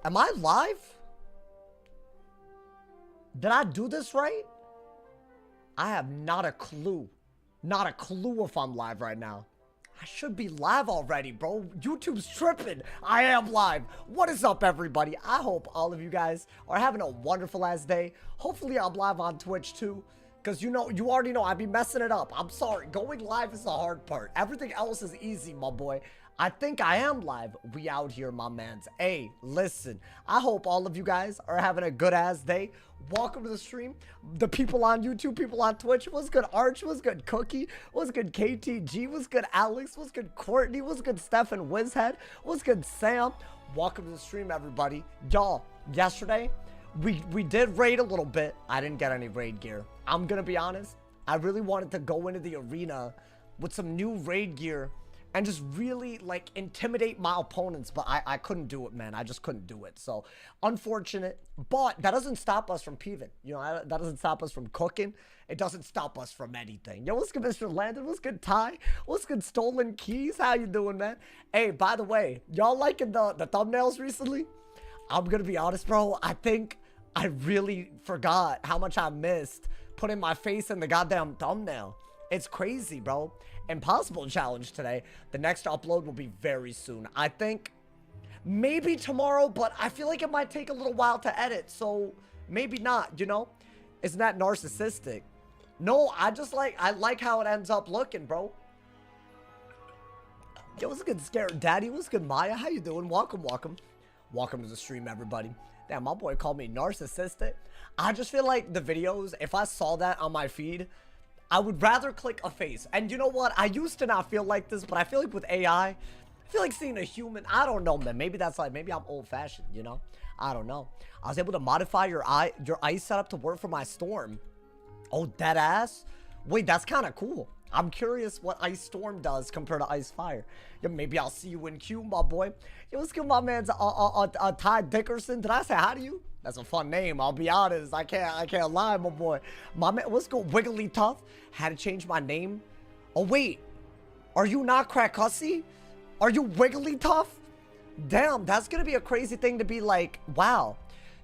Am I live? Did I do this right? I have not a clue. Not a clue if I'm live right now. I should be live already, bro. YouTube's tripping. I am live. What is up, everybody? I hope all of you guys are having a wonderful ass day. Hopefully I'm live on Twitch too. Because you already know I be messing it up. I'm sorry. Going live is the hard part. Everything else is easy, my boy. I think I am live. We out here, my mans. Hey, listen. I hope all of you guys are having a good ass day. Welcome to the stream. The people on YouTube, people on Twitch. What's good, Arch? What's good, Cookie? What's good, KTG? What's good, Alex? What's good, Courtney? What's good, Steph and WIZ101? What's good, Sam? Welcome to the stream, everybody. Y'all, yesterday, we did raid a little bit. I didn't get any raid gear. I'm gonna be honest. I really wanted to go into the arena with some new raid gear and just really like intimidate my opponents, but I couldn't do it, man. I just couldn't do it. So unfortunate, but that doesn't stop us from peeving. You know, that doesn't stop us from cooking. It doesn't stop us from anything. Yo, what's good, Mr. Landon? What's good, Ty? What's good, Stolen Keys? How you doing, man? Hey, by the way, y'all liking the thumbnails recently? I'm gonna be honest, bro. I think I really forgot how much I missed putting my face in the goddamn thumbnail. It's crazy, bro. Impossible challenge today. The next upload will be very soon. I think maybe tomorrow, but I feel like it might take a little while to edit, so maybe not, you know? Isn't that narcissistic? No, I like how it ends up looking, bro. Yo, what's good, Scared Daddy? What's good, Maya? How you doing? Welcome, welcome. Welcome to the stream, everybody. Damn, my boy called me narcissistic. I just feel like the videos, if I saw that on my feed, I would rather click a face. And you know what? I used to not feel like this, but I feel like with AI, I feel like seeing a human. I don't know, man. Maybe that's like, maybe I'm old-fashioned, you know? I don't know. I was able to modify your ice setup to work for my storm. Oh, dead ass? Wait, that's kind of cool. I'm curious what Ice Storm does compared to Ice Fire. Yeah, maybe I'll see you in Q, my boy. Yo, let's give my man's Ty Dickerson. Did I say hi to you? That's a fun name. I'll be honest. I can't lie, my boy. My man, let's go Wiggly Tough. Had to change my name. Oh wait, are you not Crack Hussy? Are you Wiggly Tough? Damn, that's gonna be a crazy thing to be like. Wow.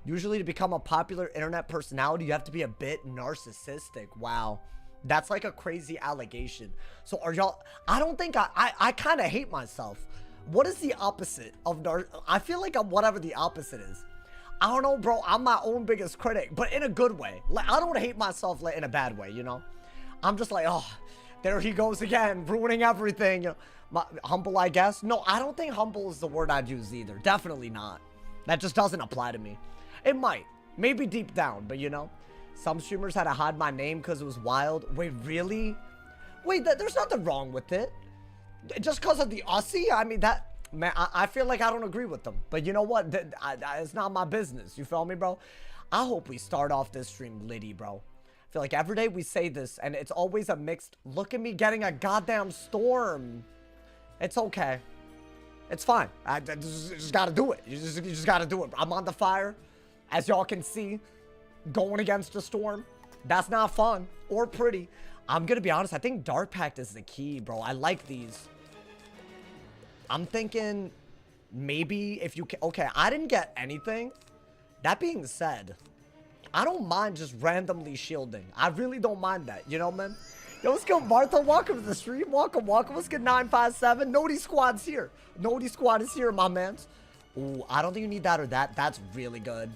Usually to become a popular internet personality, you have to be a bit narcissistic. Wow. That's like a crazy allegation. So are y'all, I don't think I kind of hate myself. What is the opposite of I feel like I'm whatever the opposite is. I don't know, bro. I'm my own biggest critic, but in a good way. Like, I don't hate myself like, in a bad way, you know? I'm just like, oh, there he goes again, ruining everything. You know, humble, I guess. No, I don't think humble is the word I'd use either. Definitely not. That just doesn't apply to me. It might. Maybe deep down, but you know? Some streamers had to hide my name because it was wild. Wait, really? Wait, there's nothing wrong with it. Just because of the Aussie? I mean, that... Man, I feel like I don't agree with them. But you know what? It's not my business. You feel me, bro? I hope we start off this stream litty, bro. I feel like every day we say this, and it's always a mixed... Look at me getting a goddamn storm. It's okay. It's fine. I just gotta do it. You just gotta do it. I'm on the fire. As y'all can see, going against a storm. That's not fun or pretty. I'm gonna be honest. I think Dark Pact is the key, bro. I like these. I'm thinking maybe if you can... Okay, I didn't get anything. That being said, I don't mind just randomly shielding. I really don't mind that. You know, man? Yo, what's good, Martha? Welcome to the stream. Welcome, welcome. What's good, 957? Nody Squad's here. Nody Squad is here, my mans. Ooh, I don't think you need that or that. That's really good.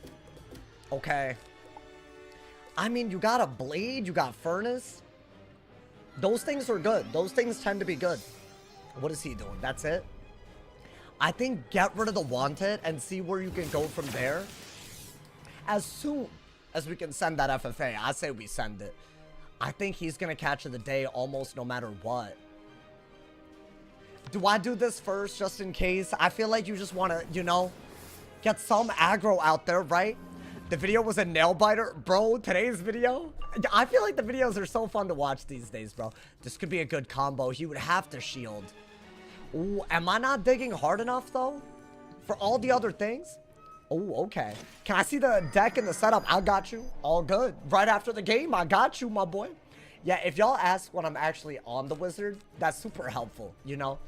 Okay. I mean, you got a blade. You got furnace. Those things are good. Those things tend to be good. What is he doing? That's it? I think get rid of the wanted and see where you can go from there. As soon as we can send that FFA, I say we send it. I think he's going to catch of the day almost no matter what. Do I do this first just in case? I feel like you just want to, you know, get some aggro out there, right? The video was a nail biter. Bro, today's video, I feel like the videos are so fun to watch these days, bro. This could be a good combo. He would have to shield. Ooh, am I not digging hard enough, though? For all the other things? Oh, okay. Can I see the deck and the setup? I got you. All good. Right after the game, I got you, my boy. Yeah, if y'all ask when I'm actually on the Wizard, that's super helpful, you know?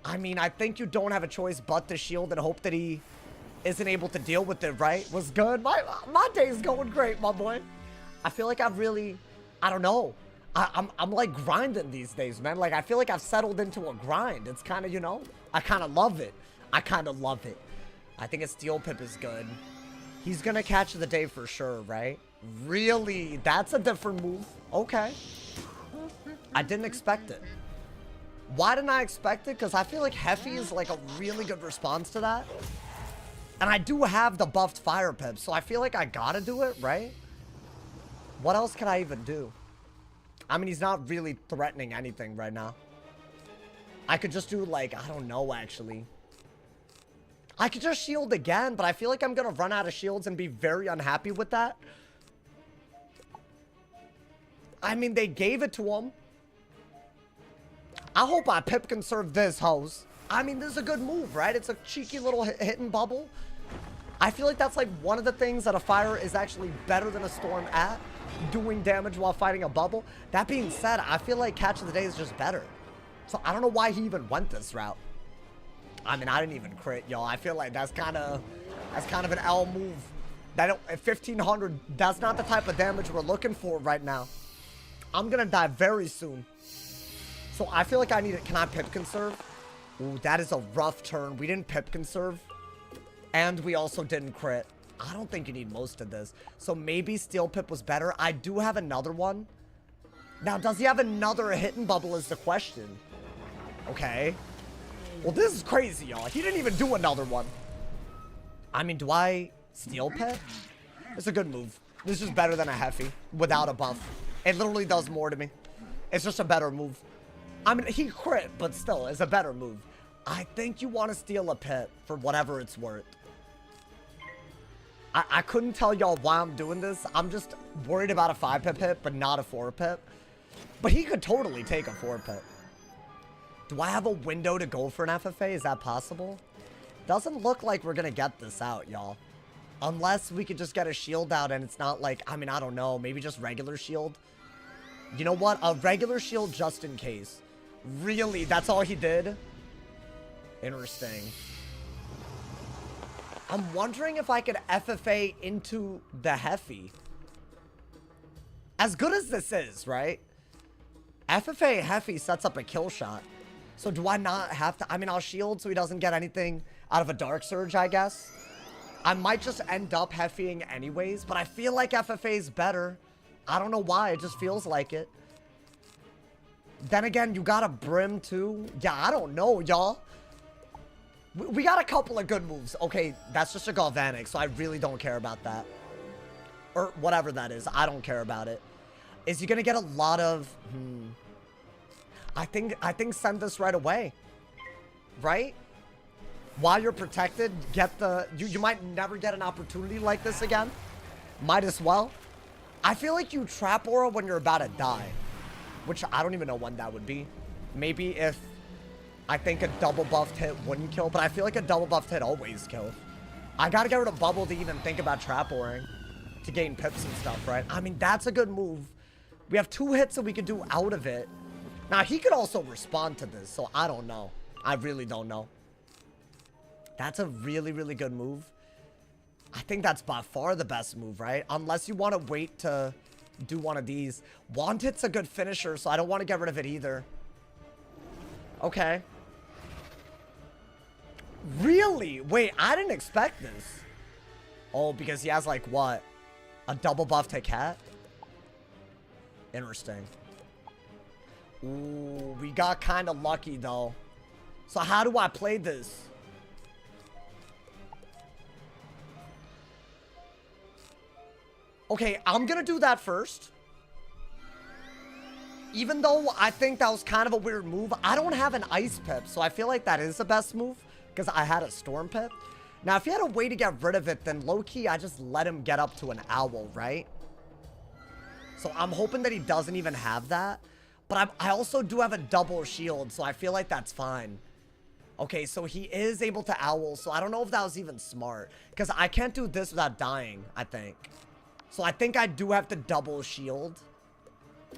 I mean, I think you don't have a choice but to shield and hope that he isn't able to deal with it, right? Was good. My day's going great, my boy. I feel like I've really, I don't know. I'm like grinding these days, man. Like, I feel like I've settled into a grind. It's kind of, you know, I kind of love it. I kind of love it. I think a Steel Pip is good. He's going to catch the day for sure, right? Really? That's a different move. Okay. I didn't expect it. Why didn't I expect it? Because I feel like Heffy is like a really good response to that. And I do have the buffed Fire Pip, so I feel like I gotta do it, right? What else can I even do? I mean, he's not really threatening anything right now. I could just do, like, I don't know, actually. I could just shield again, but I feel like I'm gonna run out of shields and be very unhappy with that. I mean, they gave it to him. I hope I Pip conserve this, hoes. I mean, this is a good move, right? It's a cheeky little hidden bubble. I feel like that's like one of the things that a fire is actually better than a storm at, doing damage while fighting a bubble. That being said, I feel like Catch of the Day is just better. So I don't know why he even went this route. I mean, I didn't even crit, y'all. I feel like that's kind of an L move. That at 1500, that's not the type of damage we're looking for right now. I'm gonna die very soon. So I feel like I need it. Can I Pip conserve? Ooh, that is a rough turn. We didn't Pip conserve. And we also didn't crit. I don't think you need most of this. So maybe Steel Pip was better. I do have another one. Now, does he have another hidden bubble is the question. Okay. Well, this is crazy, y'all. He didn't even do another one. I mean, do I Steel Pip? It's a good move. This is better than a Heffy without a buff. It literally does more to me. It's just a better move. I mean, he crit, but still, it's a better move. I think you want to steal a Pip for whatever it's worth. I couldn't tell y'all why I'm doing this. I'm just worried about a 5-pip hit, but not a 4-pip. But he could totally take a 4-pip. Do I have a window to go for an FFA? Is that possible? Doesn't look like we're going to get this out, y'all. Unless we could just get a shield out and it's not like, I mean, I don't know. Maybe just regular shield. You know what? A regular shield just in case. Really? That's all he did? Interesting. I'm wondering if I could FFA into the Heffy. As good as this is, right? FFA Heffy sets up a kill shot. So do I not have to? I mean, I'll shield so he doesn't get anything out of a Dark Surge, I guess. I might just end up Heffying anyways, but I feel like FFA is better. I don't know why. It just feels like it. Then again, you got a Brim too. Yeah, I don't know, y'all. We got a couple of good moves. Okay, that's just a Galvanic, so I really don't care about that. Or whatever that is. I don't care about it. Is he gonna get a lot of... I think send this right away. Right? While you're protected, get the... You might never get an opportunity like this again. Might as well. I feel like you trap aura when you're about to die. Which I don't even know when that would be. Maybe if... I think a double buffed hit wouldn't kill, but I feel like a double buffed hit always kills. I gotta get rid of bubble to even think about trap auring to gain pips and stuff, right? I mean, that's a good move. We have 2 hits that we could do out of it. Now, he could also respond to this, so I don't know. I really don't know. That's a really, really good move. I think that's by far the best move, right? Unless you want to wait to do one of these. Wand Hit's a good finisher, so I don't want to get rid of it either. Okay. Really? Wait, I didn't expect this. Oh, because he has like what? A double buff to cat? Interesting. Ooh, we got kind of lucky though. So how do I play this? Okay, I'm gonna do that first. Even though I think that was kind of a weird move, I don't have an Ice Pip, so I feel like that is the best move, because I had a Storm Pip. Now, if you had a way to get rid of it, then low-key, I just let him get up to an Owl, right? So I'm hoping that he doesn't even have that. But I also do have a double shield, so I feel like that's fine. Okay, so he is able to Owl, so I don't know if that was even smart. Because I can't do this without dying, I think. So I think I do have to double shield,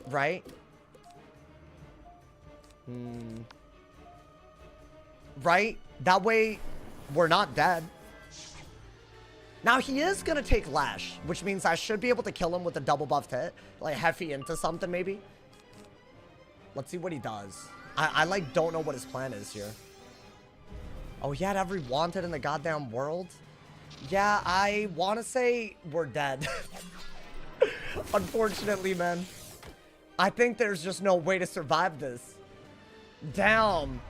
right? Right? That way, we're not dead. Now, he is going to take Lash, which means I should be able to kill him with a double buffed hit. Like, Heffy into something, maybe. Let's see what he does. I like, don't know what his plan is here. Oh, he had every wanted in the goddamn world? Yeah, I want to say we're dead. Unfortunately, man. I think there's just no way to survive this. Damn.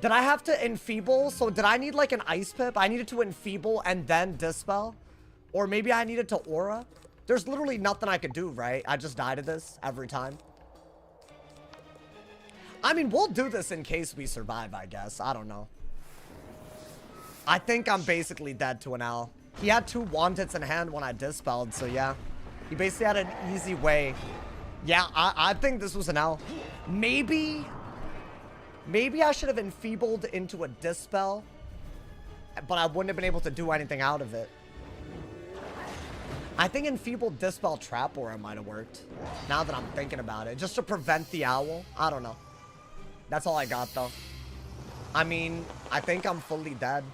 Did I have to enfeeble? So did I need like an ice pip? I needed to enfeeble and then dispel? Or maybe I needed to aura? There's literally nothing I could do, right? I just die to this every time. I mean, we'll do this in case we survive, I guess. I don't know. I think I'm basically dead to an L. He had 2 wanteds in hand when I dispelled, so yeah. He basically had an easy way. Yeah, I think this was an L. Maybe I should have enfeebled into a dispel, but I wouldn't have been able to do anything out of it. I think enfeebled dispel trap aura might have worked, now that I'm thinking about it. Just to prevent the owl. I don't know. That's all I got, though. I mean, I think I'm fully dead.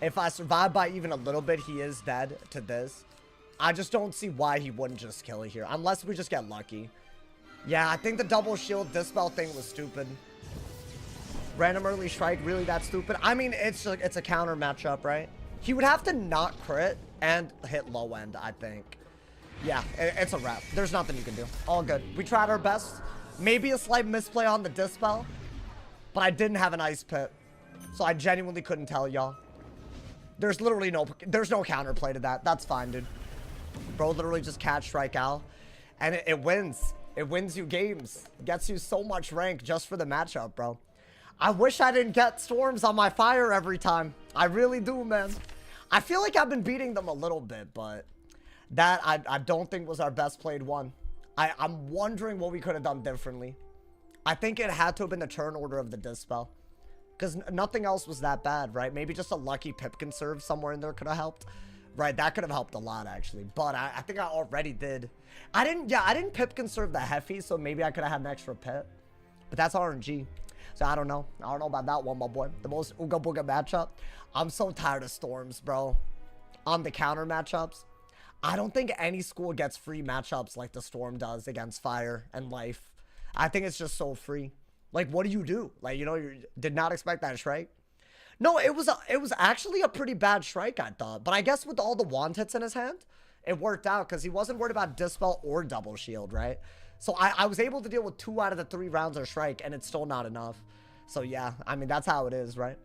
If I survive by even a little bit, he is dead to this. I just don't see why he wouldn't just kill it here, unless we just get lucky. Yeah, I think the double shield dispel thing was stupid. Random early strike, really that stupid? I mean, it's a counter matchup, right? He would have to not crit and hit low end, I think. Yeah, it's a wrap. There's nothing you can do. All good. We tried our best. Maybe a slight misplay on the dispel, but I didn't have an ice pit, so I genuinely couldn't tell y'all. There's literally no counterplay to that. That's fine, dude. Bro literally just catch strike Al, and it wins. It wins you games. Gets you so much rank just for the matchup, bro. I wish I didn't get storms on my fire every time. I really do, man. I feel like I've been beating them a little bit, but that I don't think was our best played one. I'm wondering what we could have done differently. I think it had to have been the turn order of the dispel, because nothing else was that bad, right? Maybe just a lucky pip conserve somewhere in there could have helped. Right, that could have helped a lot, actually. But I think I already did. I didn't pip conserve the Heffy, so maybe I could have had an extra pip. But that's RNG. So I don't know. I don't know about that one, my boy. The most Ooga Booga matchup. I'm so tired of storms, bro. On the counter matchups. I don't think any school gets free matchups like the storm does against fire and life. I think it's just so free. Like, what do you do? Like, you know, you did not expect that strike. No, it was actually a pretty bad strike, I thought. But I guess with all the wand hits in his hand, it worked out because he wasn't worried about dispel or double shield, right? So I was able to deal with 2 out of the 3 rounds of strike, and it's still not enough. So yeah, I mean, that's how it is, right?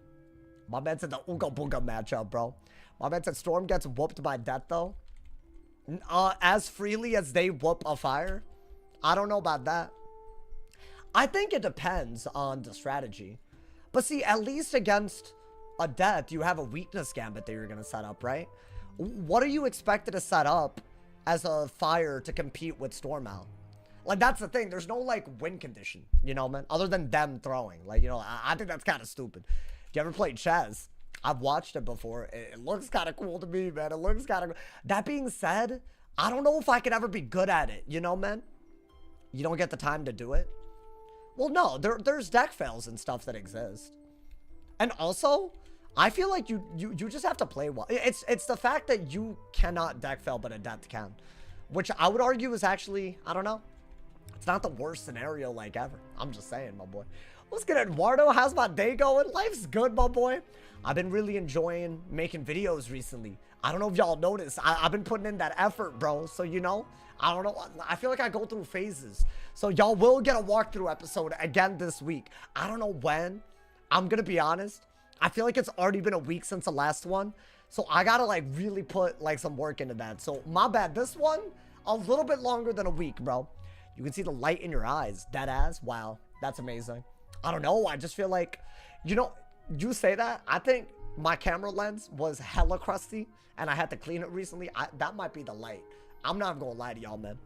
My man said the Ooga Booga matchup, bro. My man said Storm gets whooped by death, though. As freely as they whoop a fire. I don't know about that. I think it depends on the strategy. But see, at least against a death, you have a weakness gambit that you're going to set up, right? What are you expected to set up as a fire to compete with Storm out? Like, that's the thing. There's no, like, win condition, you know, man? Other than them throwing. Like, you know, I think that's kind of stupid. Do you ever play chess? I've watched it before. It looks kind of cool to me, man. It looks kind of... That being said, I don't know if I could ever be good at it, you know, man? You don't get the time to do it? Well, no. There's deck fails and stuff that exist. And also, I feel like you just have to play well. It's the fact that you cannot deck fail, but a death can. Which I would argue is actually, I don't know. It's not the worst scenario, like, ever. I'm just saying, my boy. What's good, Eduardo? How's my day going? Life's good, my boy. I've been really enjoying making videos recently. I don't know if y'all noticed. I've been putting in that effort, bro. So, you know, I don't know. I feel like I go through phases. So, y'all will get a walkthrough episode again this week. I don't know when. I'm going to be honest. I feel like it's already been a week since the last one. So, I got to, like, really put, like, some work into that. So, my bad. This one, a little bit longer than a week, bro. You can see the light in your eyes. Dead ass. Wow. That's amazing. I don't know. I just feel like, you know, you say that. I think my camera lens was hella crusty and I had to clean it recently. That might be the light. I'm not going to lie to y'all, man.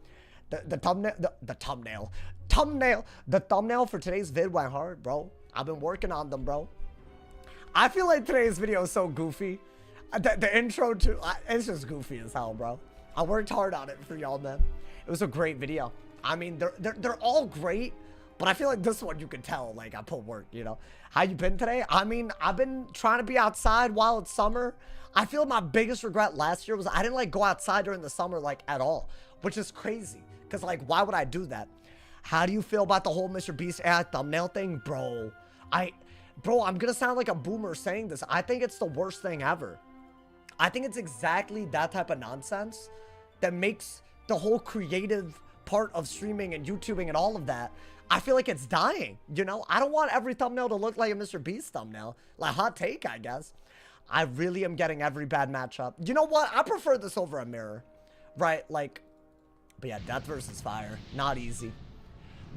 The thumbnail for today's vid went hard, bro. I've been working on them, bro. I feel like today's video is so goofy. The intro to, it's just goofy as hell, bro. I worked hard on it for y'all, man. It was a great video. I mean, they're all great, but I feel like this one you can tell, like, I put work, you know. How you been today? I mean, I've been trying to be outside while it's summer. I feel my biggest regret last year was I didn't like go outside during the summer like at all, which is crazy. Cause like, why would I do that? How do you feel about the whole Mr. Beast AI thumbnail thing? Bro, I'm gonna sound like a boomer saying this. I think it's the worst thing ever. I think it's exactly that type of nonsense that makes the whole creative part of streaming and YouTubing and all of that, I feel like it's dying, you know? I don't want every thumbnail to look like a Mr. Beast thumbnail. Like, hot take, I guess. I really am getting every bad matchup. You know what? I prefer this over a mirror, right? Like, but yeah, Death versus Fire, not easy.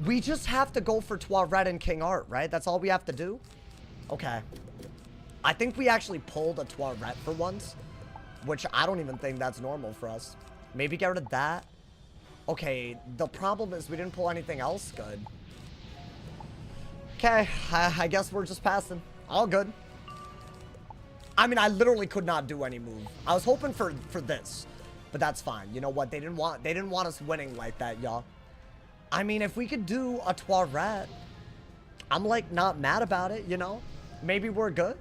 We just have to go for Toilet and King Art, right? That's all we have to do? Okay. I think we actually pulled a Toilet for once, which I don't even think that's normal for us. Maybe get rid of that. Okay, the problem is we didn't pull anything else good. Okay, I guess we're just passing. All good. I mean, I literally could not do any move. I was hoping for this, but that's fine. You know what? They didn't want us winning like that, y'all. I mean, if we could do a Toilet, I'm like not mad about it, you know? Maybe we're good.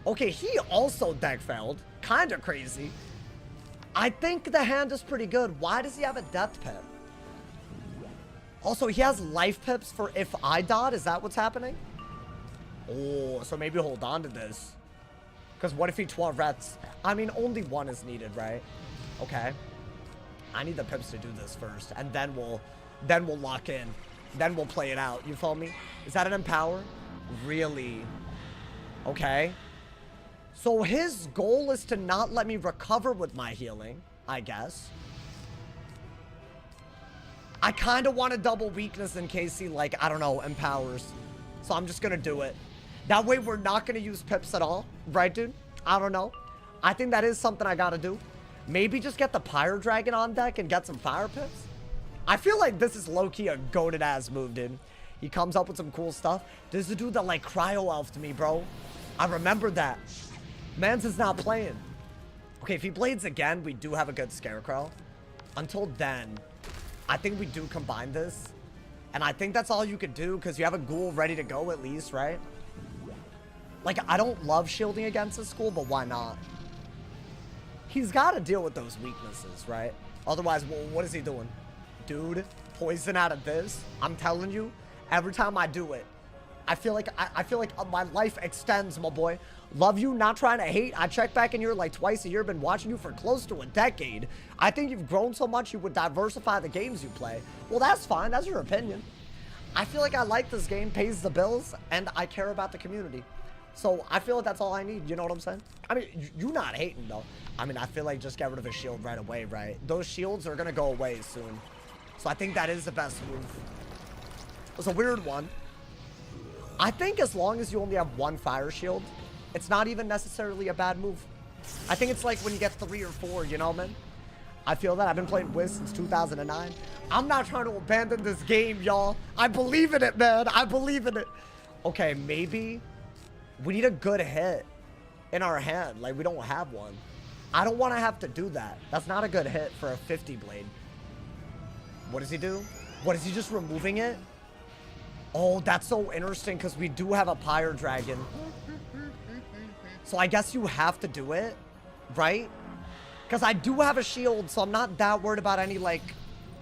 Okay, he also deck failed. Kind of crazy. I think the hand is pretty good. Why does he have a death pip? Also, he has life pips for if I dot. Is that what's happening? Oh, so maybe hold on to this. Because what if he Toilettes? I mean, only one is needed, right? Okay. I need the pips to do this first, and then we'll lock in. Then we'll play it out. You follow me? Is that an empower? Really? Okay. So his goal is to not let me recover with my healing, I guess. I kind of want a double weakness in case he, like, I don't know, empowers. So I'm just going to do it. That way we're not going to use pips at all. Right, dude? I don't know. I think that is something I got to do. Maybe just get the Pyro Dragon on deck and get some fire pips. I feel like this is low-key a goated-ass move, dude. He comes up with some cool stuff. There's a dude that, like, cryo-elfed me, bro. I remember that. Mans is not playing. Okay, if he blades again, we do have a good Scarecrow. Until then, I think we do combine this. And I think that's all you could do, because you have a ghoul ready to go at least, right? Like, I don't love shielding against this school, but why not? He's got to deal with those weaknesses, right? Otherwise, well, what is he doing? Dude, poison out of this. I'm telling you, every time I do it, I feel like my life extends, my boy. Love you, not trying to hate. I check back in here like twice a year. Been watching you for close to a decade. I think you've grown so much you would diversify the games you play. Well, that's fine. That's your opinion. I feel like I like this game, pays the bills, and I care about the community. So I feel like that's all I need. You know what I'm saying? I mean, you're not hating, though. I mean, I feel like just get rid of a shield right away, right? Those shields are going to go away soon. So I think that is the best move. It's a weird one. I think as long as you only have one fire shield, it's not even necessarily a bad move. I think it's like when you get 3 or 4, you know, man? I feel that. I've been playing WIZ since 2009. I'm not trying to abandon this game, y'all. I believe in it, man. I believe in it. Okay, maybe we need a good hit in our hand. Like, we don't have one. I don't want to have to do that. That's not a good hit for a 50 blade. What does he do? What, is he just removing it? Oh, that's so interesting because we do have a Pyro Dragon. So I guess you have to do it, right? Because I do have a shield, so I'm not that worried about any, like,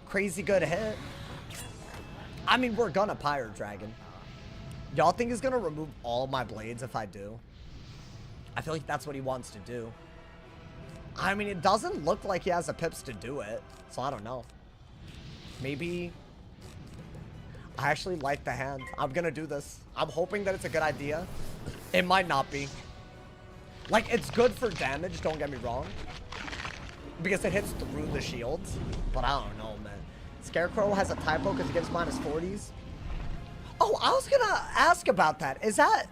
crazy good hit. I mean, we're gonna Pyro Dragon. Y'all think he's gonna remove all my blades if I do? I feel like that's what he wants to do. I mean, it doesn't look like he has the pips to do it, so I don't know. Maybe I actually like the hand. I'm gonna do this. I'm hoping that it's a good idea. It might not be. Like, it's good for damage, don't get me wrong, because it hits through the shields, but I don't know, man. Scarecrow has a typo because he gives -40s. Oh, I was gonna ask about that. Is that...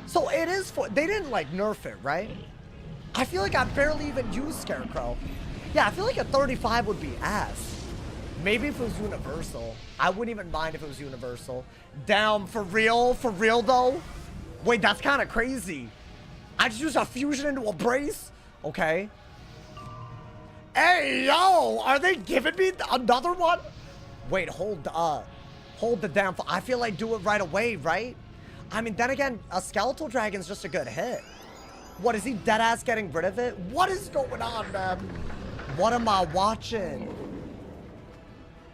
So it is for... They didn't, like, nerf it, right? I feel like I barely even used Scarecrow. Yeah, I feel like a 35 would be ass. Maybe if it was universal. I wouldn't even mind if it was universal. Damn, for real? For real, though? Wait, that's kind of crazy. I just used a fusion into a brace? Okay. Hey, yo! Are they giving me another one? Wait, hold the damn... I feel like do it right away, right? I mean, then again, a Skeletal Dragon's just a good hit. What, is he dead ass getting rid of it? What is going on, man? What am I watching?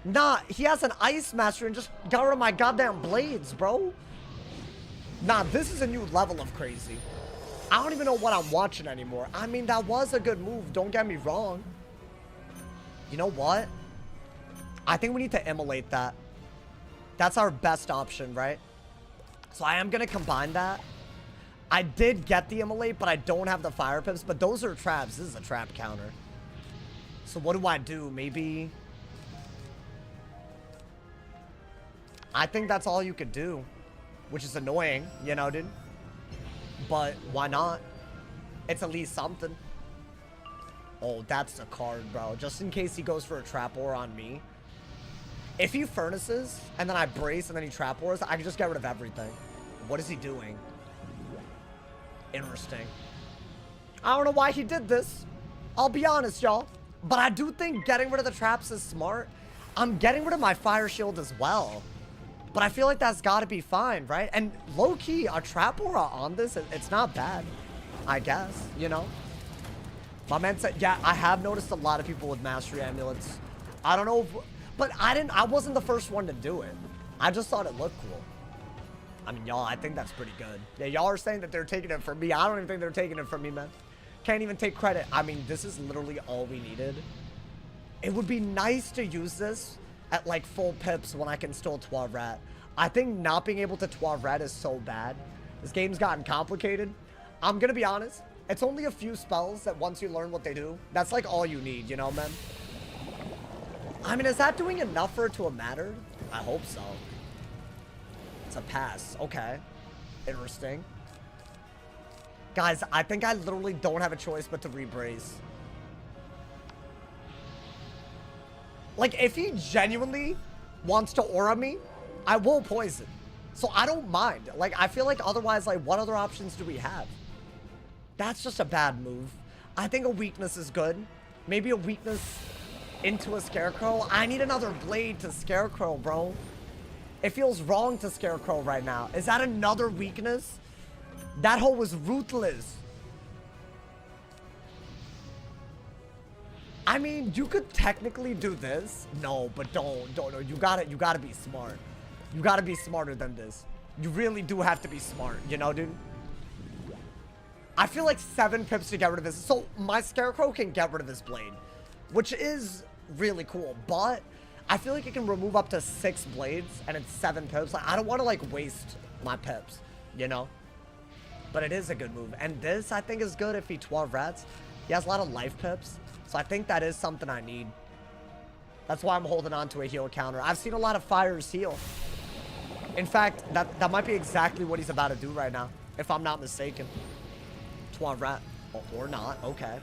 Nah, he has an ice master and just got rid of my goddamn blades, bro. Nah, this is a new level of crazy. I don't even know what I'm watching anymore. I mean, that was a good move. Don't get me wrong. You know what? I think we need to immolate that. That's our best option, right? So I am going to combine that. I did get the immolate, but I don't have the fire pips. But those are traps. This is a trap counter. So what do I do? Maybe... I think that's all you could do. Which is annoying, you know, dude? But why not? It's at least something. Oh, that's the card, bro. Just in case he goes for a trap ore on me. If he furnaces, and then I brace, and then he trap ores, I can just get rid of everything. What is he doing? Interesting. I don't know why he did this. I'll be honest, y'all. But I do think getting rid of the traps is smart. I'm getting rid of my fire shield as well. But I feel like that's got to be fine, right? And low-key, a trap aura on this, it's not bad, I guess, you know? My man said, yeah, I have noticed a lot of people with mastery amulets. I don't know, but I wasn't the first one to do it. I just thought it looked cool. I mean, y'all, I think that's pretty good. Yeah, y'all are saying that they're taking it from me. I don't even think they're taking it from me, man. Can't even take credit. I mean, this is literally all we needed. It would be nice to use this at like full pips when I can still 12 rat. I think not being able to 12 rat is so bad. This game's gotten complicated. I'm gonna be honest. It's only a few spells that once you learn what they do, that's like all you need, you know, man? I mean, is that doing enough for it to have mattered? I hope so. It's a pass. Okay. Interesting. Guys, I think I literally don't have a choice but to rebrace. Like, if he genuinely wants to aura me, I will poison. So I don't mind. Like, I feel like otherwise, like, what other options do we have? That's just a bad move. I think a weakness is good. Maybe a weakness into a scarecrow. I need another blade to scarecrow, bro. It feels wrong to scarecrow right now. Is that another weakness? That hole was ruthless. I mean, you could technically do this. No, but don't. You gotta be smart. You gotta be smarter than this. You really do have to be smart, you know, dude? I feel like 7 pips to get rid of this. So my scarecrow can get rid of this blade, which is really cool. But I feel like it can remove up to 6 blades and it's 7 pips. Like, I don't want to like waste my pips, you know? But it is a good move. And this, I think, is good if he 12 rats. He has a lot of life pips. So I think that is something I need. That's why I'm holding on to a heal counter. I've seen a lot of fires heal. In fact, that might be exactly what he's about to do right now, if I'm not mistaken. 12 rat. Or not. Okay.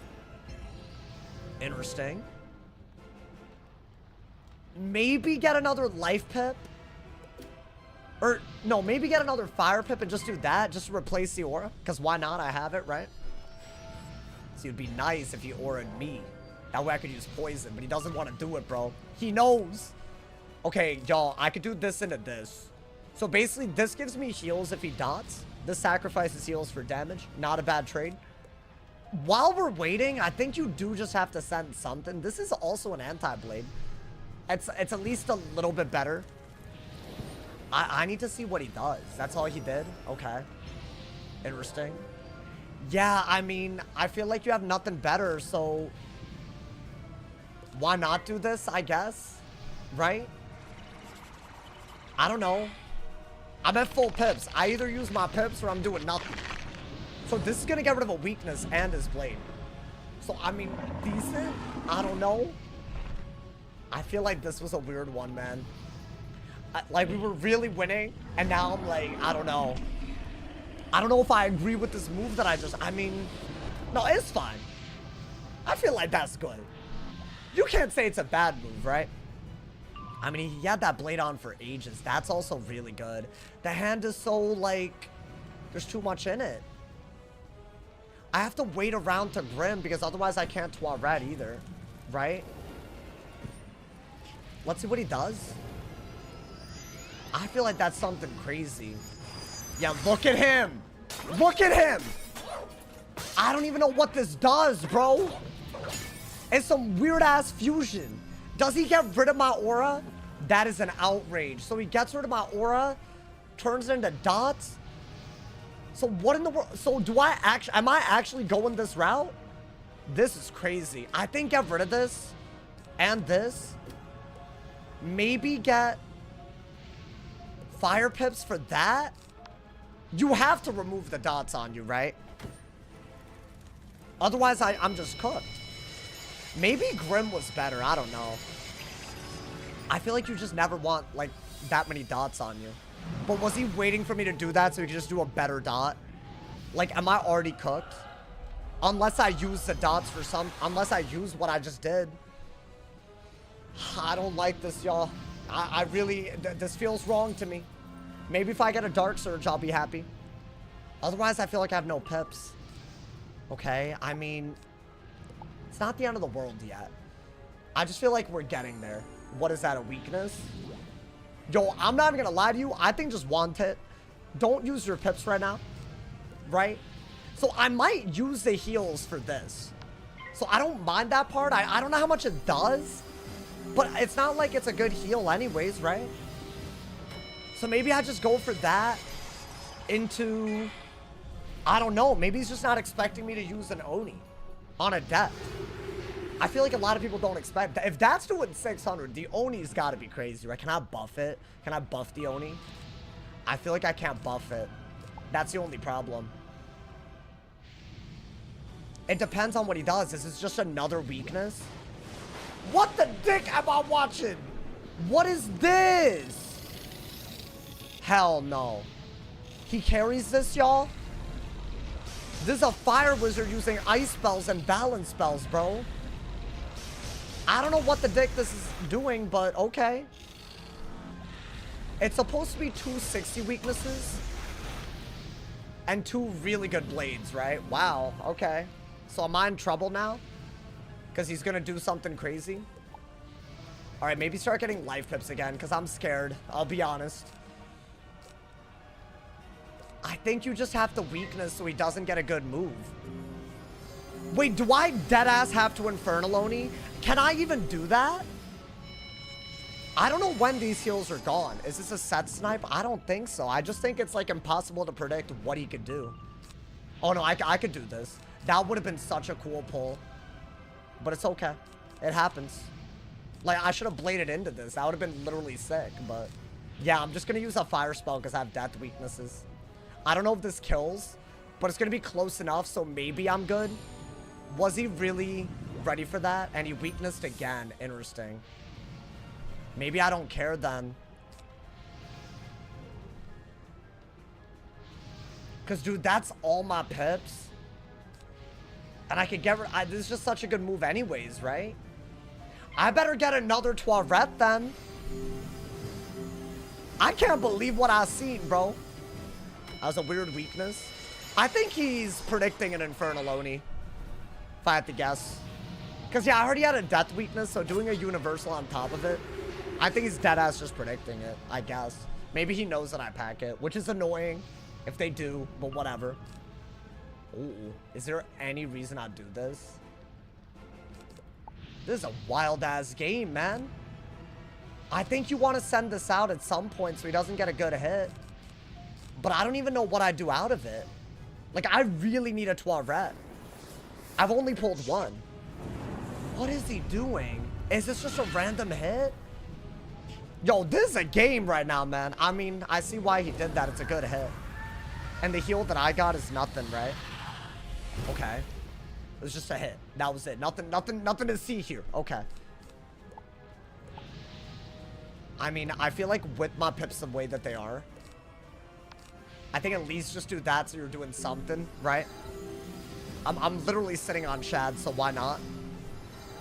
Interesting. Maybe get another life pip. Or, no, maybe get another fire pip and just do that. Just to replace the aura. Because why not? I have it, right? So it'd be nice if he aura'd me. That way I could use poison. But he doesn't want to do it, bro. He knows. Okay, y'all. I could do this into this. So basically, this gives me heals if he dots. This sacrifices heals for damage. Not a bad trade. While we're waiting, I think you do just have to send something. This is also an anti-blade. It's at least a little bit better. I need to see what he does. That's all he did? Okay. Interesting. Yeah, I mean, I feel like you have nothing better, so... why not do this, I guess? Right? I don't know. I'm at full pips. I either use my pips or I'm doing nothing. So this is going to get rid of a weakness and his blade. So, I mean, decent? I don't know. I feel like this was a weird one, man. Like, we were really winning, and now I'm like, I don't know. I don't know if I agree with this move that I mean, no, it's fine. I feel like that's good. You can't say it's a bad move, right? I mean, he had that blade on for ages. That's also really good. The hand is so, like, there's too much in it. I have to wait around to Grim because otherwise I can't 12 rat either, right? Let's see what he does. I feel like that's something crazy. Yeah, look at him. Look at him. I don't even know what this does, bro. It's some weird-ass fusion. Does he get rid of my aura? That is an outrage. So he gets rid of my aura, turns it into dots. So what in the world? So do I actually, am I actually going this route? This is crazy. I think get rid of this and this. Maybe get fire pips for that. You have to remove the dots on you, right? Otherwise, I'm just cooked. Maybe Grim was better. I don't know. I feel like you just never want, like, that many dots on you. But was he waiting for me to do that so he could just do a better dot? Like, am I already cooked? Unless I use the dots for some... Unless I use what I just did. I don't like this, y'all. I really... This feels wrong to me. Maybe if I get a Dark Surge, I'll be happy. Otherwise, I feel like I have no pips. Okay, I mean... It's not the end of the world yet. I just feel like we're getting there. What is that, a weakness? Yo, I'm not even gonna lie to you. I think just want it. Don't use your pips right now. Right? So I might use the heals for this. So I don't mind that part. I don't know how much it does. But it's not like it's a good heal anyways, right? So maybe I just go for that into... I don't know. Maybe he's just not expecting me to use an Oni on a death. I feel like a lot of people don't expect that. If that's doing 600, the Oni's got to be crazy, right? Can I buff it? Can I buff the Oni? I feel like I can't buff it. That's the only problem. It depends on what he does. Is this just another weakness? What the dick am I watching? What is this? Hell no. He carries this, y'all? This is a fire wizard using ice spells and balance spells, bro. I don't know what the dick this is doing, but okay. It's supposed to be 260 weaknesses and 2 really good blades, right? Wow, okay. So am I in trouble now? Because he's going to do something crazy? All right, maybe start getting life pips again because I'm scared. I'll be honest. I think you just have to weakness so he doesn't get a good move. Wait, do I deadass have to Infernal Oni? Can I even do that? I don't know when these heals are gone. Is this a set snipe? I don't think so. I just think it's like impossible to predict what he could do. Oh no, I could do this. That would have been such a cool pull. But it's okay. It happens. Like, I should have bladed into this. That would have been literally sick, but... Yeah, I'm just going to use a fire spell because I have death weaknesses. I don't know if this kills, but it's going to be close enough, so maybe I'm good. Was he really ready for that? And he weaknessed again. Interesting. Maybe I don't care then. Because, dude, that's all my pips. And I could get... this is just such a good move anyways, right? I better get another Toilet then. I can't believe what I've seen, bro. That was a weird weakness. I think he's predicting an Infernal Oni. If I had to guess. Because, yeah, I already had a death weakness, so doing a universal on top of it, I think he's deadass just predicting it, I guess. Maybe he knows that I pack it, which is annoying if they do, but whatever. Ooh, is there any reason I'd do this? This is a wild-ass game, man. I think you want to send this out at some point so he doesn't get a good hit. But I don't even know what I'd do out of it. Like, I really need a Toilet. I've only pulled one. What is he doing? Is this just a random hit? Yo, this is a game right now, man. I mean, I see why he did that. It's a good hit. And the heal that I got is nothing, right? Okay. It was just a hit. That was it. Nothing to see here. Okay. I mean, I feel like with my pips the way that they are, I think at least just do that so you're doing something, right? I'm literally sitting on Shad, so why not?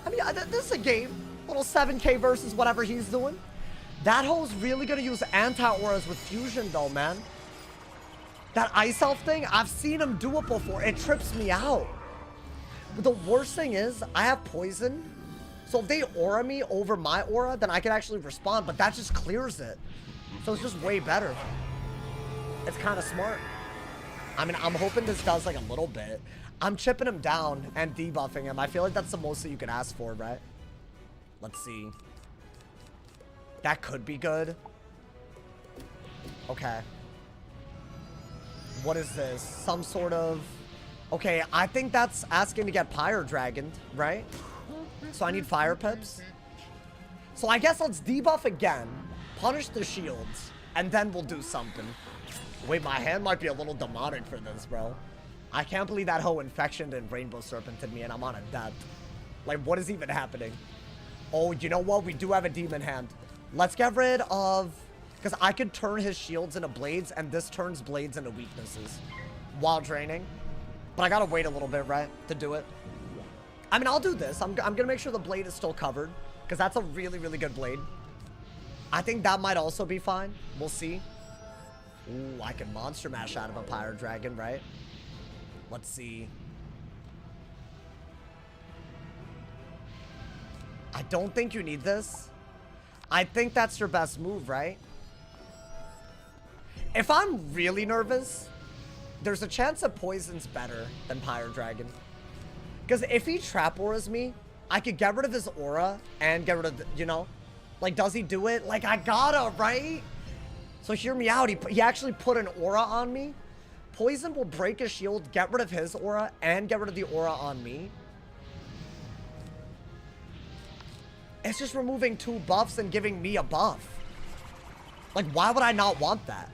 I mean, this is a game. Little 7K versus whatever he's doing. That hoe's really gonna use anti-auras with fusion though, man. That Ice Elf thing, I've seen him do it before. It trips me out. But the worst thing is, I have poison. So if they aura me over my aura, then I can actually respond, but that just clears it. So it's just way better. It's kind of smart. I mean, I'm hoping this does like a little bit. I'm chipping him down and debuffing him. I feel like that's the most that you can ask for, right? Let's see. That could be good. Okay. What is this? Some sort of... Okay, I think that's asking to get Pyre Dragoned, right? So I need Fire Pips. So I guess let's debuff again, punish the shields, and then we'll do something. Wait, my hand might be a little demonic for this, bro. I can't believe that whole infection and Rainbow Serpented me and I'm on a death. Like, what is even happening? Oh, you know what? We do have a demon hand. Let's get rid of... Because I could turn his shields into blades, and this turns blades into weaknesses while draining. But I gotta wait a little bit, right, to do it. I mean, I'll do this. I'm gonna make sure the blade is still covered, because that's a really, really good blade. I think that might also be fine. We'll see. Ooh, I can Monster Mash out of a Pyre Dragon, right? Let's see. I don't think you need this. I think that's your best move, right? If I'm really nervous, there's a chance that Poison's better than Pyre Dragon. Because if he Trap Auras me, I could get rid of his aura and get rid of, you know? Like, does he do it? Like, I gotta, right? So hear me out. He actually put an aura on me. Poison will break his shield, get rid of his aura, and get rid of the aura on me. It's just removing 2 buffs and giving me a buff. Like, why would I not want that?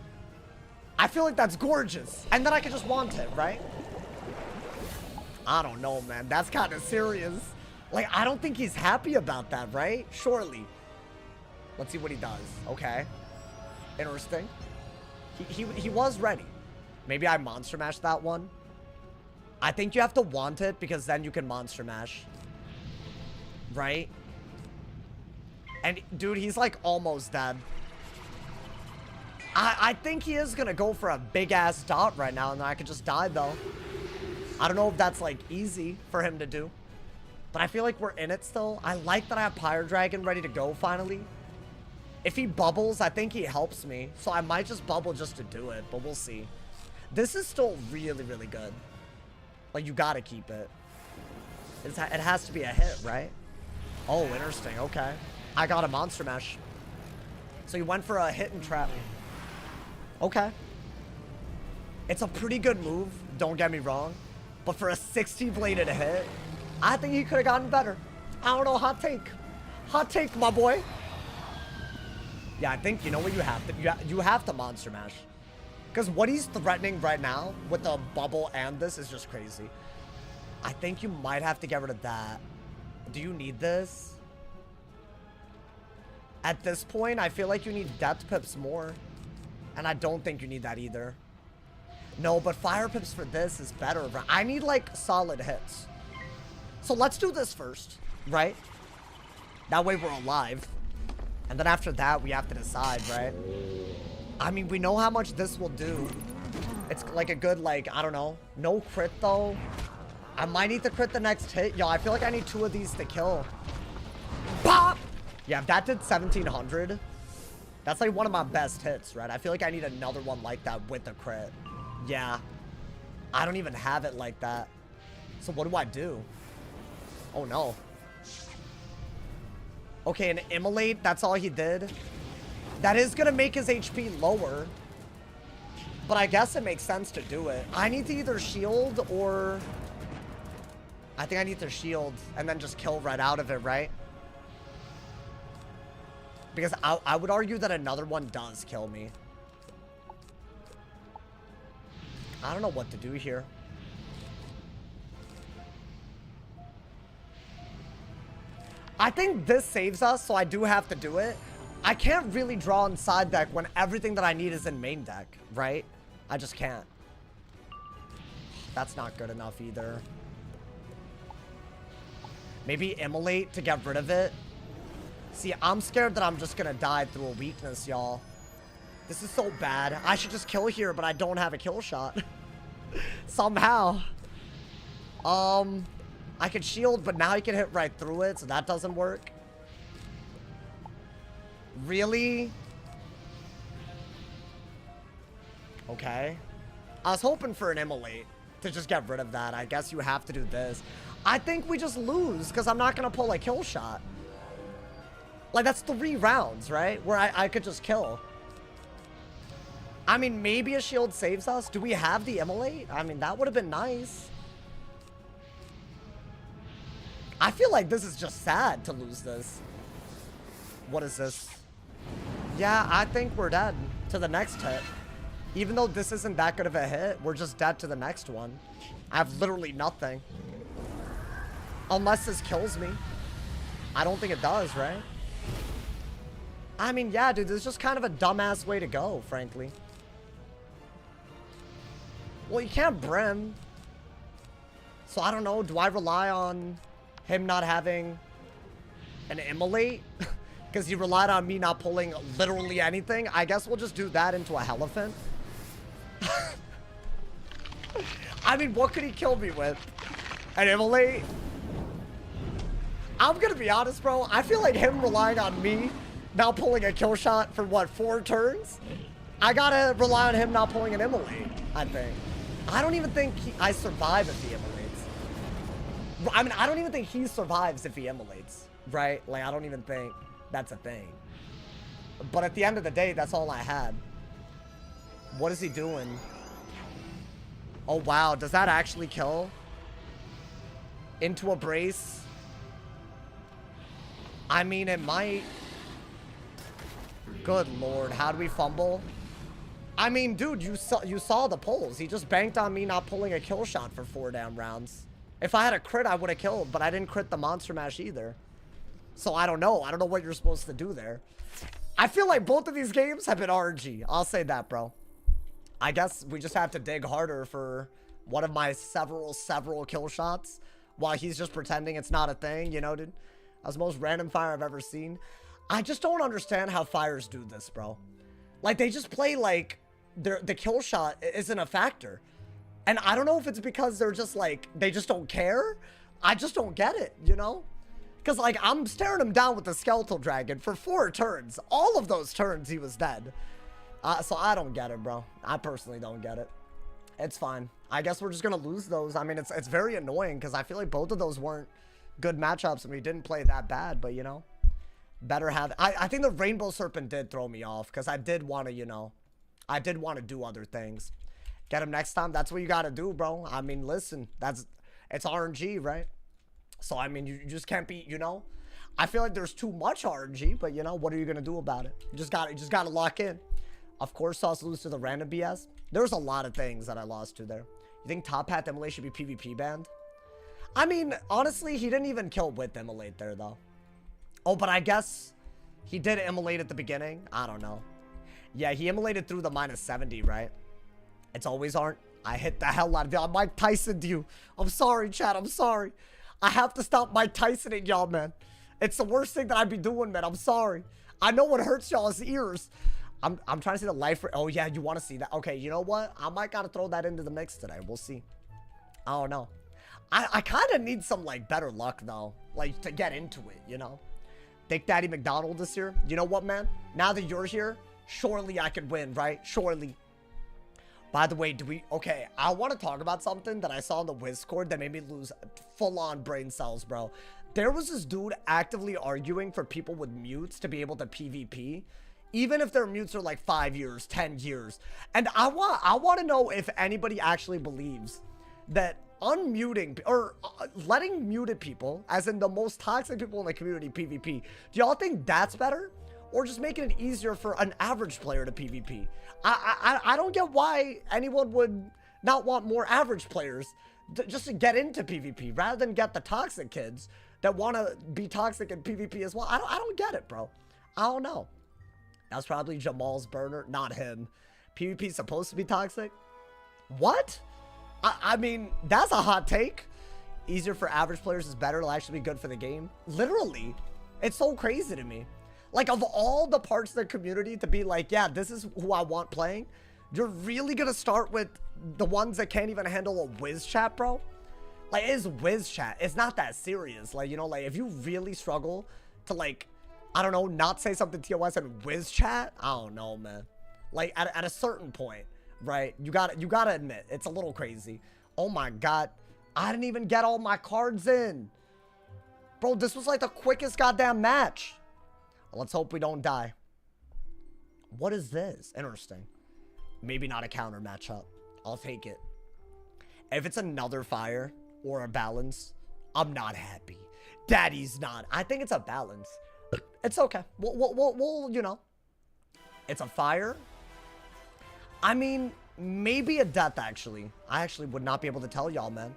I feel like that's gorgeous. And then I can just want it, right? I don't know, man. That's kind of serious. Like, I don't think he's happy about that, right? Surely. Let's see what he does. Okay. Interesting. He was ready. Maybe I Monster Mash that one. I think you have to want it because then you can Monster Mash. Right? And, dude, he's, like, almost dead. I think he is going to go for a big-ass dot right now, and then I could just die, though. I don't know if that's, like, easy for him to do. But I feel like we're in it still. I like that I have Pyre Dragon ready to go, finally. If he bubbles, I think he helps me. So I might just bubble just to do it, but we'll see. This is still really, really good. Like, you gotta keep it. It has to be a hit, right? Oh, interesting. Okay. I got a Monster Mash. So you went for a hit and trap. Okay. It's a pretty good move, don't get me wrong. But for a 60-bladed hit, I think he could have gotten better. I don't know, hot take. Hot take, my boy. Yeah, I think, you know what you have to, you have to Monster Mash. Because what he's threatening right now with the bubble and this is just crazy. I think you might have to get rid of that. Do you need this? At this point, I feel like you need Depth Pips more. And I don't think you need that either. No, but Fire Pips for this is better. I need, like, solid hits. So let's do this first, right? That way we're alive. And then after that, we have to decide, right? I mean, we know how much this will do. It's like a good, like, I don't know. No crit, though. I might need to crit the next hit. Yo, I feel like I need 2 of these to kill. Pop! Yeah, if that did 1,700, that's like one of my best hits, right? I feel like I need another one like that with the crit. Yeah. I don't even have it like that. So what do I do? Oh, no. Okay, an Immolate, that's all he did. That is going to make his HP lower. But I guess it makes sense to do it. I need to either shield or... I think I need to shield and then just kill right out of it, right? Because I would argue that another one does kill me. I don't know what to do here. I think this saves us, so I do have to do it. I can't really draw in side deck when everything that I need is in main deck, right? I just can't. That's not good enough either. Maybe Immolate to get rid of it. See, I'm scared that I'm just gonna die through a weakness, y'all. This is so bad. I should just kill here, but I don't have a kill shot. Somehow. I could shield, but now he can hit right through it, so that doesn't work. Really? Okay. I was hoping for an Immolate. to just get rid of that. I guess you have to do this. I think we just lose because I'm not going to pull a kill shot. Like, that's 3 rounds, right? Where I could just kill. I mean, maybe a shield saves us. Do we have the immolate? I mean, that would have been nice. I feel like this is just sad to lose this. What is this? Yeah, I think we're dead to the next hit. Even though this isn't that good of a hit, we're just dead to the next one. I have literally nothing. Unless this kills me. I don't think it does, right? I mean, yeah, dude, this is just kind of a dumbass way to go, frankly. Well, you can't brim. So I don't know, do I rely on him not having an immolate? Because he relied on me not pulling literally anything. I guess we'll just do that into a elephant. I mean, what could he kill me with? An immolate? I'm gonna be honest, bro. I feel like him relying on me not pulling a kill shot for, what, 4 turns? I gotta rely on him not pulling an immolate, I think. I don't even think I survive if he immolates. I mean, I don't even think he survives if he immolates, right? Like, I don't even think that's a thing. But at the end of the day, that's all I had. What is he doing? Oh, wow. Does that actually kill? Into a brace? I mean, it might. Good lord. How do we fumble? I mean, dude, you saw the pulls. He just banked on me not pulling a kill shot for 4 damn rounds. If I had a crit, I would have killed, but I didn't crit the monster mash either. So I don't know. I don't know what you're supposed to do there. I feel like both of these games have been RNG. I'll say that, bro. I guess we just have to dig harder for one of my several kill shots while he's just pretending it's not a thing, you know, dude? That's the most random fire I've ever seen. I just don't understand how fires do this, bro. Like, they just play like the kill shot isn't a factor. And I don't know if it's because they're just like, they just don't care. I just don't get it, you know? Because, like, I'm staring him down with the skeletal dragon for 4 turns. All of those turns, he was dead. So I don't get it, bro. I personally don't get it. It's fine. I guess we're just going to lose those. I mean, it's very annoying because I feel like both of those weren't good matchups and we didn't play that bad. But, you know, better have... I think the Rainbow Serpent did throw me off because I did want to, you know, I did want to do other things. Get him next time. That's what you got to do, bro. I mean, listen, it's RNG, right? So, I mean, you just can't be, you know, I feel like there's too much RNG, but, you know, what are you going to do about it? You just got to lock in. Of course, saw us lose to the random BS. There's a lot of things that I lost to there. You think Top Hat Immolate should be PvP banned? I mean, honestly, he didn't even kill with Immolate there, though. Oh, but I guess he did Immolate at the beginning. I don't know. Yeah, he Immolated through the -70, right? It's always aren't. I hit the hell out of you. I Mike Tyson'd you. I'm sorry, chat. I'm sorry. I have to stop Mike Tysoning y'all, man. It's the worst thing that I'd be doing, man. I'm sorry. I know what hurts y'all's ears. I'm trying to see the life. Oh, yeah, you want to see that. Okay, you know what? I might got to throw that into the mix today. We'll see. I don't know. I kind of need some, like, better luck, though. Like, to get into it, you know? Dick Daddy McDonald is here. You know what, man? Now that you're here, surely I could win, right? Surely. By the way, okay, I want to talk about something that I saw on the WIZ cord that made me lose full-on brain cells, bro. There was this dude actively arguing for people with mutes to be able to PvP, even if their mutes are like 5 years, 10 years. And I want to know if anybody actually believes that unmuting or letting muted people, as in the most toxic people in the community, PvP, do y'all think that's better? Or just making it easier for an average player to PvP? I don't get why anyone would not want more average players just to get into PvP rather than get the toxic kids that want to be toxic in PvP as well. I don't get it, bro. I don't know. That's probably Jamal's burner, not him. PvP is supposed to be toxic? What? I mean, that's a hot take. Easier for average players is better. It'll actually be good for the game. Literally. It's so crazy to me. Like, of all the parts of the community to be like, yeah, this is who I want playing, you're really going to start with the ones that can't even handle a WIZ chat, bro? Like, it's WIZ chat. It's not that serious. Like, you know, like, if you really struggle to, like, I don't know, not say something TOS in WIZ chat, I don't know, man. Like, at a certain point, right, you gotta admit, it's a little crazy. Oh my god. I didn't even get all my cards in. Bro, this was like the quickest goddamn match. Let's hope we don't die. What is this? Interesting. Maybe not a counter matchup. I'll take it. If it's another fire or a balance, I'm not happy. Daddy's not. I think it's a balance. It's okay. We'll you know. It's a fire. I mean, maybe a death, actually. I actually would not be able to tell y'all, man.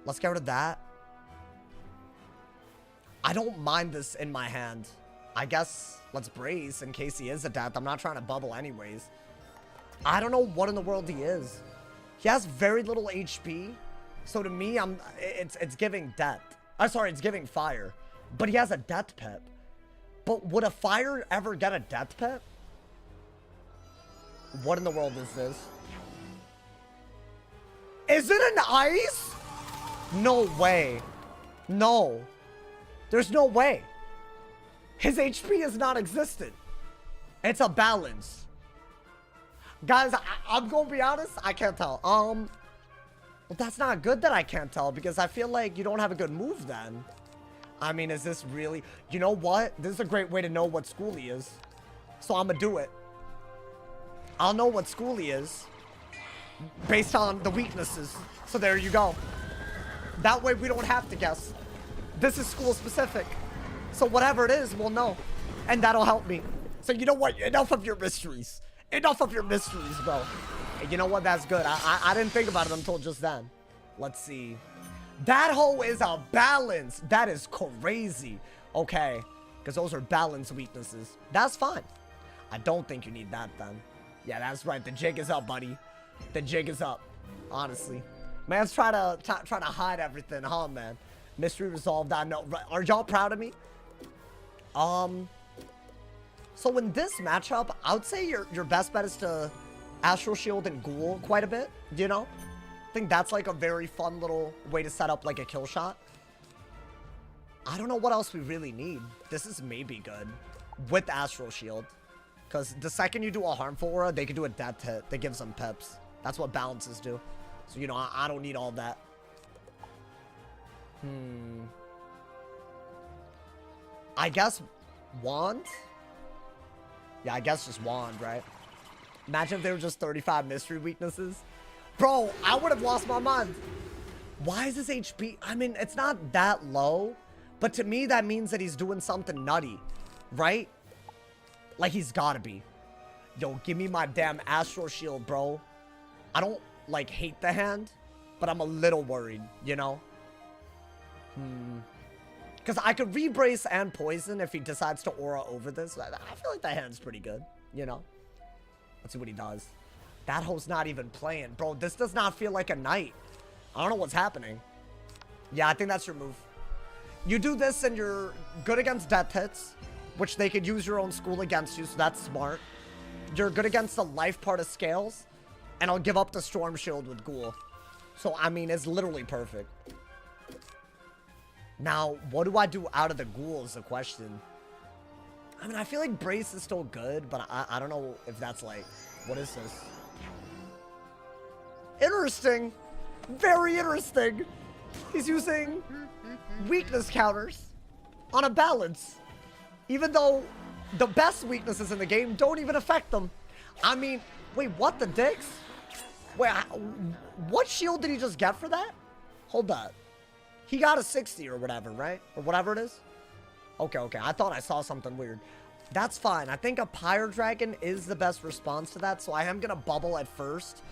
Let's get rid of that. I don't mind this in my hand. I guess let's brace in case he is a death. I'm not trying to bubble anyways. I don't know what in the world he is. He has very little HP. So to me, it's giving death. I'm sorry, it's giving fire. But he has a death pip. But would a fire ever get a death pip? What in the world is this? Is it an ice? No way. No. There's no way. His HP is non-existent. It's a balance. Guys, I'm gonna be honest, I can't tell. Well, that's not good that I can't tell, because I feel like you don't have a good move then. I mean, is this really... You know what? This is a great way to know what school he is. So I'm gonna do it. I'll know what school he is based on the weaknesses. So there you go. That way we don't have to guess. This is school specific. So whatever it is, we'll know. And that'll help me. So you know what? Enough of your mysteries. Enough of your mysteries, bro. You know what? That's good. I didn't think about it until just then. Let's see. That hoe is a balance. That is crazy. Okay. Because those are balance weaknesses. That's fine. I don't think you need that then. Yeah, that's right. The jig is up, buddy. The jig is up. Honestly. Man's trying to hide everything, huh, man? Mystery resolved. I know. Are y'all proud of me? So in this matchup, I would say your best bet is to Astral Shield and Ghoul quite a bit, you know? I think that's like a very fun little way to set up like a kill shot. I don't know what else we really need. This is maybe good with Astral Shield. Because the second you do a harmful aura, they can do a death hit that gives them pips. That's what balances do. So, you know, I don't need all that. I guess Wand? Yeah, I guess just Wand, right? Imagine if there were just 35 mystery weaknesses. Bro, I would have lost my mind. Why is his HP? I mean, it's not that low. But to me, that means that he's doing something nutty. Right? Like, he's gotta be. Yo, give me my damn Astral Shield, bro. I don't, like, hate the hand. But I'm a little worried, you know? Because I could re-brace and poison if he decides to aura over this. I feel like the hand's pretty good, you know? Let's see what he does. That hoe's not even playing. Bro, this does not feel like a knight. I don't know what's happening. Yeah, I think that's your move. You do this and you're good against death hits, which they could use your own school against you, so that's smart. You're good against the life part of scales, and I'll give up the Storm Shield with Ghoul. So, I mean, it's literally perfect. Now, what do I do out of the Ghoul is the question. I mean, I feel like Brace is still good, but I don't know if that's like... What is this? Interesting. Very interesting. He's using weakness counters on a balance. Even though the best weaknesses in the game don't even affect them. I mean, wait, what the dicks? Wait, what shield did he just get for that? Hold up. He got a 60 or whatever, right? Or whatever it is. Okay, okay. I thought I saw something weird. That's fine. I think a Pyre Dragon is the best response to that. So I am going to bubble at first.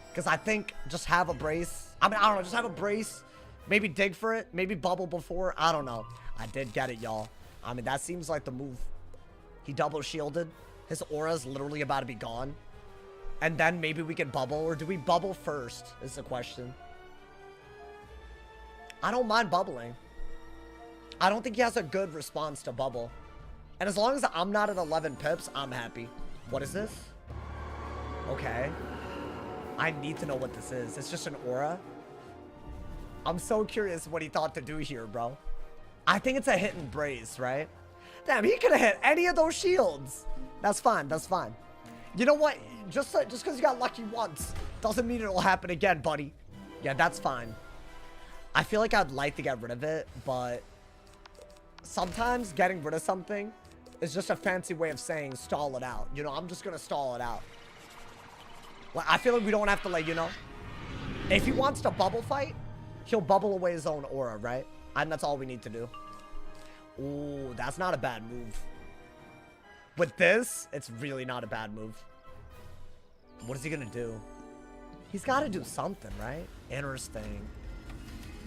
Because I think just have a brace. I mean, I don't know. Just have a brace. Maybe dig for it. Maybe bubble before. I don't know. I did get it, y'all. I mean, that seems like the move. He double shielded. His aura is literally about to be gone. And then maybe we can bubble. Or do we bubble first is the question. I don't mind bubbling. I don't think he has a good response to bubble. And as long as I'm not at 11 pips, I'm happy. What is this? Okay. I need to know what this is. It's just an aura. I'm so curious what he thought to do here, bro. I think it's a hit and brace, right? Damn, he could have hit any of those shields. That's fine. That's fine. You know what? Just because you got lucky once doesn't mean it'll happen again, buddy. Yeah, that's fine. I feel like I'd like to get rid of it, but sometimes getting rid of something is just a fancy way of saying stall it out. You know, I'm just gonna stall it out. Like, I feel like we don't have to, like, you know, if he wants to bubble fight, he'll bubble away his own aura, right? And that's all we need to do. Ooh, that's not a bad move. With this, it's really not a bad move. What is he gonna do? He's gotta do something, right? Interesting.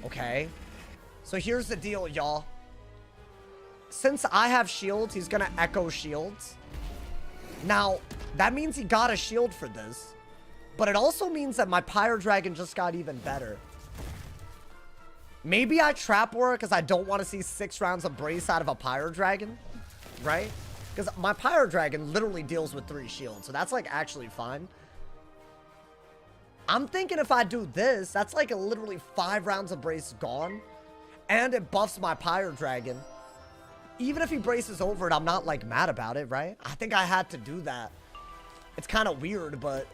Okay. So here's the deal, y'all. Since I have shields, he's gonna echo shields. Now, that means he got a shield for this. But it also means that my Pyro Dragon just got even better. Maybe I trap war because I don't want to see 6 rounds of brace out of a Pyro Dragon. Right? Because my Pyro Dragon literally deals with 3 shields. So that's like actually fine. I'm thinking if I do this, that's like literally 5 rounds of brace gone. And it buffs my Pyro Dragon. Even if he braces over it, I'm not like mad about it, right? I think I had to do that. It's kind of weird, but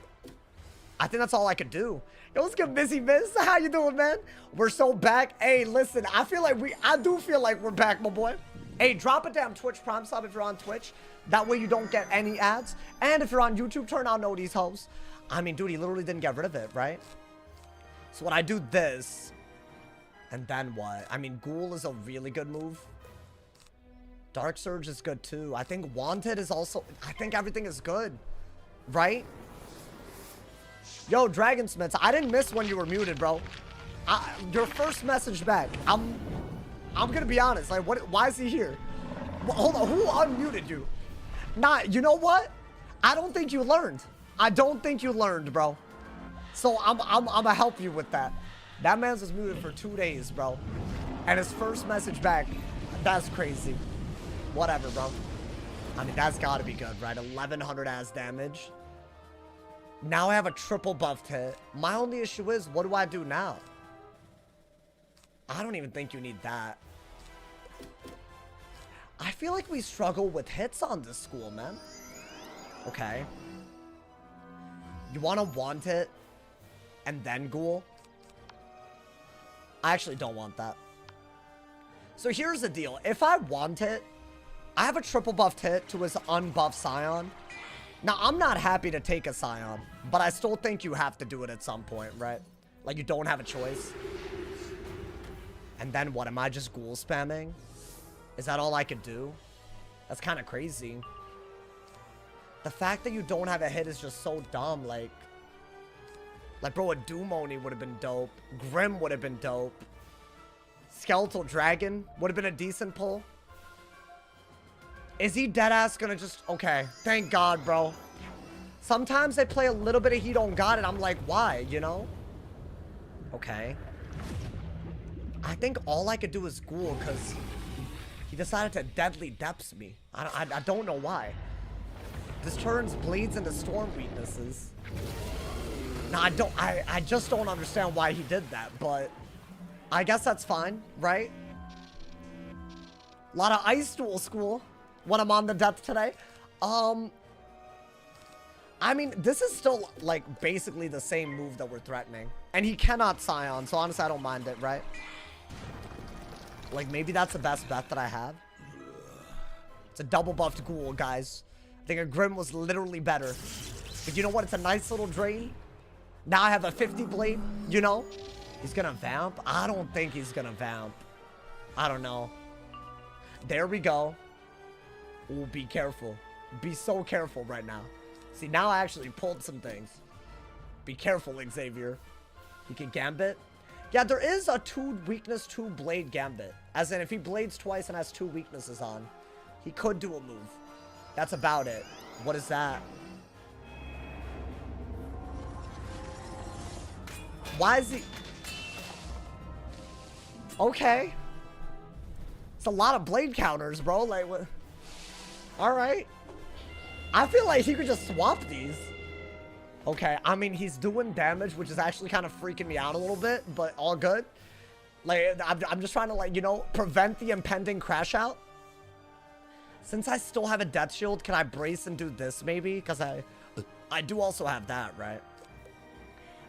I think that's all I could do. Yo, what's good, Missy Miss? How you doing, man? We're so back. Hey, listen, I do feel like we're back, my boy. Hey, drop a damn Twitch Prime sub if you're on Twitch. That way you don't get any ads. And if you're on YouTube, turn on no these hoes. I mean, dude, he literally didn't get rid of it, right? So when I do this, and then what? I mean, Ghoul is a really good move. Dark Surge is good too. I think Wanted is also, I think everything is good, right? Yo, Dragonsmiths, I didn't miss when you were muted, bro. Your first message back. I'm gonna be honest. Like, why is he here? Well, hold on, who unmuted you? Nah, you know what? I don't think you learned. I don't think you learned, bro. So I'm gonna help you with that. That man's was muted for 2 days, bro. And his first message back, that's crazy. Whatever, bro. I mean, that's gotta be good, right? 1100 as damage. Now I have a triple buffed hit. My only issue is, what do I do now? I don't even think you need that. I feel like we struggle with hits on this school, man. Okay. You want to want it and then Ghoul? I actually don't want that. So here's the deal. If I want it, I have a triple buffed hit to his unbuffed Scion. Now, I'm not happy to take a Scion, but I still think you have to do it at some point, right? Like, you don't have a choice. And then what? Am I just Ghoul spamming? Is that all I could do? That's kind of crazy. The fact that you don't have a hit is just so dumb. Like, bro, a Doom Oni would have been dope. Grim would have been dope. Skeletal Dragon would have been a decent pull. Is he deadass gonna just... Okay, thank God, bro. Sometimes they play a little bit of He Don't Got It. I'm like, why, you know? Okay. I think all I could do is Ghoul, because he decided to Deadly Depths me. I don't know why. This turns Blades into Storm weaknesses. Now, I just don't understand why he did that, but I guess that's fine, right? A lot of Ice Duel School when I'm on the depth today. I mean, this is still, like, basically the same move that we're threatening. And he cannot Scion, so honestly, I don't mind it, right? Like, maybe that's the best bet that I have. It's a double buffed Ghoul, guys. I think a Grim was literally better. But you know what? It's a nice little drain. Now I have a 50 blade, you know? He's gonna vamp? I don't think he's gonna vamp. I don't know. There we go. Ooh, be careful. Be so careful right now. See, now I actually pulled some things. Be careful, Xavier. He can Gambit. Yeah, there is a 2 weakness, 2 blade Gambit. As in, if he blades twice and has 2 weaknesses on, he could do a move. That's about it. What is that? Why is he... Okay. It's a lot of blade counters, bro. Like, what? Alright. I feel like he could just swap these. Okay, I mean, he's doing damage, which is actually kind of freaking me out a little bit, but all good. Like, I'm just trying to, like, you know, prevent the impending crash out. Since I still have a death shield, can I brace and do this maybe? Because I do also have that, right?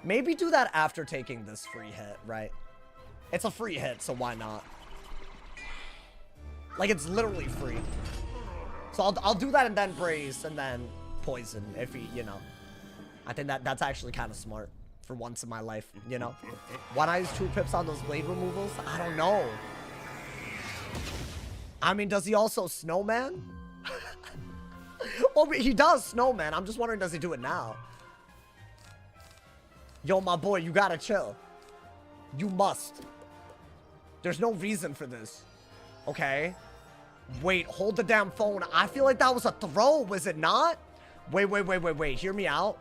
Maybe do that after taking this free hit, right? It's a free hit, so why not? Like, it's literally free. So I'll do that and then brace and then poison if he, you know. I think that's actually kind of smart for once in my life, you know. Why not use 2 pips on those blade removals? I don't know. I mean, does he also snowman? Well, he does snowman. I'm just wondering, does he do it now? Yo, my boy, you gotta chill. You must. There's no reason for this. Okay. Wait, hold the damn phone. I feel like that was a throw, was it not? Wait. Hear me out.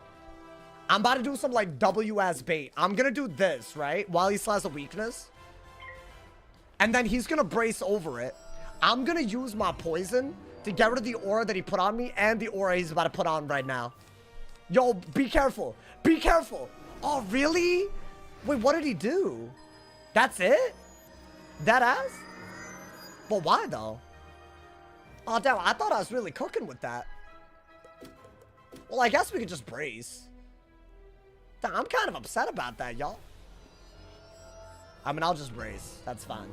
I'm about to do some, like, WS bait. I'm gonna do this, right? While he still has a weakness. And then he's gonna brace over it. I'm gonna use my poison to get rid of the aura that he put on me and the aura he's about to put on right now. Yo, be careful. Be careful. Oh, really? Wait, what did he do? That's it? That ass? But why, though? Oh, damn, I thought I was really cooking with that. Well, I guess we could just brace. Damn, I'm kind of upset about that, y'all. I mean, I'll just brace. That's fine.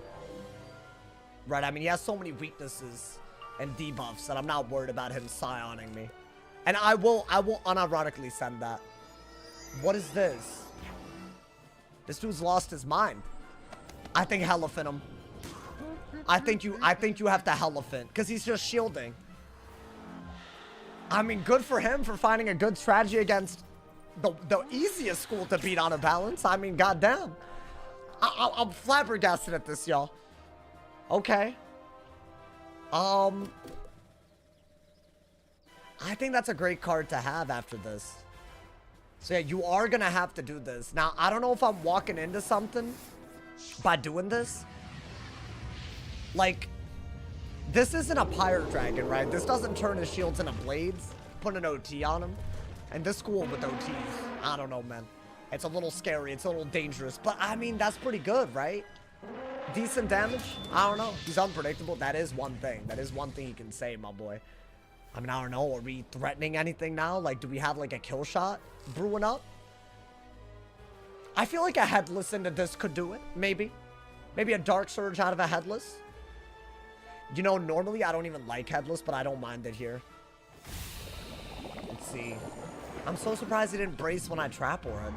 Right, I mean, he has so many weaknesses and debuffs that I'm not worried about him psioning me. And I will unironically send that. What is this? This dude's lost his mind. I think Hellafin him. I think you have to Hellafin, because he's just shielding. I mean, good for him for finding a good strategy against the easiest school to beat on a balance. I mean, goddamn. I'm flabbergasted at this, y'all. Okay. I think that's a great card to have after this. So yeah, you are gonna have to do this. Now, I don't know if I'm walking into something by doing this. Like, this isn't a Pirate Dragon, right? This doesn't turn his shields into blades, put an OT on him. And this school with OTs, I don't know, man. It's a little scary, it's a little dangerous. But, I mean, that's pretty good, right? Decent damage? I don't know. He's unpredictable. That is one thing. That is one thing you can say, my boy. I mean, I don't know. Are we threatening anything now? Like, do we have, like, a kill shot brewing up? I feel like a headless into this could do it. Maybe. Maybe a Dark Surge out of a headless. You know, normally I don't even like headless, but I don't mind it here. Let's see. I'm so surprised he didn't brace when I trap aura.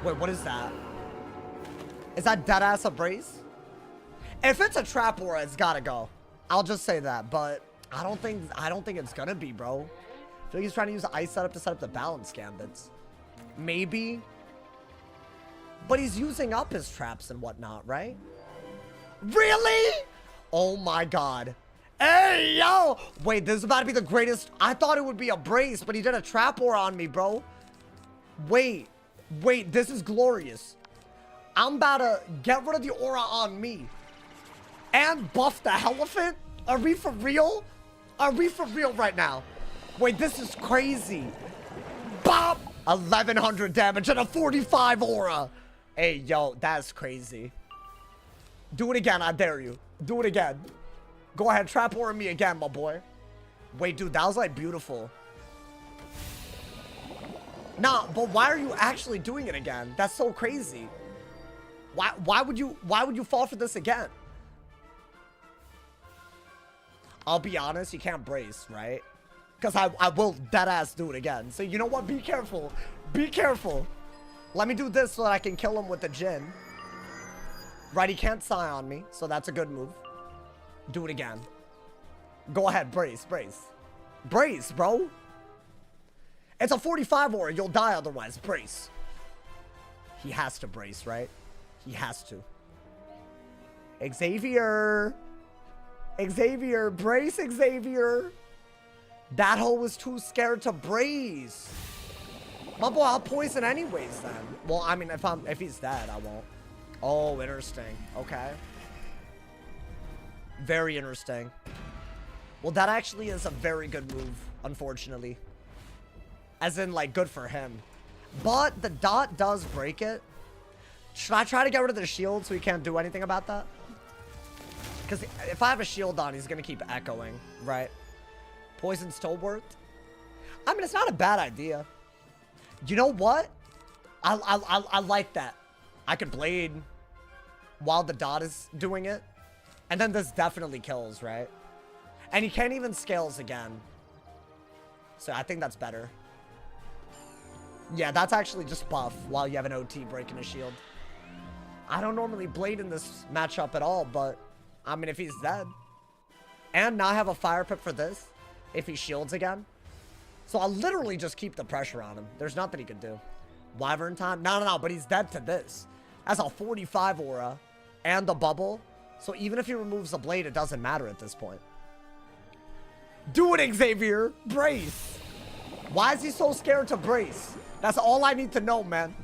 Wait, what is that? Is that deadass a brace? If it's a trap aura, it's gotta go. I'll just say that, but I don't think it's gonna be, bro. I feel like he's trying to use the ice setup to set up the balance gambits. Maybe. But he's using up his traps and whatnot, right? Really? Oh my god. Hey, yo! Wait, this is about to be the greatest. I thought it would be a brace, but he did a trap aura on me, bro. Wait, this is glorious. I'm about to get rid of the aura on me. And buff the Hellafin? Are we for real? Are we for real right now? Wait, this is crazy. Bop! 1100 damage and a 45 aura. Hey, yo, that's crazy. Do it again, I dare you. Do it again. Go ahead, trap aura me again, my boy. Wait, dude, that was like beautiful. Nah, but why are you actually doing it again? That's so crazy. Why would you fall for this again? I'll be honest, you can't brace, right? Because I will deadass do it again. So you know what? Be careful. Be careful. Let me do this so that I can kill him with the Jin. Right, he can't Scion me, so that's a good move. Do it again. Go ahead, brace. Brace, bro. It's a 45 aura, you'll die otherwise. Brace. He has to brace, right? He has to. Xavier, brace, Xavier. That hoe was too scared to brace. My boy, I'll poison anyways then. Well, I mean, if he's dead, I won't. Oh, interesting. Okay. Very interesting. Well, that actually is a very good move, unfortunately. As in, like, good for him. But the dot does break it. Should I try to get rid of the shield so he can't do anything about that? Because if I have a shield on, he's going to keep echoing, right? Poison still worked? I mean, it's not a bad idea. You know what? I like that. I could blade while the dot is doing it. And then this definitely kills, right? And he can't even scales again. So I think that's better. Yeah, that's actually just buff while you have an OT breaking a shield. I don't normally blade in this matchup at all, but I mean, if he's dead. And now I have a fire pip for this if he shields again. So I'll literally just keep the pressure on him. There's nothing he can do. Wyvern time? No, but he's dead to this. That's a 45 aura and the bubble. So even if he removes the blade, it doesn't matter at this point. Do it, Xavier! Brace! Why is he so scared to brace? That's all I need to know, man.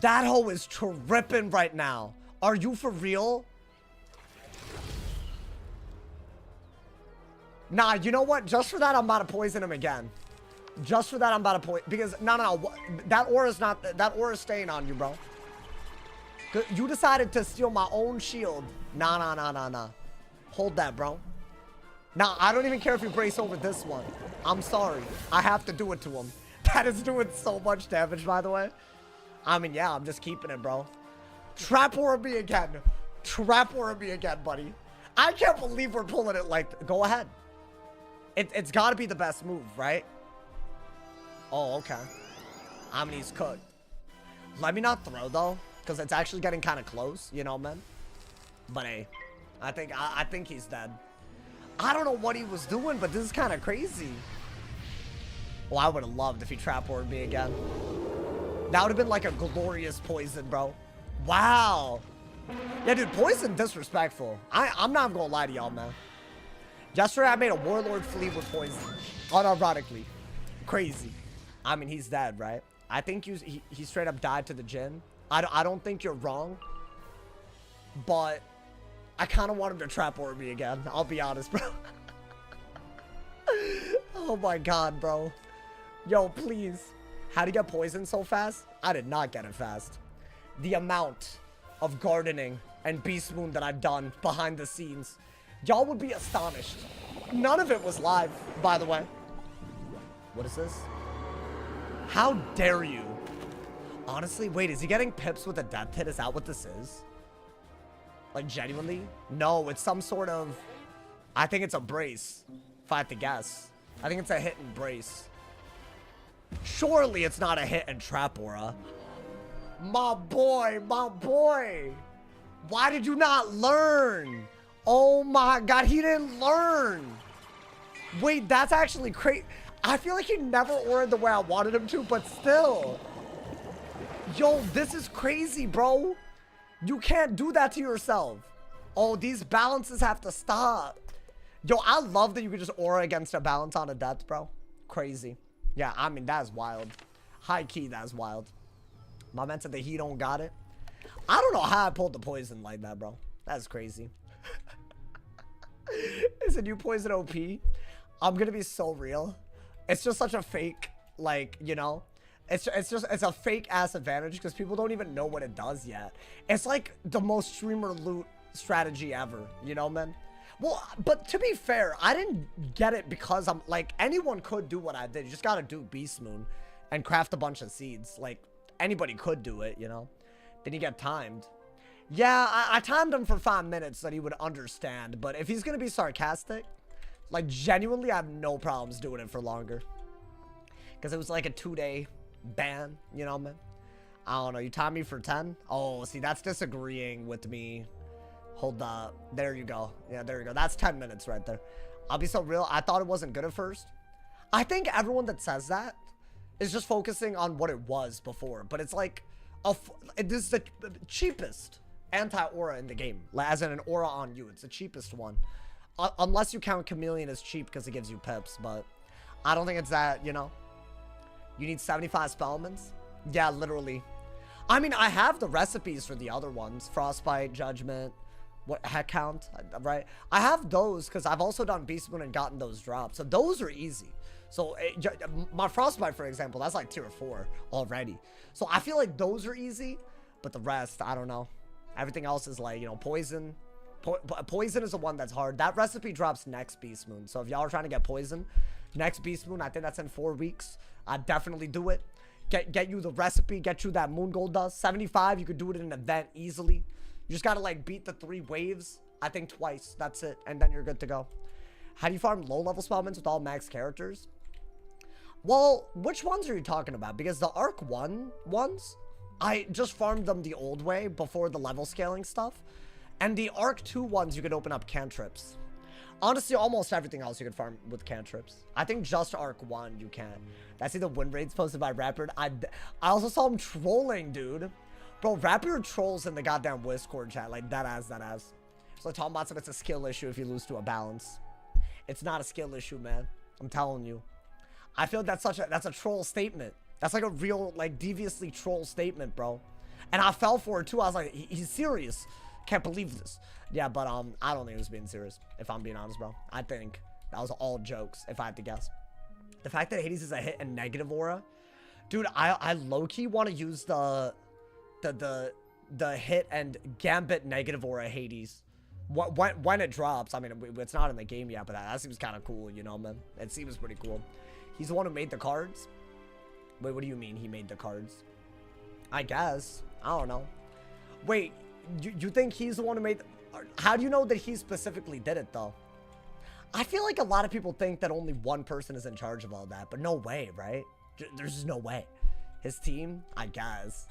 That hoe is tripping right now. Are you for real? Nah, you know what? Just for that, I'm about to poison him again. Just for that, I'm about to poison. Because, no. That aura's not... That aura's staying on you, bro. You decided to steal my own shield. Nah. Hold that, bro. Nah, I don't even care if you brace over this one. I'm sorry. I have to do it to him. That is doing so much damage, by the way. I mean, yeah, I'm just keeping it, bro. Trap aura me again. Trap aura me again, buddy. I can't believe we're pulling it like... Go ahead. It's got to be the best move, right? Oh, okay. I mean, he's cooked. Let me not throw, though. Because it's actually getting kind of close, you know, man. But, hey. I think he's dead. I don't know what he was doing, but this is kind of crazy. Well, I would have loved if he trap ward me again. That would have been like a glorious poison, bro. Wow. Yeah, dude, poison disrespectful. I'm not gonna lie to y'all, man. Yesterday, I made a warlord flee with poison. Unironically. Crazy. I mean, he's dead, right? I think he straight up died to the Jhin. I don't think you're wrong. But I kind of want him to trap ward me again. I'll be honest, bro. Oh my god, bro. Yo, please. How'd he get poisoned so fast? I did not get it fast. The amount of gardening and beast moon that I've done behind the scenes. Y'all would be astonished. None of it was live, by the way. What is this? How dare you? Honestly, wait, is he getting pips with a death hit? Is that what this is? Like, genuinely? No, it's some sort of... I think it's a brace, if I had to guess. I think it's a hit and brace. Surely it's not a hit and trap aura. My boy, my boy. Why did you not learn? Oh my god, he didn't learn. Wait, that's actually crazy. I feel like he never auraed the way I wanted him to, but still. Yo, this is crazy, bro. You can't do that to yourself. Oh, these balances have to stop. Yo, I love that you can just aura against a balance on a death, bro. Crazy. Yeah, I mean, that's wild. High key, that's wild. My man said that he don't got it. I don't know how I pulled the poison like that, bro. That's crazy. Is a new poison OP? I'm gonna be so real. It's just such a fake, like, you know? It's a fake ass advantage because people don't even know what it does yet. It's like the most streamer loot strategy ever, you know, man? Well, but to be fair, I didn't get it because I'm like, anyone could do what I did. You just gotta do Beast Moon and craft a bunch of seeds. Like, anybody could do it, you know? Then you get timed. Yeah, I timed him for 5 minutes so that he would understand. But if he's gonna be sarcastic, like, genuinely, I have no problems doing it for longer. Because it was like a 2-day ban, you know, man? I don't know, you timed me for 10? Oh, see, that's disagreeing with me. Hold up. There you go. Yeah, there you go. That's 10 minutes right there. I'll be so real. I thought it wasn't good at first. I think everyone that says that is just focusing on what it was before. But it's like, this is the cheapest anti-aura in the game. As in an aura on you. It's the cheapest one. Unless you count Chameleon as cheap because it gives you pips. But I don't think it's that, you know. You need 75 Spellmans? Yeah, literally. I mean, I have the recipes for the other ones. Frostbite, Judgment, what, Heck Count, right? I have those because I've also done Beast Moon and gotten those drops. So those are easy. So my Frostbite, for example, that's like tier 4 already. So I feel like those are easy. But the rest, I don't know. Everything else is like, you know, Poison. Poison is the one that's hard. That recipe drops next Beast Moon. So if y'all are trying to get Poison, next Beast Moon, I think that's in 4 weeks. I'd definitely do it. get you the recipe, get you that moon gold dust. 75, you could do it in an event easily. You just gotta like beat the 3 waves, I think twice, that's it, and then you're good to go. How do you farm low level spellmans with all max characters? Well, which ones are you talking about? Because the Arc 1 ones, I just farmed them the old way before the level scaling stuff. And the Arc 2 ones, you could open up cantrips. Honestly, almost everything else you could farm with cantrips. I think just Arc 1 you can. I see the win rates posted by Rapper. I also saw him trolling, dude. Bro, Rapper trolls in the goddamn Discord chat. Like, that ass. So talking about some, it's a skill issue if you lose to a balance. It's not a skill issue, man. I'm telling you. I feel like that's a troll statement. That's like a real, like, deviously troll statement, bro. And I fell for it, too. I was like, he's serious. Can't believe this. Yeah, but I don't think he was being serious, if I'm being honest, bro. I think that was all jokes, if I had to guess. The fact that Hades is a hit and negative aura. Dude, I low-key want to use the hit and Gambit negative aura Hades. When it drops. I mean, it's not in the game yet, but that seems kind of cool, you know, man. It seems pretty cool. He's the one who made the cards? Wait, what do you mean he made the cards? I guess. I don't know. Wait, you think he's the one who made... How do you know that he specifically did it, though? I feel like a lot of people think that only one person is in charge of all that, but no way, right? There's just no way. His team? I guess.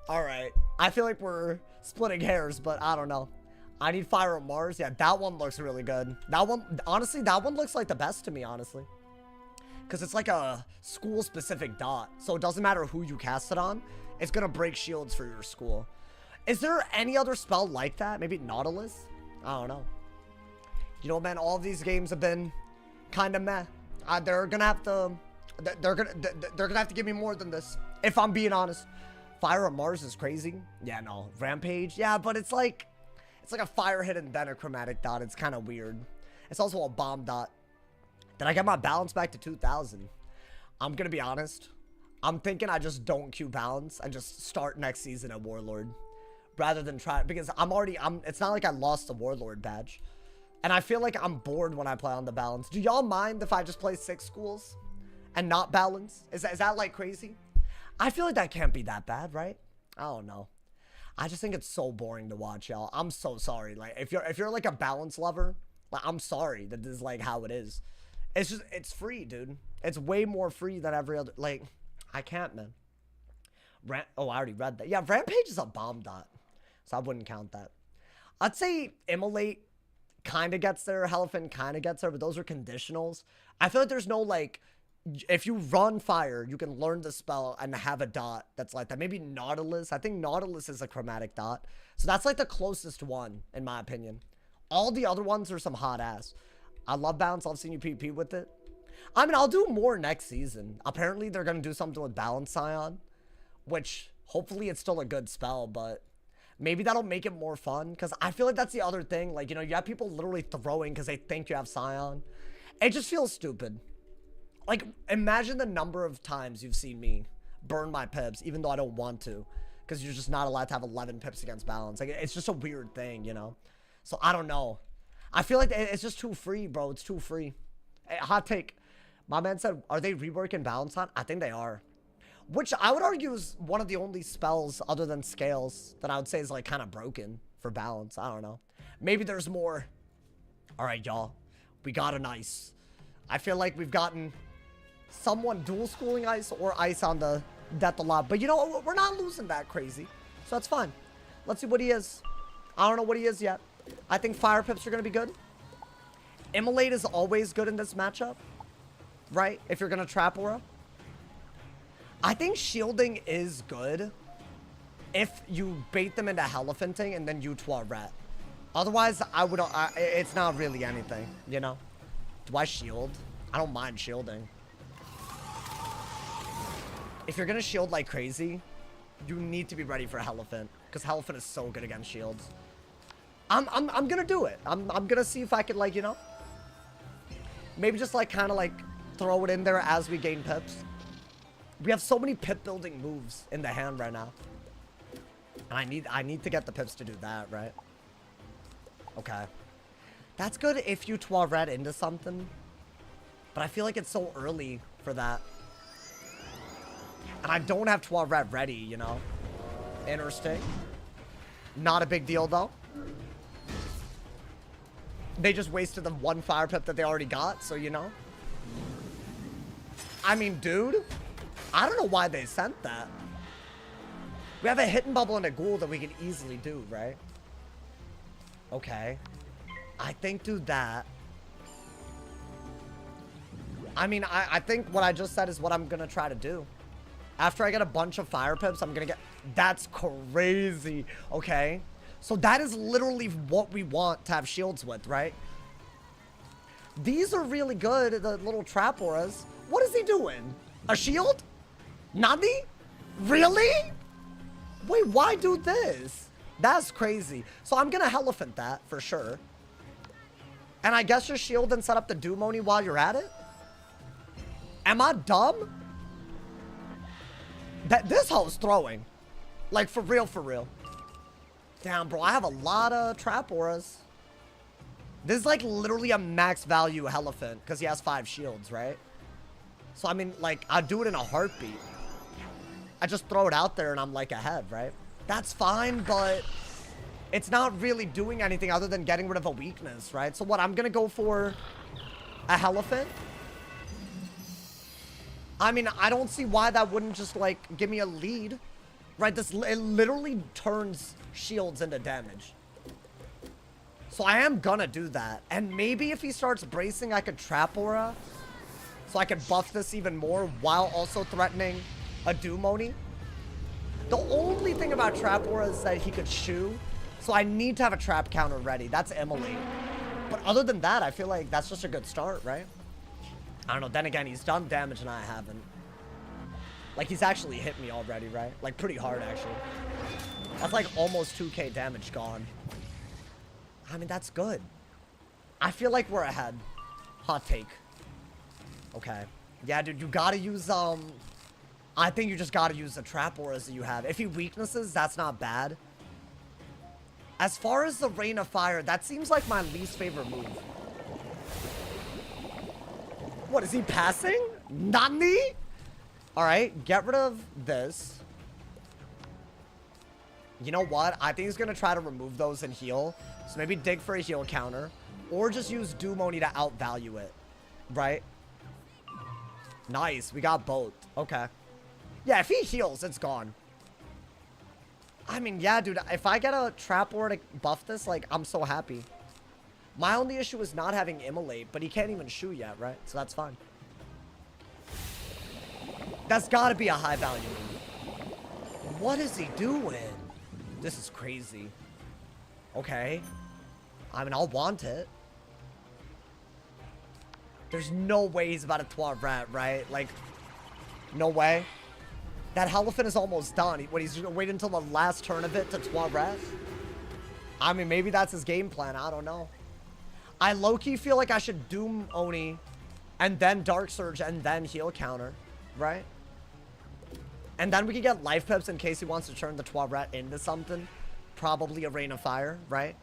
Alright. I feel like we're splitting hairs, but I don't know. I need Fire on Mars. Yeah, that one looks really good. That one, honestly, that one looks like the best to me, honestly. Because it's like a school-specific dot. So it doesn't matter who you cast it on. It's going to break shields for your school. Is there any other spell like that? Maybe Nautilus? I don't know. You know, man, all of these games have been kind of meh. They're going to have to... They're gonna have to give me more than this. If I'm being honest. Fire on Mars is crazy. Yeah, no. Rampage? Yeah, but it's like... It's like a fire hit and then a chromatic dot. It's kind of weird. It's also a bomb dot. Did I get my balance back to 2,000? I'm going to be honest. I'm thinking I just don't queue balance and just start next season at Warlord. Rather than try... Because it's not like I lost the Warlord badge. And I feel like I'm bored when I play on the balance. Do y'all mind if I just play 6 schools? And not balance? Is that like crazy? I feel like that can't be that bad, right? I don't know. I just think it's so boring to watch, y'all. I'm so sorry. Like, if you're like a balance lover, like, I'm sorry that this is like how it is. It's free, dude. It's way more free than every other, like, I can't, man. Oh, I already read that. Yeah, Rampage is a bomb dot, so I wouldn't count that. I'd say Immolate kind of gets there, Elephant kind of gets there, but those are conditionals. I feel like there's no, like, if you run fire, you can learn the spell and have a dot that's like that. Maybe Nautilus. I think Nautilus is a chromatic dot. So that's like the closest one, in my opinion. All the other ones are some hot ass. I love balance. I've seen you PP with it. I mean, I'll do more next season. Apparently, they're going to do something with Balance Scion, which hopefully it's still a good spell, but maybe that'll make it more fun, because I feel like that's the other thing. Like, you know, you have people literally throwing because they think you have Scion. It just feels stupid. Like, imagine the number of times you've seen me burn my pips, even though I don't want to, because you're just not allowed to have 11 pips against balance. Like, it's just a weird thing, you know? So, I don't know. I feel like it's just too free, bro. It's too free. Hey, hot take. My man said, are they reworking balance on? I think they are. Which I would argue is one of the only spells other than scales that I would say is, like, kind of broken for balance. I don't know. Maybe there's more. All right, y'all. We got an ice. I feel like we've gotten someone dual schooling ice or ice on the death a lot. But, you know, we're not losing that crazy. So that's fine. Let's see what he is. I don't know what he is yet. I think fire pips are going to be good. Immolate is always good in this matchup. Right? If you're going to trap aura. I think shielding is good if you bait them into Hellephanting and then you Ret. Otherwise, it's not really anything, you know? Do I shield? I don't mind shielding. If you're going to shield like crazy, you need to be ready for Helephant, because Helephant is so good against shields. I'm going to do it. I'm going to see if I can, like, you know, maybe just, like, kind of, like, throw it in there as we gain pips. We have so many pip building moves in the hand right now. And I need to get the pips to do that, right? Okay. That's good if you Ret into something. But I feel like it's so early for that. And I don't have Toilet ready, you know? Interesting. Not a big deal, though. They just wasted the one fire pip that they already got, so you know. I mean, dude, I don't know why they sent that. We have a hidden bubble and a ghoul that we can easily do, right? Okay. I think do that. I mean, I think what I just said is what I'm gonna try to do. After I get a bunch of fire pips, I'm gonna get... That's crazy. Okay. So that is literally what we want to have shields with, right? These are really good, the little trap auras. What is he doing? A shield? Nani? Really? Wait, why do this? That's crazy. So I'm gonna elephant that for sure. And I guess just shield and set up the Doom Oni while you're at it? Am I dumb? This hoe's throwing. Like, for real, for real. Damn, bro, I have a lot of trap auras. This is like literally a max value elephant because he has 5 shields, right? So, I mean, like, I'd do it in a heartbeat. I just throw it out there and I'm like ahead, right? That's fine, but it's not really doing anything other than getting rid of a weakness, right? So what, I'm gonna go for a elephant? I mean, I don't see why that wouldn't just, like, give me a lead. Right, it literally turns shields into damage. So I am gonna do that. And maybe if he starts bracing, I could trap aura. So I can buff this even more while also threatening a Doom Oni. The only thing about trap aura is that he could shoo. So I need to have a trap counter ready. That's Emily. But other than that, I feel like that's just a good start, right? I don't know. Then again, he's done damage and I haven't. Like, he's actually hit me already, right? Like, pretty hard, actually. That's like almost 2k damage gone. I mean, that's good. I feel like we're ahead. Hot take. Okay. Yeah, dude, you gotta use, I think you just gotta use the trap auras that you have. If he weaknesses, that's not bad. As far as the Rain of Fire, that seems like my least favorite move. What, is he passing? Nani? Alright, get rid of this. You know what? I think he's gonna try to remove those and heal. So maybe dig for a heal counter. Or just use Doom Oni to outvalue it. Right? Nice, we got both. Okay. Yeah, if he heals, it's gone. I mean, yeah, dude, if I get a trap aura to buff this, like, I'm so happy. My only issue is not having Immolate, but he can't even shoot yet, right? So that's fine. That's gotta be a high value move. What is he doing? This is crazy. Okay. I mean, I'll want it. There's no way he's about to Toilet, right? Like, no way. That elephant is almost done. What, he's gonna wait until the last turn of it to Toilet? I mean, maybe that's his game plan. I don't know. I low-key feel like I should Doom Oni and then Dark Surge and then heal counter, right? And then we can get life pips in case he wants to turn the Toilet into something. Probably a Rain of Fire, right?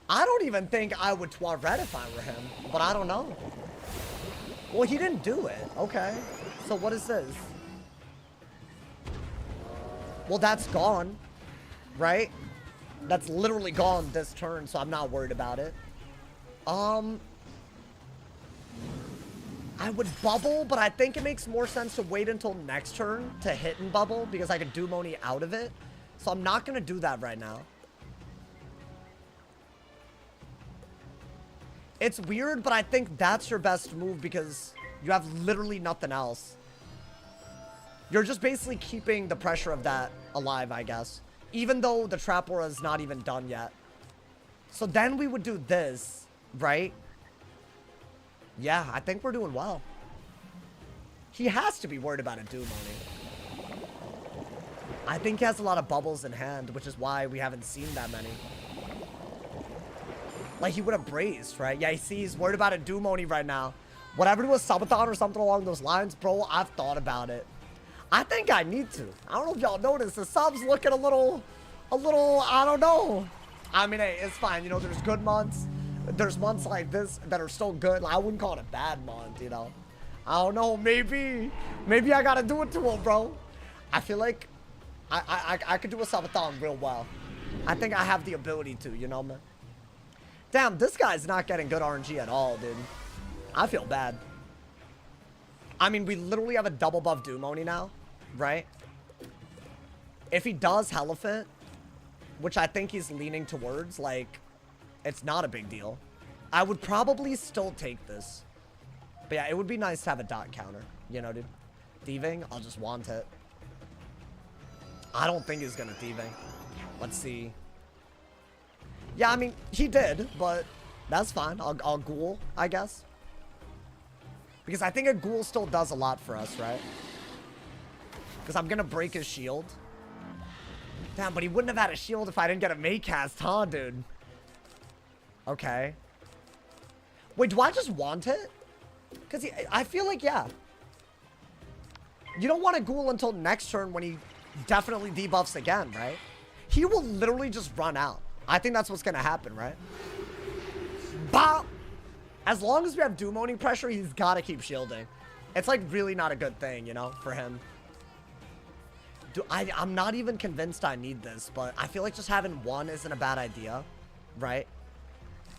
I don't even think I would Toilet if I were him, but I don't know. Well, he didn't do it. Okay. So what is this? Well, that's gone, right? That's literally gone this turn, so I'm not worried about it. I would bubble, but I think it makes more sense to wait until next turn to hit and bubble because I could Doom Oni out of it. So I'm not going to do that right now. It's weird, but I think that's your best move because you have literally nothing else. You're just basically keeping the pressure of that alive, I guess. Even though the trap aura is not even done yet. So then we would do this, right? Yeah, I think we're doing well. He has to be worried about a Doom Oni. I think he has a lot of bubbles in hand, which is why we haven't seen that many. Like, he would have braced, right? Yeah, he's worried about a Doom Oni right now. Whatever to a subathon or something along those lines, bro, I've thought about it. I think I need to. I don't know if y'all noticed. The sub's looking a little, I don't know. I mean, hey, it's fine. You know, there's good months. There's months like this that are still good. I wouldn't call it a bad month, you know. I don't know, maybe I gotta do it to him, bro. I feel like I could do a subathon real well. I think I have the ability to, you know, man. Damn, this guy's not getting good RNG at all, dude. I feel bad. I mean, we literally have a double buff Doom Oni now, right? If he does Elephant, which I think he's leaning towards, like, it's not a big deal. I would probably still take this. But yeah, it would be nice to have a dot counter, you know, dude. Thieving, I'll just want it. I don't think he's gonna thieving. Let's see. Yeah, I mean, he did, but that's fine. I'll ghoul, I guess. Because I think a ghoul still does a lot for us, right? Because I'm gonna break his shield. Damn, but he wouldn't have had a shield if I didn't get a Maycast, huh, dude? Okay. Wait, do I just want it? Because I feel like, yeah. You don't want a ghoul until next turn when he definitely debuffs again, right? He will literally just run out. I think that's what's going to happen, right? Bop! As long as we have Doom Oni pressure, he's got to keep shielding. It's like really not a good thing, you know, for him. I'm not even convinced I need this, but I feel like just having one isn't a bad idea, right?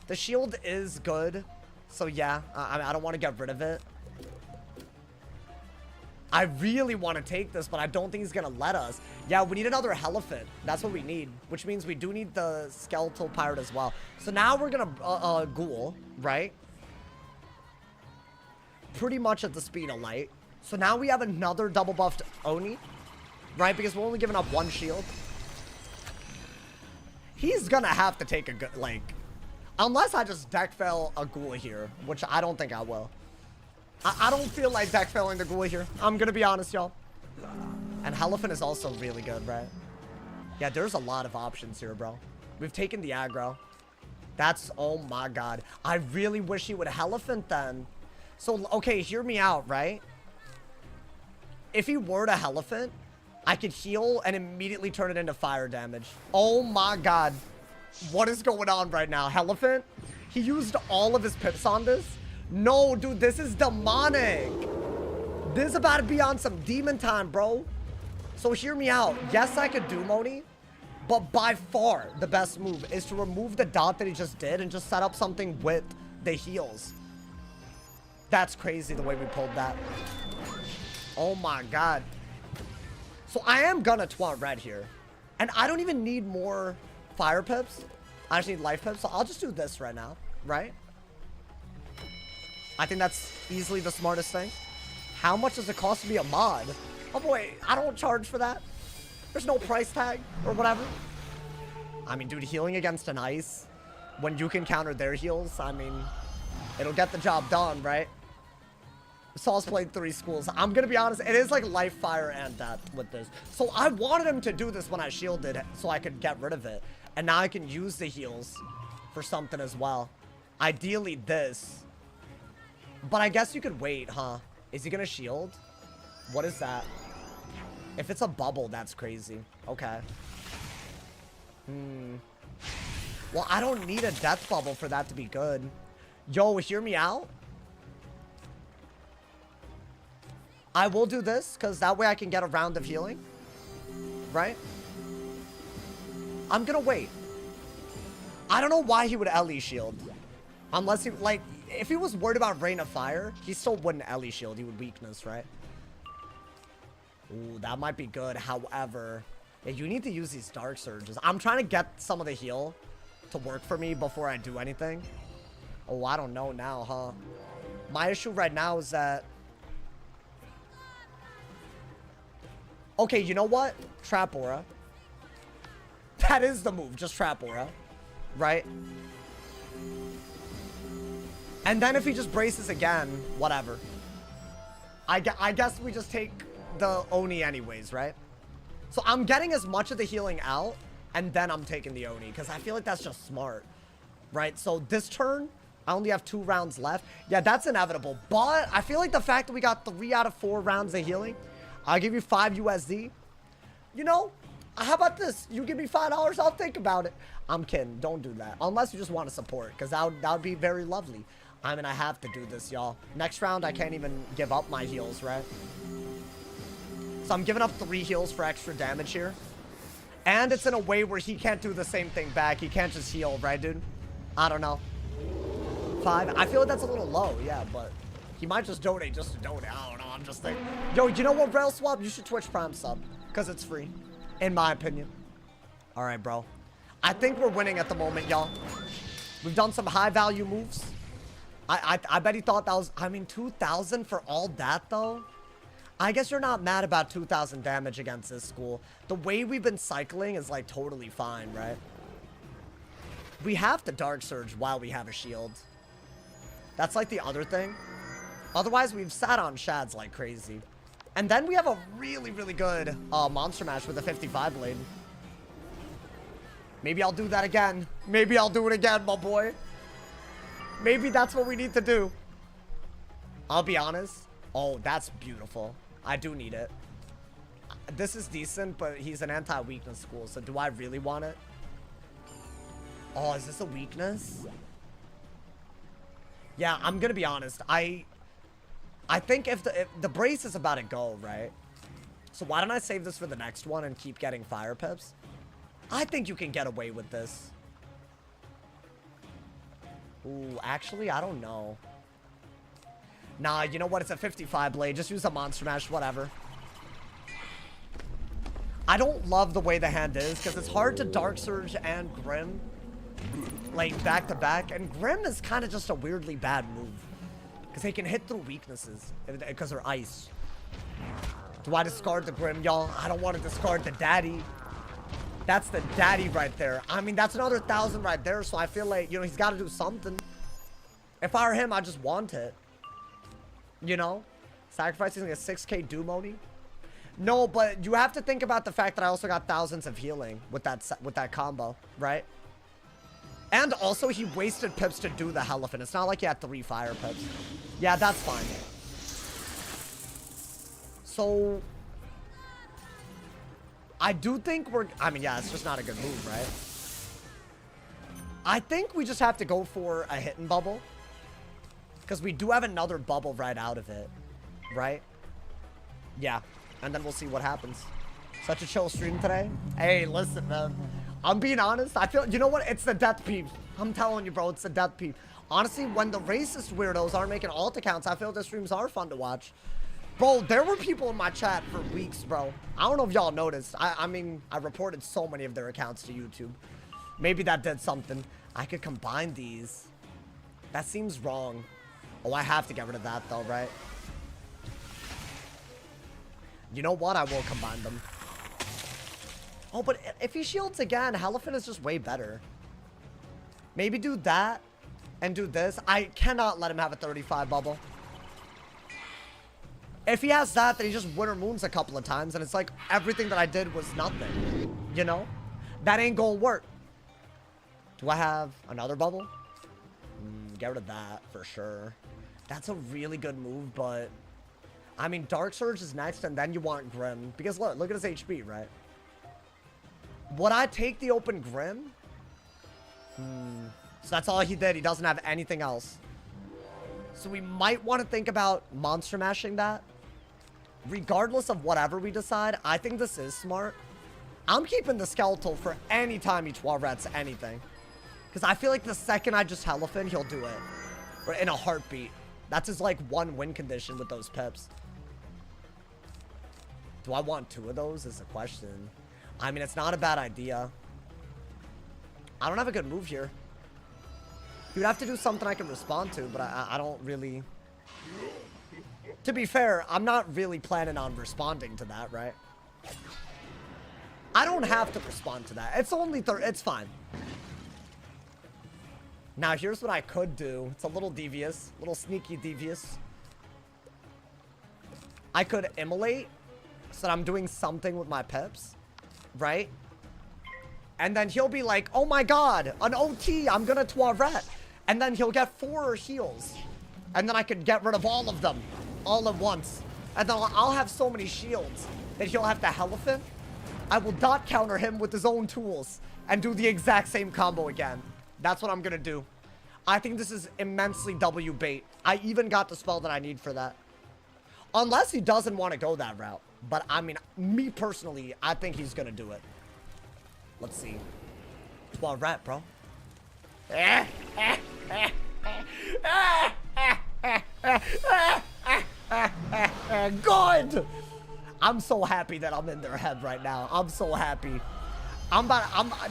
The shield is good, so yeah, I don't want to get rid of it. I really want to take this, but I don't think he's going to let us. Yeah, we need another Elephant. That's what we need, which means we do need the Skeletal Pirate as well. So now we're going to ghoul, right? Pretty much at the speed of light. So now we have another double buffed Oni, right? Because we're only giving up one shield. He's going to have to take a good, like, unless I just deck fail a ghoul here, which I don't think I will. I don't feel like deck failing the ghoul here. I'm going to be honest, y'all. And Elephant is also really good, right? Yeah, there's a lot of options here, bro. We've taken the aggro. That's, oh my god. I really wish he would Elephant then. So, okay, hear me out, right? If he were to Elephant, I could heal and immediately turn it into fire damage. Oh my god. What is going on right now? Elephant? He used all of his pips on this? No, dude, this is demonic. This is about to be on some demon time, bro. So hear me out. Yes, I could Doom Oni, but by far the best move is to remove the dot that he just did and just set up something with the heals. That's crazy the way we pulled that. Oh my god. So I am gonna twat red here. And I don't even need more fire pips. I just need life pips. So I'll just do this right now, right? I think that's easily the smartest thing. How much does it cost to be a mod? Oh boy, I don't charge for that. There's no price tag or whatever. I mean, dude, healing against an ice when you can counter their heals, I mean, it'll get the job done, right? Saul's played 3 schools. I'm gonna be honest, it is like life, fire, and death with this. So I wanted him to do this when I shielded so I could get rid of it. And now I can use the heals for something as well. Ideally this. But I guess you could wait, huh? Is he gonna shield? What is that? If it's a bubble, that's crazy. Okay. Well, I don't need a death bubble for that to be good. Yo, hear me out. I will do this, because that way I can get a round of healing. Right? I'm gonna wait. I don't know why he would Ellie shield. Unless he, like, if he was worried about Rain of Fire, he still wouldn't Ellie shield. He would weakness, right? Ooh, that might be good. However, yeah, you need to use these Dark Surges. I'm trying to get some of the heal to work for me before I do anything. Oh, I don't know now, huh? My issue right now is that... Okay, you know what? Trap Aura. That is the move, just Trap Aura. Right? And then if he just braces again, whatever. I guess we just take the Oni anyways, right? So I'm getting as much of the healing out, and then I'm taking the Oni, because I feel like that's just smart. Right? So this turn, I only have 2 rounds left. Yeah, that's inevitable. But I feel like the fact that we got 3 out of 4 rounds of healing, I'll give you 5 USD. You know, how about this? You give me $5, I'll think about it. I'm kidding. Don't do that. Unless you just want to support, because that would be very lovely. I mean, I have to do this, y'all. Next round, I can't even give up my heals, right? So I'm giving up 3 heals for extra damage here. And it's in a way where he can't do the same thing back. He can't just heal, right, dude? I don't know. 5. I feel like that's a little low, yeah, but he might just donate just to donate. I don't know. I'm just thinking. Yo, you know what, Rail Swap? You should Twitch Prime sub. Because it's free. In my opinion. All right, bro. I think we're winning at the moment, y'all. We've done some high-value moves. I bet he thought that was... I mean, 2,000 for all that, though? I guess you're not mad about 2,000 damage against this school. The way we've been cycling is, like, totally fine, right? We have to Dark Surge while we have a shield. That's, like, the other thing. Otherwise, we've sat on Shads like crazy. And then we have a really, really good Monster Mash with a 55 blade. Maybe I'll do that again. Maybe I'll do it again, my boy. Maybe that's what we need to do. I'll be honest. Oh, that's beautiful. I do need it. This is decent, but he's an anti-weakness school, so do I really want it? Oh, is this a weakness? Yeah, I'm gonna be honest. I think if the brace is about to go, right? So why don't I save this for the next one and keep getting fire pips? I think you can get away with this. Ooh, actually, I don't know. Nah, you know what? It's a 55 blade. Just use a Monster Mash, whatever. I don't love the way the hand is, because it's hard to Dark Surge and Grim, like, back to back. And Grim is kind of just a weirdly bad move, because they can hit through weaknesses, because they're ice. Do I discard the Grim, y'all? I don't want to discard the daddy. That's the daddy right there. I mean, that's another 1,000 right there, so I feel like, you know, he's got to do something. If I were him, I just want it. You know? Sacrificing a 6k Dumoni? No, but you have to think about the fact that I also got thousands of healing with that combo, right? And also, he wasted pips to do the Elephant. It's not like he had 3 fire pips. Yeah, that's fine. So... I do think we're... I mean, yeah, it's just not a good move, right? I think we just have to go for a hidden bubble. Because we do have another bubble right out of it. Right? Yeah. And then we'll see what happens. Such a chill stream today. Hey, listen, man. I'm being honest. I feel... You know what? It's the death peep. I'm telling you, bro. It's the death peep. Honestly, when the racist weirdos aren't making alt accounts, I feel the streams are fun to watch. Bro, there were people in my chat for weeks, bro. I don't know if y'all noticed. I mean, I reported so many of their accounts to YouTube. Maybe that did something. I could combine these. That seems wrong. Oh, I have to get rid of that, though, right? You know what? I will combine them. Oh, but if he shields again, Elephant is just way better. Maybe do that and do this. I cannot let him have a 35 bubble. If he has that, then he just Winter Moons a couple of times, and it's like everything that I did was nothing. You know? That ain't gonna work. Do I have another bubble? Get rid of that for sure. That's a really good move, but... I mean, Dark Surge is next, and then you want Grim. Because look at his HP, right? Would I take the open Grim? So that's all he did. He doesn't have anything else. So we might want to think about Monster Mashing that. Regardless of whatever we decide, I think this is smart. I'm keeping the Skeletal for any time he Toirettes anything. Because I feel like the second I just Elephant, he'll do it. In a heartbeat. That's his, like, 1 win condition with those pips. Do I want 2 of those is the question. I mean, it's not a bad idea. I don't have a good move here. He would have to do something I can respond to, but I don't really... To be fair, I'm not really planning on responding to that, right? I don't have to respond to that. It's only it's fine. Now, here's what I could do. It's a little devious. A little sneaky devious. I could immolate so that I'm doing something with my pips, right? And then he'll be like, oh my god, an OT, I'm gonna Toirette. And then he'll get 4 heals. And then I could get rid of all of them. All at once. And then I'll have so many shields that he'll have the Elephant. I will dot counter him with his own tools and do the exact same combo again. That's what I'm gonna do. I think this is immensely W bait. I even got the spell that I need for that. Unless he doesn't want to go that route. But, I mean, me personally, I think he's going to do it. Let's see. 12 rat, bro. Good! I'm so happy that I'm in their head right now. I'm so happy.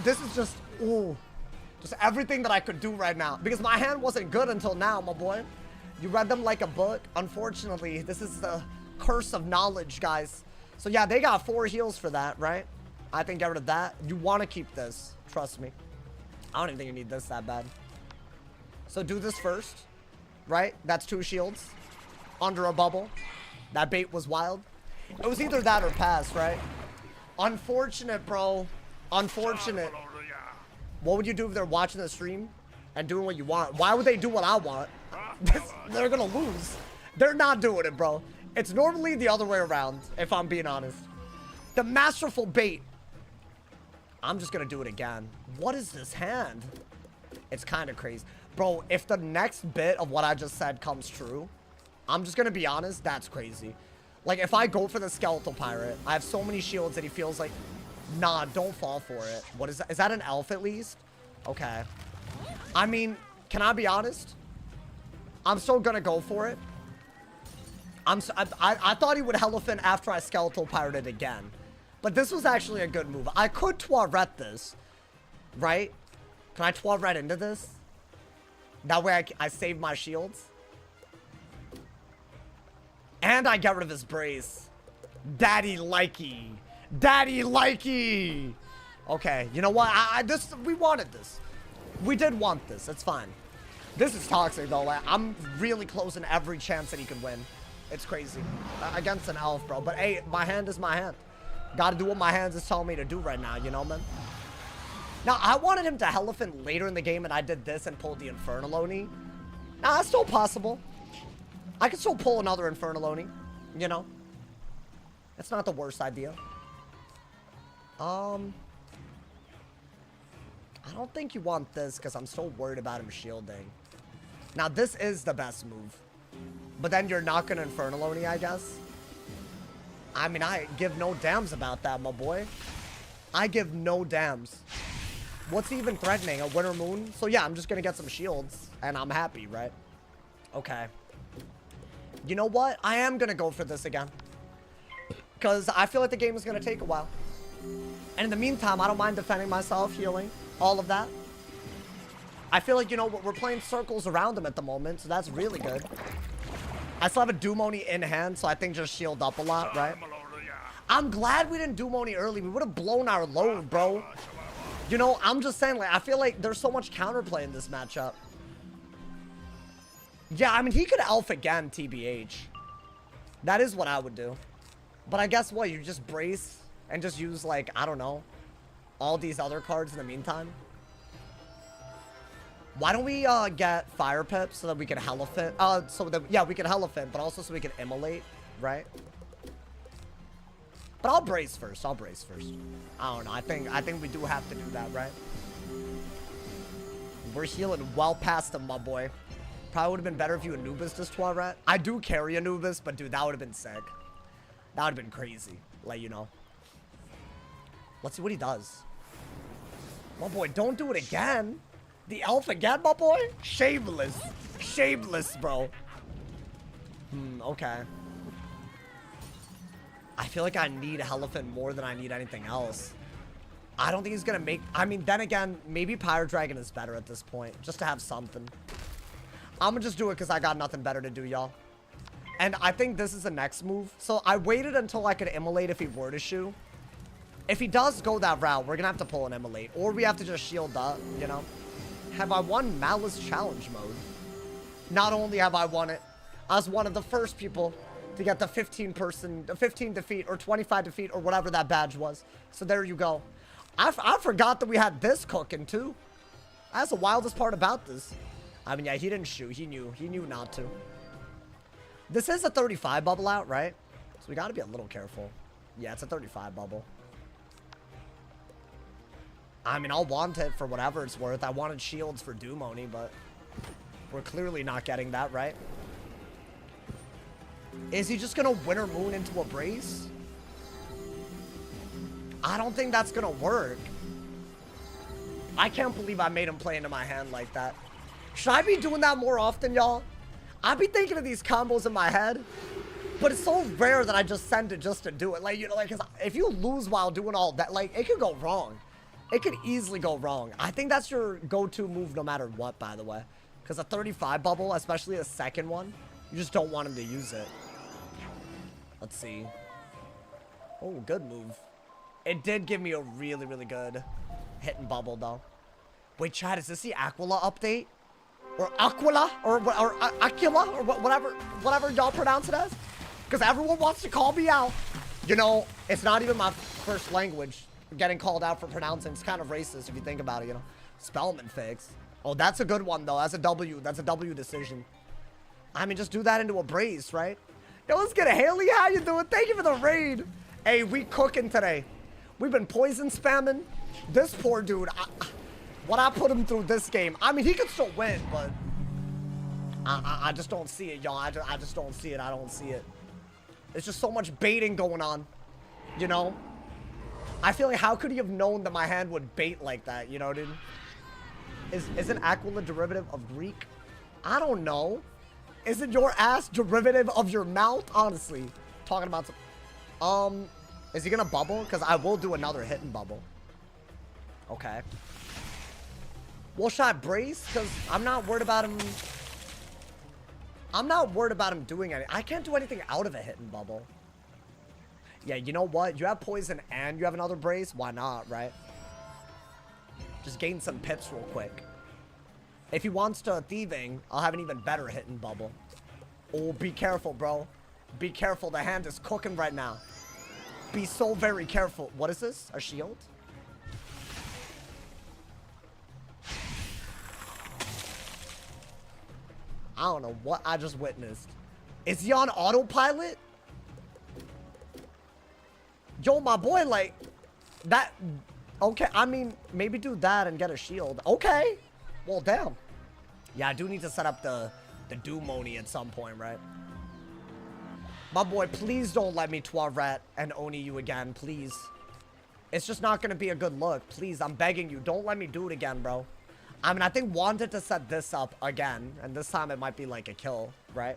This is just, ooh. Just everything that I could do right now. Because my hand wasn't good until now, my boy. You read them like a book. Unfortunately, this is the curse of knowledge, guys. So yeah, they got 4 heals for that, right? I think get rid of that. You want to keep this. Trust me. I don't even think you need this that bad. So do this first, right? That's 2 shields under a bubble. That bait was wild. It was either that or pass, right? Unfortunate, bro. Unfortunate. What would you do if they're watching the stream and doing what you want? Why would they do what I want? They're gonna lose. They're not doing it, bro. It's normally the other way around, if I'm being honest. The masterful bait. I'm just gonna do it again. What is this hand? It's kind of crazy. Bro, if the next bit of what I just said comes true, I'm just gonna be honest, that's crazy. Like, if I go for the skeletal pirate, I have so many shields that he feels like, nah, don't fall for it. What is that? Is that an elf at least? Okay. I mean, can I be honest? I'm still gonna go for it. I thought he would elephant after I skeletal pirated again. But this was actually a good move. I could Toiret this, right? Can I Toiret into this? That way I save my shields. And I get rid of his brace. Daddy likey. Daddy likey. Okay, you know what? We wanted this. We did want this. It's fine. This is toxic, though. Like, I'm really closing every chance that he could win. It's crazy. Against an elf, bro. But, hey, my hand is my hand. Gotta do what my hands is telling me to do right now, you know, man? Now, I wanted him to elephant later in the game, and I did this and pulled the Infernal Oni. Now, that's still possible. I could still pull another Infernal Oni, you know? It's not the worst idea. I don't think you want this because I'm still worried about him shielding. Now, this is the best move. But then you're not going to Infernal Oni, I guess. I mean, I give no damns about that, my boy. I give no damns. What's even threatening? A Winter Moon? So, yeah, I'm just going to get some shields. And I'm happy, right? Okay. You know what? I am going to go for this again. Because I feel like the game is going to take a while. And in the meantime, I don't mind defending myself, healing, all of that. I feel like, you know, we're playing circles around him at the moment, so that's really good. I still have a Doom Oni in hand, so I think just shield up a lot, right? I'm glad we didn't Doom Oni early. We would have blown our load, bro. You know, I'm just saying, like, I feel like there's so much counterplay in this matchup. Yeah, I mean, he could elf again, TBH. That is what I would do. But I guess what? You just brace and just use, like, I don't know, all these other cards in the meantime. Why don't we get Fire Pip so that we can Elephant? Yeah, we can Elephant, but also so we can Immolate, right? But I'll brace first. I'll brace first. I don't know. I think we do have to do that, right? We're healing well past him, my boy. Probably would have been better if you Anubis this Toiret. I do carry Anubis, but dude, that would have been sick. That would have been crazy. Let you know. Let's see what he does. My boy, don't do it again. The elf again, my boy? Shameless. Shameless, bro. Okay. I feel like I need Elephant more than I need anything else. I don't think he's gonna make... I mean, then again, maybe Pirate Dragon is better at this point. Just to have something. I'm gonna just do it because I got nothing better to do, y'all. And I think this is the next move. So I waited until I could Immolate if he were to shoot. If he does go that route, we're gonna have to pull an Immolate. Or we have to just shield up, you know? Have I won Malice Challenge mode? Not only have I won it, I was one of the first people to get the 15 defeat or 25 defeat or whatever that badge was. So there you go. I forgot that we had this cooking too. That's the wildest part about this. I mean, yeah, he didn't shoot. He knew not to. This is a 35 bubble out, right? So we got to be a little careful. Yeah, it's a 35 bubble. I mean, I'll want it for whatever it's worth. I wanted shields for Doom Oni, but We're clearly not getting that, right? Is he just gonna Winter Moon into a brace? I don't think that's gonna work. I can't believe I made him play into my hand like that. Should I be doing that more often, y'all? I be thinking of these combos in my head, but it's so rare that I just send it just to do it. Like, you know, like, 'cause if you lose while doing all that, like, it could go wrong. It could easily go wrong. I think that's your go-to move no matter what, by the way. Because a 35 bubble, especially a second one, you just don't want him to use it. Let's see. Oh, good move. It did give me a really, really good hit and bubble, though. Wait, Chad, is this the Aquila update? Or Aquila? Or Aquila? Or whatever y'all pronounce it as? Because everyone wants to call me out. You know, it's not even my first language. Getting called out for pronouncing. It's kind of racist if you think about it, you know. Spellman fix. Oh, that's a good one, though. That's a W. That's a W decision. I mean, just do that into a brace, right? Yo, let's get a Haley. How you doing? Thank you for the raid. Hey, we cooking today. We've been poison spamming. This poor dude, what I put him through this game. I mean, he could still win, but I just don't see it, y'all. I just don't see it. I don't see it. There's just so much baiting going on, you know? I feel like, how could he have known that my hand would bait like that, you know, dude? Isn't Aquila derivative of Greek? I don't know. Isn't your ass derivative of your mouth? Honestly. Talking about some... Is he gonna bubble? Because I will do another hit and bubble. Okay. Well, should I brace? Because I'm not worried about him... I'm not worried about him doing anything. I can't do anything out of a hit and bubble. Yeah, you know what? You have poison and you have another brace. Why not, right? Just gain some pips real quick. If he wants to thieving, I'll have an even better hit and bubble. Oh, be careful, bro. Be careful. The hand is cooking right now. Be so very careful. What is this? A shield? I don't know what I just witnessed. Is he on autopilot? Yo, my boy, like, that... Okay, I mean, maybe do that and get a shield. Okay. Well, damn. Yeah, I do need to set up the Doom Oni at some point, right? My boy, please don't let me Toiret and Oni you again, please. It's just not going to be a good look. Please, I'm begging you. Don't let me do it again, bro. I mean, I think wanted to set this up again, and this time it might be like a kill, right?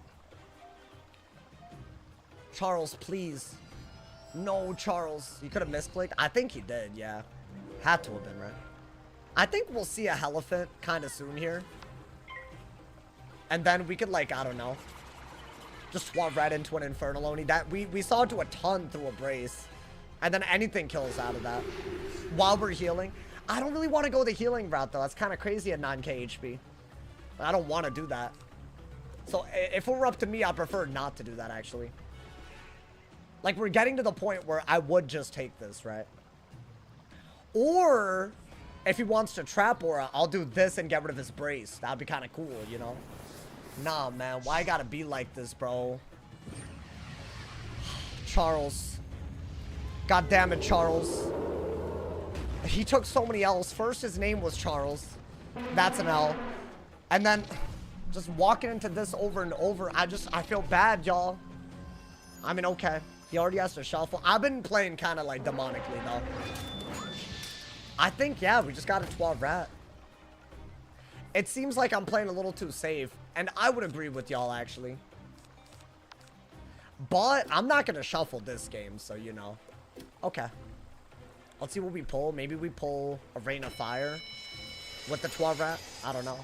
Charles, please. No, Charles. You could have misclicked. I think he did, yeah. Had to have been, right? I think we'll see a Elephant kind of soon here. And then we could, like, I don't know. Just swap right into an Infernal Oni. That we saw it do a ton through a brace. And then anything kills out of that. While we're healing. I don't really want to go the healing route, though. That's kind of crazy at 9k HP. I don't want to do that. So, if it were up to me, I prefer not to do that, actually. Like, we're getting to the point where I would just take this, right? Or, if he wants to trap Aura, I'll do this and get rid of his brace. That'd be kind of cool, you know? Nah, man. Why gotta be like this, bro? Charles. God damn it, Charles. He took so many L's. First, his name was Charles. That's an L. And then, just walking into this over and over, I feel bad, y'all. I mean, okay. He already has to shuffle. I've been playing kind of like demonically, though. I think, yeah, we just got a 12 rat. It seems like I'm playing a little too safe. And I would agree with y'all, actually. But I'm not going to shuffle this game, so you know. Okay. Let's see what we pull. Maybe we pull a Rain of Fire with the 12 rat. I don't know.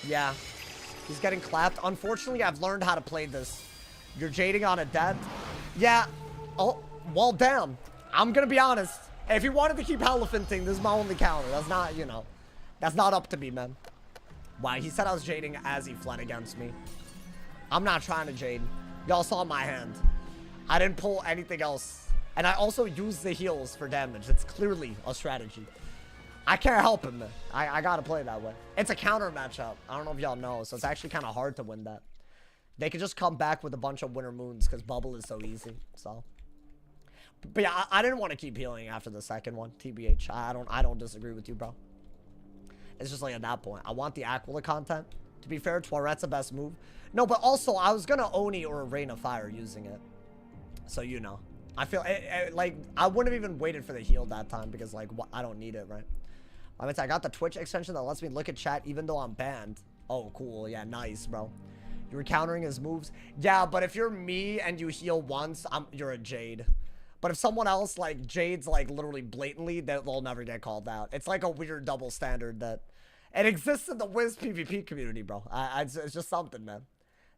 Yeah. He's getting clapped. Unfortunately, I've learned how to play this. You're jading on a death. Yeah. Oh, well, damn. I'm going to be honest. If you wanted to keep elephanting, this is my only counter. That's not, you know. That's not up to me, man. Why? He said I was jading as he fled against me. I'm not trying to jade. Y'all saw my hand. I didn't pull anything else. And I also used the heals for damage. It's clearly a strategy. I can't help him, man. I gotta play that way. It's a counter matchup. I don't know if y'all know. So it's actually kind of hard to win that. They could just come back with a bunch of Winter Moons because Bubble is so easy. So. But yeah, I didn't want to keep healing after the second one. TBH. I don't disagree with you, bro. It's just like at that point, I want the Aquila content. To be fair, Toirette's the best move. No, but also, I was gonna Oni or a Rain of Fire using it. So, you know. I feel, like, I wouldn't have even waited for the heal that time because, like, I don't need it, right? I got the Twitch extension that lets me look at chat even though I'm banned. Oh, cool. Yeah, nice, bro. You were countering his moves. Yeah, but if you're me and you heal once, you're a Jade. But if someone else, like, Jade's, like, literally blatantly, they'll never get called out. It's like a weird double standard that... It exists in the WIZ PvP community, bro. It's just something, man.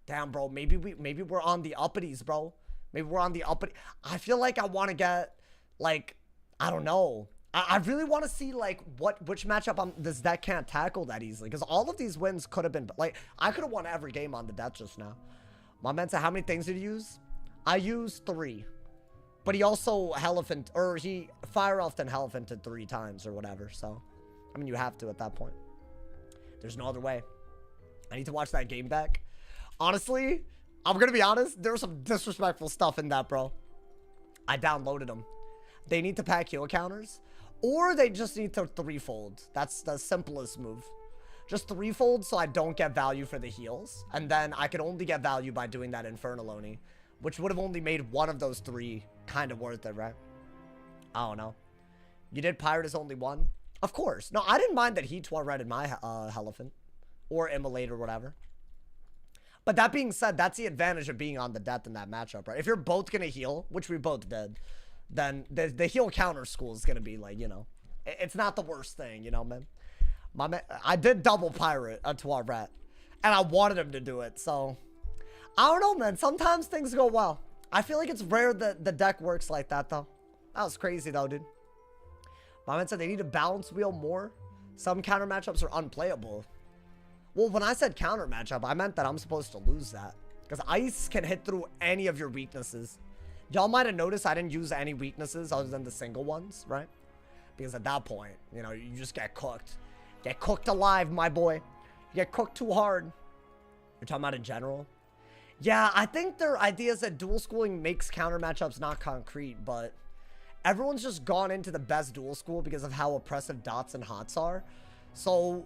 Damn, bro. Maybe we're on the uppities, bro. Maybe we're on the uppity. I feel like I want to get, like, I don't know. I really want to see, like, which matchup this deck can't tackle that easily. Because all of these wins could have been, like, I could have won every game on the death just now. My man said, how many things did you use? I used 3. But he also he Fire Elfed and Hellephanted 3 times or whatever. So, I mean, you have to at that point. There's no other way. I need to watch that game back. Honestly, I'm going to be honest. There was some disrespectful stuff in that, bro. I downloaded them. They need to pack heal counters. Or they just need to 3-fold. That's the simplest move. Just 3-fold so I don't get value for the heals. And then I could only get value by doing that Infernal Oni. Which would have only made one of those 3 kind of worth it, right? I don't know. You did Pirate is only 1? Of course. No, I didn't mind that he Toiretted my Helephant. Or Immolate or whatever. But that being said, that's the advantage of being on the death in that matchup, right? If you're both going to heal, which we both did, then the heal counter school is going to be like, you know, it's not the worst thing, you know, man. I did double Pirate a Toirette. And I wanted him to do it, so... I don't know, man. Sometimes things go well. I feel like it's rare that the deck works like that, though. That was crazy, though, dude. My man said they need a balance wheel more. Some counter matchups are unplayable. Well, when I said counter matchup, I meant that I'm supposed to lose that. Because ice can hit through any of your weaknesses. Y'all might have noticed I didn't use any weaknesses other than the single ones, right? Because at that point, you know, you just get cooked. Get cooked alive, my boy. You get cooked too hard. You're talking about in general? Yeah, I think their idea is that dual schooling makes counter matchups not concrete, but everyone's just gone into the best dual school because of how oppressive dots and hots are. So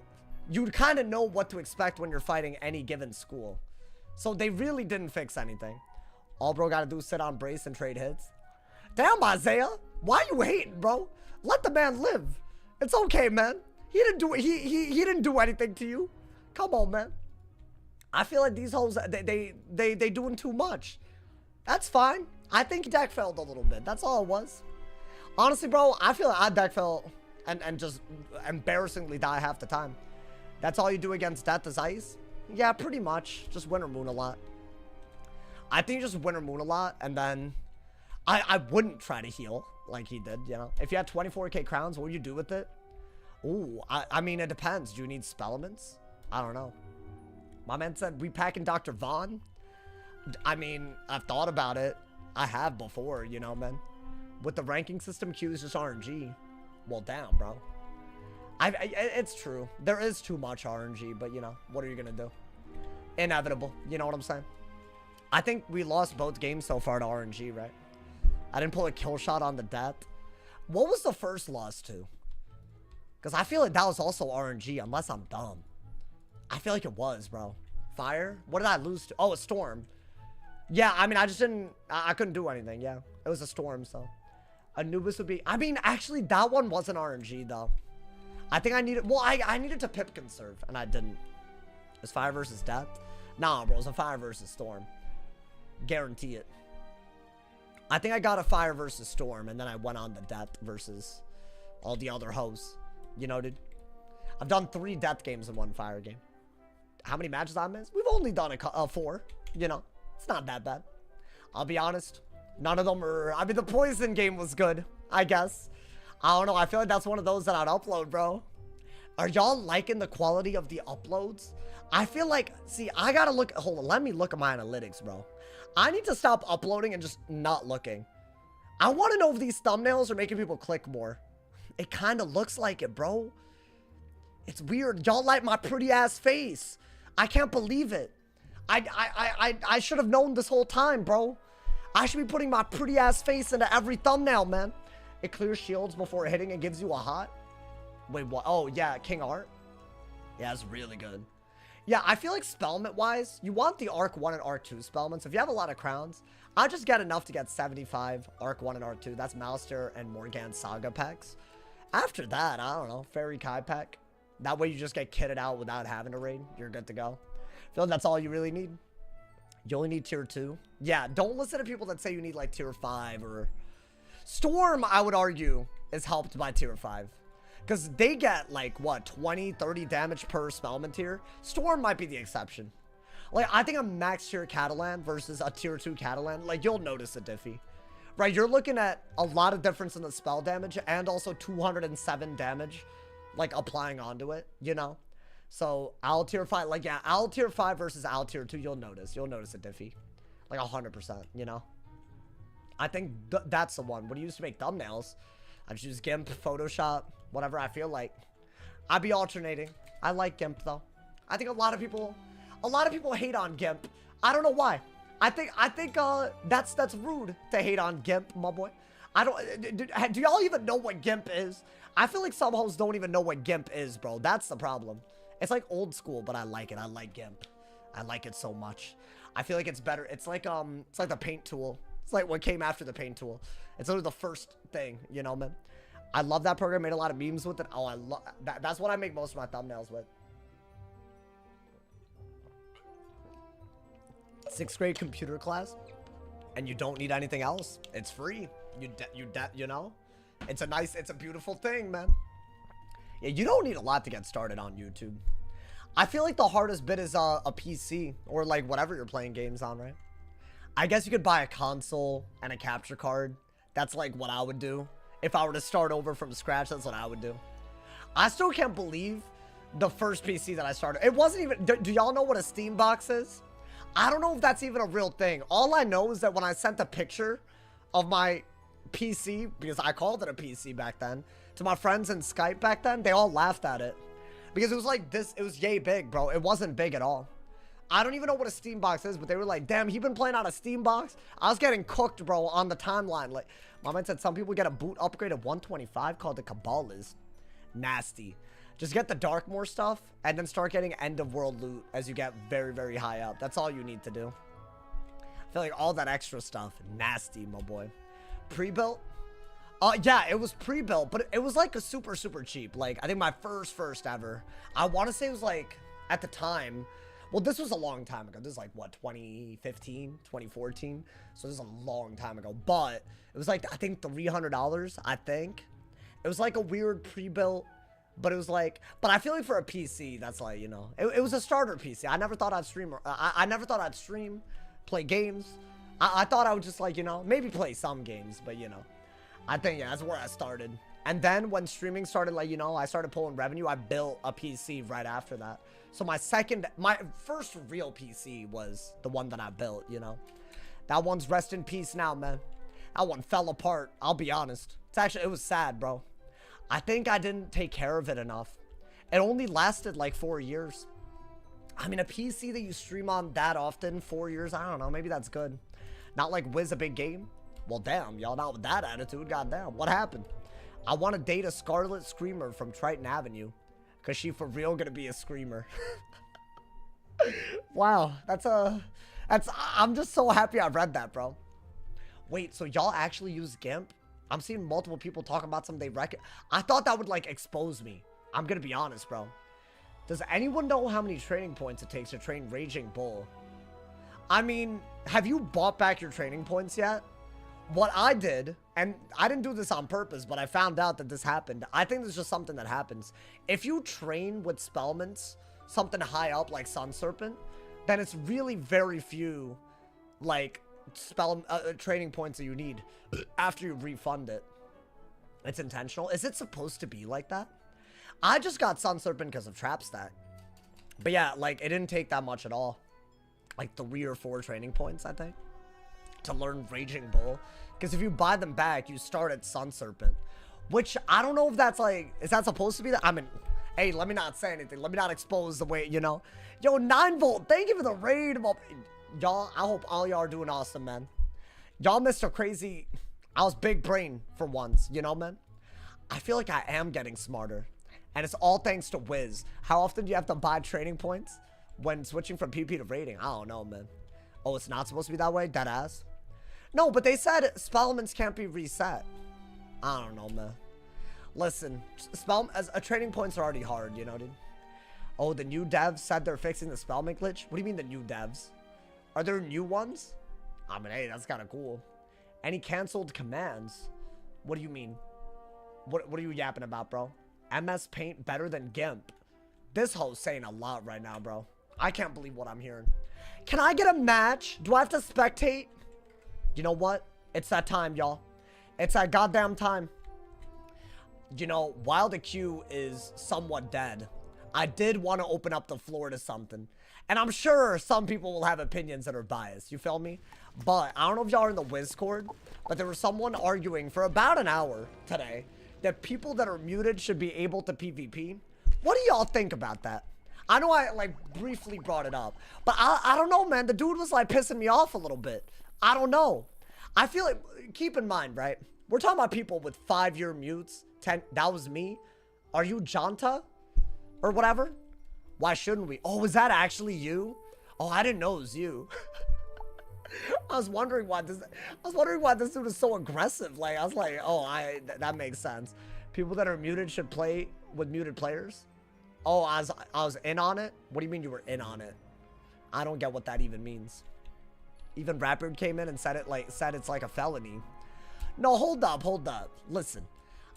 you'd kind of know what to expect when you're fighting any given school. So they really didn't fix anything. All bro gotta do is sit on brace and trade hits. Damn, Isaiah, why you hating, bro? Let the man live. It's okay, man. He didn't do anything to you. Come on, man. I feel like these hoes, they doing too much. That's fine. I think deck failed a little bit. That's all it was. Honestly, bro, I feel like I deck fail and just embarrassingly die half the time. That's all you do against Death is Ice? Yeah, pretty much. Just Winter Moon a lot. I think just Winter Moon a lot, and then I wouldn't try to heal like he did, you know? If you had 24k crowns, what would you do with it? Ooh, I mean, it depends. Do you need Spellaments? I don't know. My man said, we packing Dr. Vaughn? I mean, I've thought about it. I have before, you know, man. With the ranking system, Q is just RNG. Well, damn, bro. It's true. There is too much RNG, but, you know, what are you going to do? Inevitable. You know what I'm saying? I think we lost both games so far to RNG, right? I didn't pull a kill shot on the death. What was the first loss to? Because I feel like that was also RNG, unless I'm dumb. I feel like it was, bro. Fire? What did I lose to? Oh, a storm. Yeah, I mean, I just didn't... I couldn't do anything, yeah. It was a storm, so... Anubis would be... I mean, actually, that one wasn't RNG, though. I think I needed... Well, I needed to pip conserve, and I didn't. It was fire versus death? Nah, bro. It was a fire versus storm. Guarantee it. I think I got a fire versus storm, and then I went on the death versus all the other hosts. You know, dude? I've done 3 death games in 1 fire game. How many matches I missed? We've only done 4. You know, it's not that bad. I'll be honest. None of them are... I mean, the poison game was good, I guess. I don't know. I feel like that's one of those that I'd upload, bro. Are y'all liking the quality of the uploads? I feel like... See, I gotta look... Hold on. Let me look at my analytics, bro. I need to stop uploading and just not looking. I want to know if these thumbnails are making people click more. It kind of looks like it, bro. It's weird. Y'all like my pretty ass face. I can't believe it. I should have known this whole time, bro. I should be putting my pretty ass face into every thumbnail, man. It clears shields before hitting and gives you a hot. Wait, what? Oh, yeah, King Art. Yeah, it's really good. Yeah, I feel like spellment-wise, you want the Arc 1 and Arc 2 spellments. If you have a lot of crowns, I'll just get enough to get 75 Arc 1 and Arc 2. That's Malister and Morgan Saga packs. After that, I don't know, Fairy Kai pack. That way you just get kitted out without having to raid. You're good to go. I feel like that's all you really need. You only need tier 2. Yeah, don't listen to people that say you need like tier 5 or... Storm, I would argue, is helped by tier 5. Because they get, like, what, 20, 30 damage per spellman tier? Storm might be the exception. Like, I think a max tier Catalan versus a tier 2 Catalan, like, you'll notice a diffy. Right, you're looking at a lot of difference in the spell damage and also 207 damage, like, applying onto it, you know? So, Owl tier 5, like, yeah, Owl tier 5 versus Owl tier 2, you'll notice. You'll notice a diffy. Like, 100%, you know? I think that's the one. When you used to make thumbnails, I just use GIMP, Photoshop, whatever I feel like. I'd be alternating. I like GIMP though. I think a lot of people hate on GIMP. I don't know why. I think that's rude to hate on GIMP, my boy. I don't. Do y'all even know what GIMP is? I feel like some hosts don't even know what GIMP is, bro. That's the problem. It's like old school, but I like it. I like GIMP. I like it so much. I feel like it's better. It's like the paint tool. It's like what came after the paint tool. It's literally the first thing, you know, man. I love that program. Made a lot of memes with it. Oh, I love that. That's what I make most of my thumbnails with. 6th grade computer class, and you don't need anything else. It's free. You know, it's a beautiful thing, man. Yeah, you don't need a lot to get started on YouTube. I feel like the hardest bit is a PC or like whatever you're playing games on, right? I guess you could buy a console and a capture card. That's like what I would do. If I were to start over from scratch, that's what I would do. I still can't believe the first PC that I started. It wasn't even... Do y'all know what a Steam box is? I don't know if that's even a real thing. All I know is that when I sent a picture of my PC, because I called it a PC back then, to my friends in Skype back then, they all laughed at it. Because it was like this... It was yay big, bro. It wasn't big at all. I don't even know what a Steam box is, but they were like, damn, he been playing on a Steam box? I was getting cooked, bro, on the timeline. Like, my man said some people get a boot upgrade of 125 called the Cabaliz. Nasty. Just get the Darkmoor stuff and then start getting end of world loot as you get very, very high up. That's all you need to do. I feel like all that extra stuff, nasty, my boy. Pre-built? Yeah, it was pre-built, but it was like a super, super cheap. Like, I think my first ever. I want to say it was like, at the time... Well, this was a long time ago. This is like, what, 2015, 2014? So this is a long time ago. But it was like, I think $300, I think. It was like a weird pre-built, but it was like... But I feel like for a PC, that's like, you know... It was a starter PC. I never thought I'd stream... I never thought I'd stream, play games. I thought I would just like, you know, maybe play some games, but, you know. I think, yeah, that's where I started. And then when streaming started, like, you know, I started pulling revenue, I built a PC right after that. So my first real PC was the one that I built, you know. That one's rest in peace now, man. That one fell apart, I'll be honest. It was sad, bro. I think I didn't take care of it enough. It only lasted like 4 years. I mean, a PC that you stream on that often, 4 years, I don't know, maybe that's good. Not like WIZ a big game. Well, damn, y'all not with that attitude, goddamn, what happened? I want to date a Scarlet Screamer from Triton Avenue. Because she for real gonna be a screamer. Wow, I'm just so happy I read that, bro. Wait, so y'all actually use GIMP? I'm seeing multiple people talking about something they reckon. I thought that would like expose me. I'm gonna be honest, bro. Does anyone know how many training points it takes to train Raging Bull? I mean, have you bought back your training points yet? What I did, and I didn't do this on purpose, but I found out that this happened. I think this is just something that happens. If you train with spellments, something high up like Sun Serpent, then it's really very few, like, training points that you need after you refund it. It's intentional. Is it supposed to be like that? I just got Sun Serpent because of Trap Stack. But yeah, like, it didn't take that much at all. Like 3 or 4 training points, I think, to learn Raging Bull. Because if you buy them back, you start at Sun Serpent. Which, I don't know if that's like... Is that supposed to be that? I mean, hey, let me not say anything. Let me not expose the way, you know. Yo, 9volt, thank you for the raid. Y'all, I hope all y'all are doing awesome, man. Y'all missed a crazy... I was big brain for once, you know, man. I feel like I am getting smarter. And it's all thanks to WIZ. How often do you have to buy training points when switching from PP to rating? I don't know, man. Oh, it's not supposed to be that way? Deadass? No, but they said Spellmans can't be reset. I don't know, man. Listen, as a training points are already hard, you know, dude? Oh, the new devs said they're fixing the Spellman glitch? What do you mean the new devs? Are there new ones? I mean, hey, that's kind of cool. Any canceled commands? What do you mean? What are you yapping about, bro? MS Paint better than GIMP. This hoe's saying a lot right now, bro. I can't believe what I'm hearing. Can I get a match? Do I have to spectate? You know what? It's that time, y'all. It's that goddamn time. You know, while the queue is somewhat dead, I did want to open up the floor to something. And I'm sure some people will have opinions that are biased. You feel me? But I don't know if y'all are in the Discord, but there was someone arguing for about an hour today that people that are muted should be able to PvP. What do y'all think about that? I know I like briefly brought it up, but I don't know, man. The dude was like pissing me off a little bit. I don't know. I feel like, keep in mind, right? We're talking about people with 5-year mutes. 10, that was me. Are you Janta? Or whatever? Why shouldn't we? Oh, is that actually you? Oh, I didn't know it was you. I was wondering why this dude is so aggressive. Like, I was like, oh, that makes sense. People that are muted should play with muted players. Oh, I was in on it? What do you mean you were in on it? I don't get what that even means. Even Rapid came in and said it's like a felony. No, hold up. Listen.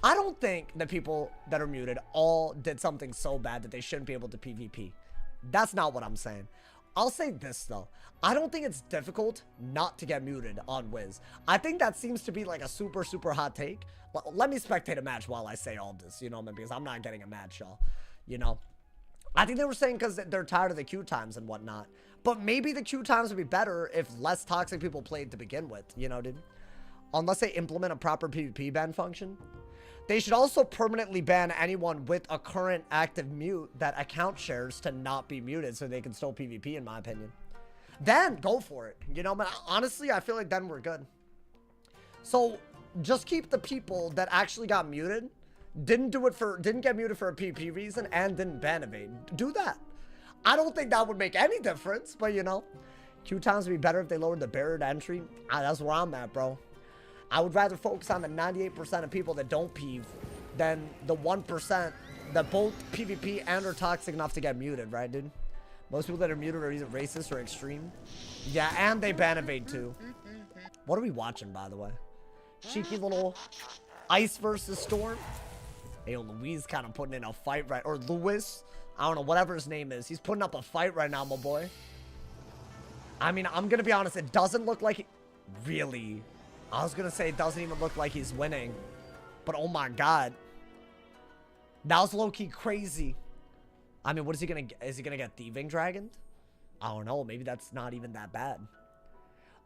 I don't think that people that are muted all did something so bad that they shouldn't be able to PvP. That's not what I'm saying. I'll say this, though. I don't think it's difficult not to get muted on WIZ. I think that seems to be like a super, super hot take. Let me spectate a match while I say all this, you know what I mean? Because I'm not getting a match, y'all. You know? I think they were saying because they're tired of the queue times and whatnot. But maybe the queue times would be better if less toxic people played to begin with, you know, dude? Unless they implement a proper PvP ban function. They should also permanently ban anyone with a current active mute that account shares to not be muted so they can still PvP, in my opinion. Then go for it. You know, but honestly, I feel like then we're good. So just keep the people that actually got muted, didn't get muted for a PvP reason, and didn't ban evade. Do that. I don't think that would make any difference, but you know, queue times would be better if they lowered the barrier to entry. That's where I'm at, bro. I would rather focus on the 98% of people that don't PvP than the 1% that both PvP and are toxic enough to get muted, right, dude? Most people that are muted are either racist or extreme. Yeah, and they ban evade too. What are we watching, by the way? Cheeky little Ice versus Storm. Hey, yo, Louise kind of putting in a fight right, or Lewis. I don't know, whatever his name is. He's putting up a fight right now, my boy. I mean, I'm going to be honest. It doesn't look like he... Really? I was going to say it doesn't even look like he's winning. But oh my god. That was low-key crazy. I mean, what is he going to get? Is he going to get Thieving Dragoned? I don't know. Maybe that's not even that bad.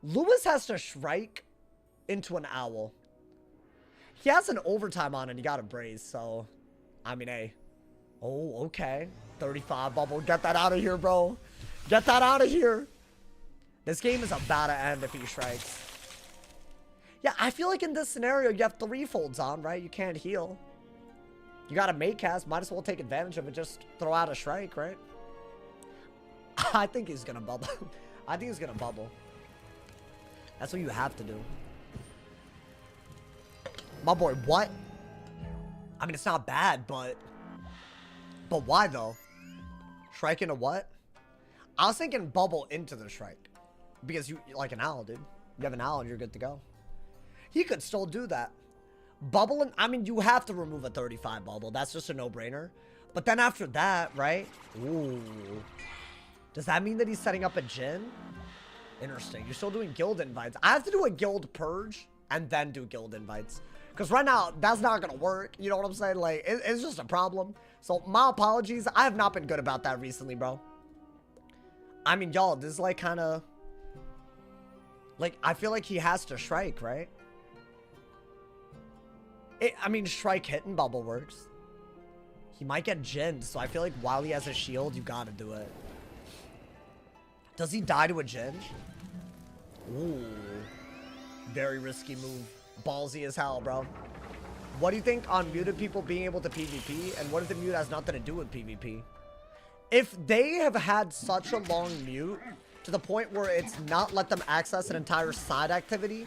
Lewis has to Shrike into an Owl. He has an overtime on and he got a Braze, so... I mean, hey. Oh, okay. 35 bubble. Get that out of here, bro. Get that out of here. This game is about to end if he Shrikes. Yeah, I feel like in this scenario, you have 3 folds on, right? You can't heal. You got a mate cast. Might as well take advantage of it. Just throw out a Shrike, right? I think he's going to bubble. I think he's going to bubble. That's what you have to do. My boy, what? I mean, it's not bad, but... But why, though? Shrike into what? I was thinking bubble into the Shrike. Because you like an owl, dude. You have an owl and you're good to go. He could still do that. Bubble, and I mean, you have to remove a 35 bubble. That's just a no-brainer. But then after that, right? Ooh. Does that mean that he's setting up a Jhin? Interesting. You're still doing guild invites. I have to do a guild purge and then do guild invites. Because right now, that's not going to work. You know what I'm saying? Like, it's just a problem. So, my apologies. I have not been good about that recently, bro. I mean, y'all, this is like kind of... Like, I feel like he has to Shrike, right? I mean, Shrike hitting bubble works. He might get Jhin, so I feel like while he has a shield, you gotta do it. Does he die to a Jhin? Ooh. Very risky move. Ballsy as hell, bro. What do you think on muted people being able to PvP? And what if the mute has nothing to do with PvP? If they have had such a long mute to the point where it's not let them access an entire side activity,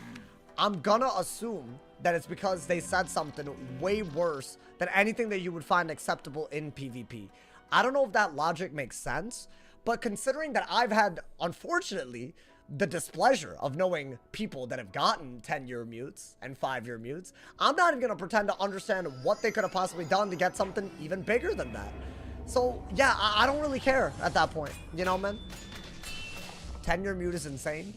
I'm gonna assume that it's because they said something way worse than anything that you would find acceptable in PvP. I don't know if that logic makes sense, but considering that I've had, unfortunately, the displeasure of knowing people that have gotten 10-year mutes and 5-year mutes, I'm not even gonna pretend to understand what they could have possibly done to get something even bigger than that. So, yeah, I don't really care at that point. You know, man? 10-year mute is insane.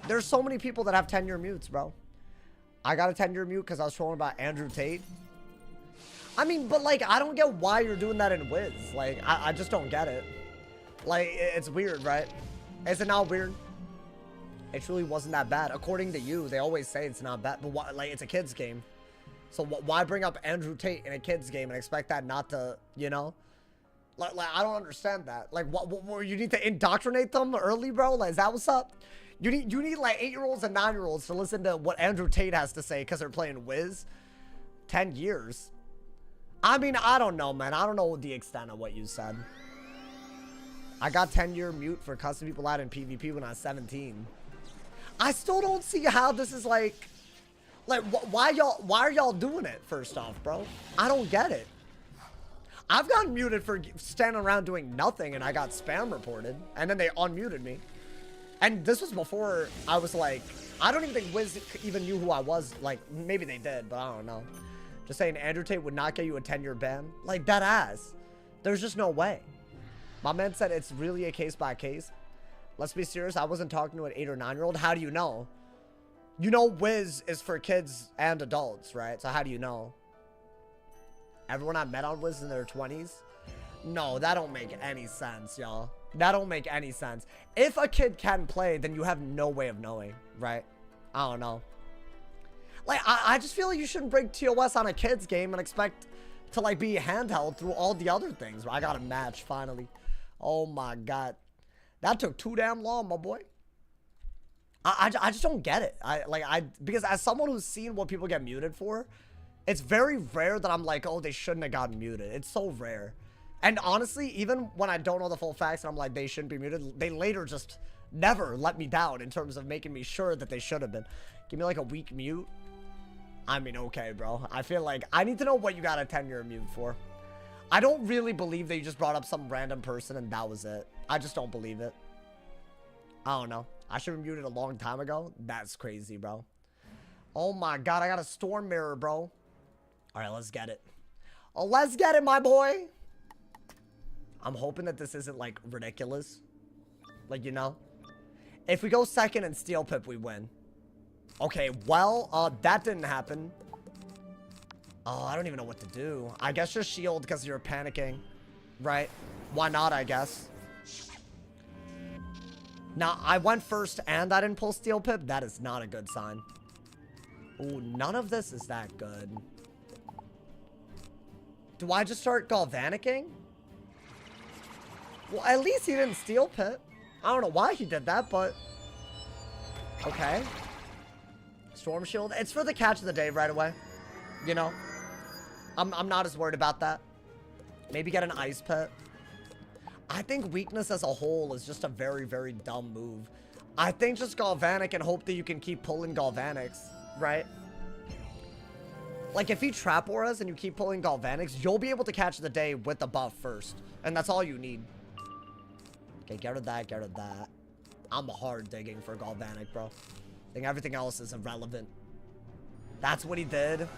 There's so many people that have 10-year mutes, bro. I got a 10-year mute because I was trolling about Andrew Tate. I mean, but, like, I don't get why you're doing that in WIZ. Like, I just don't get it. Like, it's weird, right? Is it not weird? It truly wasn't that bad. According to you, they always say it's not bad. But, why, like, it's a kid's game. So, why bring up Andrew Tate in a kid's game and expect that not to, you know? Like, I don't understand that. Like, what you need to indoctrinate them early, bro? Like, is that what's up? You need like 8-year-olds and 9-year-olds to listen to what Andrew Tate has to say because they're playing WIZ. 10 years. I mean, I don't know, man. I don't know the extent of what you said. I got 10-year mute for cussing people out in PvP when I was 17. I still don't see how this is like why are y'all doing it? First off, bro, I don't get it. I've gotten muted for standing around doing nothing and I got spam reported and then they unmuted me. And this was before I was like, I don't even think WIZ even knew who I was. Like, maybe they did, but I don't know. Just saying Andrew Tate would not get you a 10-year ban. Like, that ass. There's just no way. My man said it's really a case by case. Let's be serious. I wasn't talking to an 8 or 9-year-old. How do you know? You know WIZ is for kids and adults, right? So how do you know? Everyone I met on WIZ is in their 20s? No, that don't make any sense, y'all. That don't make any sense. If a kid can play, then you have no way of knowing, right? I don't know. Like, I just feel like you shouldn't bring TOS on a kid's game and expect to, like, be handheld through all the other things. I got a match, finally. Oh, my God. That took too damn long, my boy. I just don't get it. Because as someone who's seen what people get muted for, it's very rare that I'm like, oh, they shouldn't have gotten muted. It's so rare. And honestly, even when I don't know the full facts and I'm like, they shouldn't be muted, they later just never let me down in terms of making me sure that they should have been. Give me like a weak mute. I mean, okay, bro. I feel like I need to know what you got a 10-year mute for. I don't really believe that you just brought up some random person and that was it. I just don't believe it. I don't know. I should have muted a long time ago. That's crazy, bro. Oh my God, I got a storm mirror, bro. All right, let's get it. Oh, let's get it, my boy. I'm hoping that this isn't, like, ridiculous. Like, you know? If we go second and steel pip, we win. Okay, well, that didn't happen. Oh, I don't even know what to do. I guess just shield because you're panicking. Right? Why not, I guess? Now, I went first and I didn't pull steel pip. That is not a good sign. Ooh, none of this is that good. Do I just start galvanicking? Well, at least he didn't steel pit. I don't know why he did that, but... Okay. Storm shield. It's for the catch of the day right away. You know? I'm not as worried about that. Maybe get an ice pit. I think weakness as a whole is just a very, very dumb move. I think just galvanic and hope that you can keep pulling galvanics, right? Like, if he trap auras and you keep pulling galvanics, you'll be able to catch the day with the buff first. And that's all you need. Okay, get rid of that, get rid of that. I'm hard digging for galvanic, bro. I think everything else is irrelevant. That's what he did.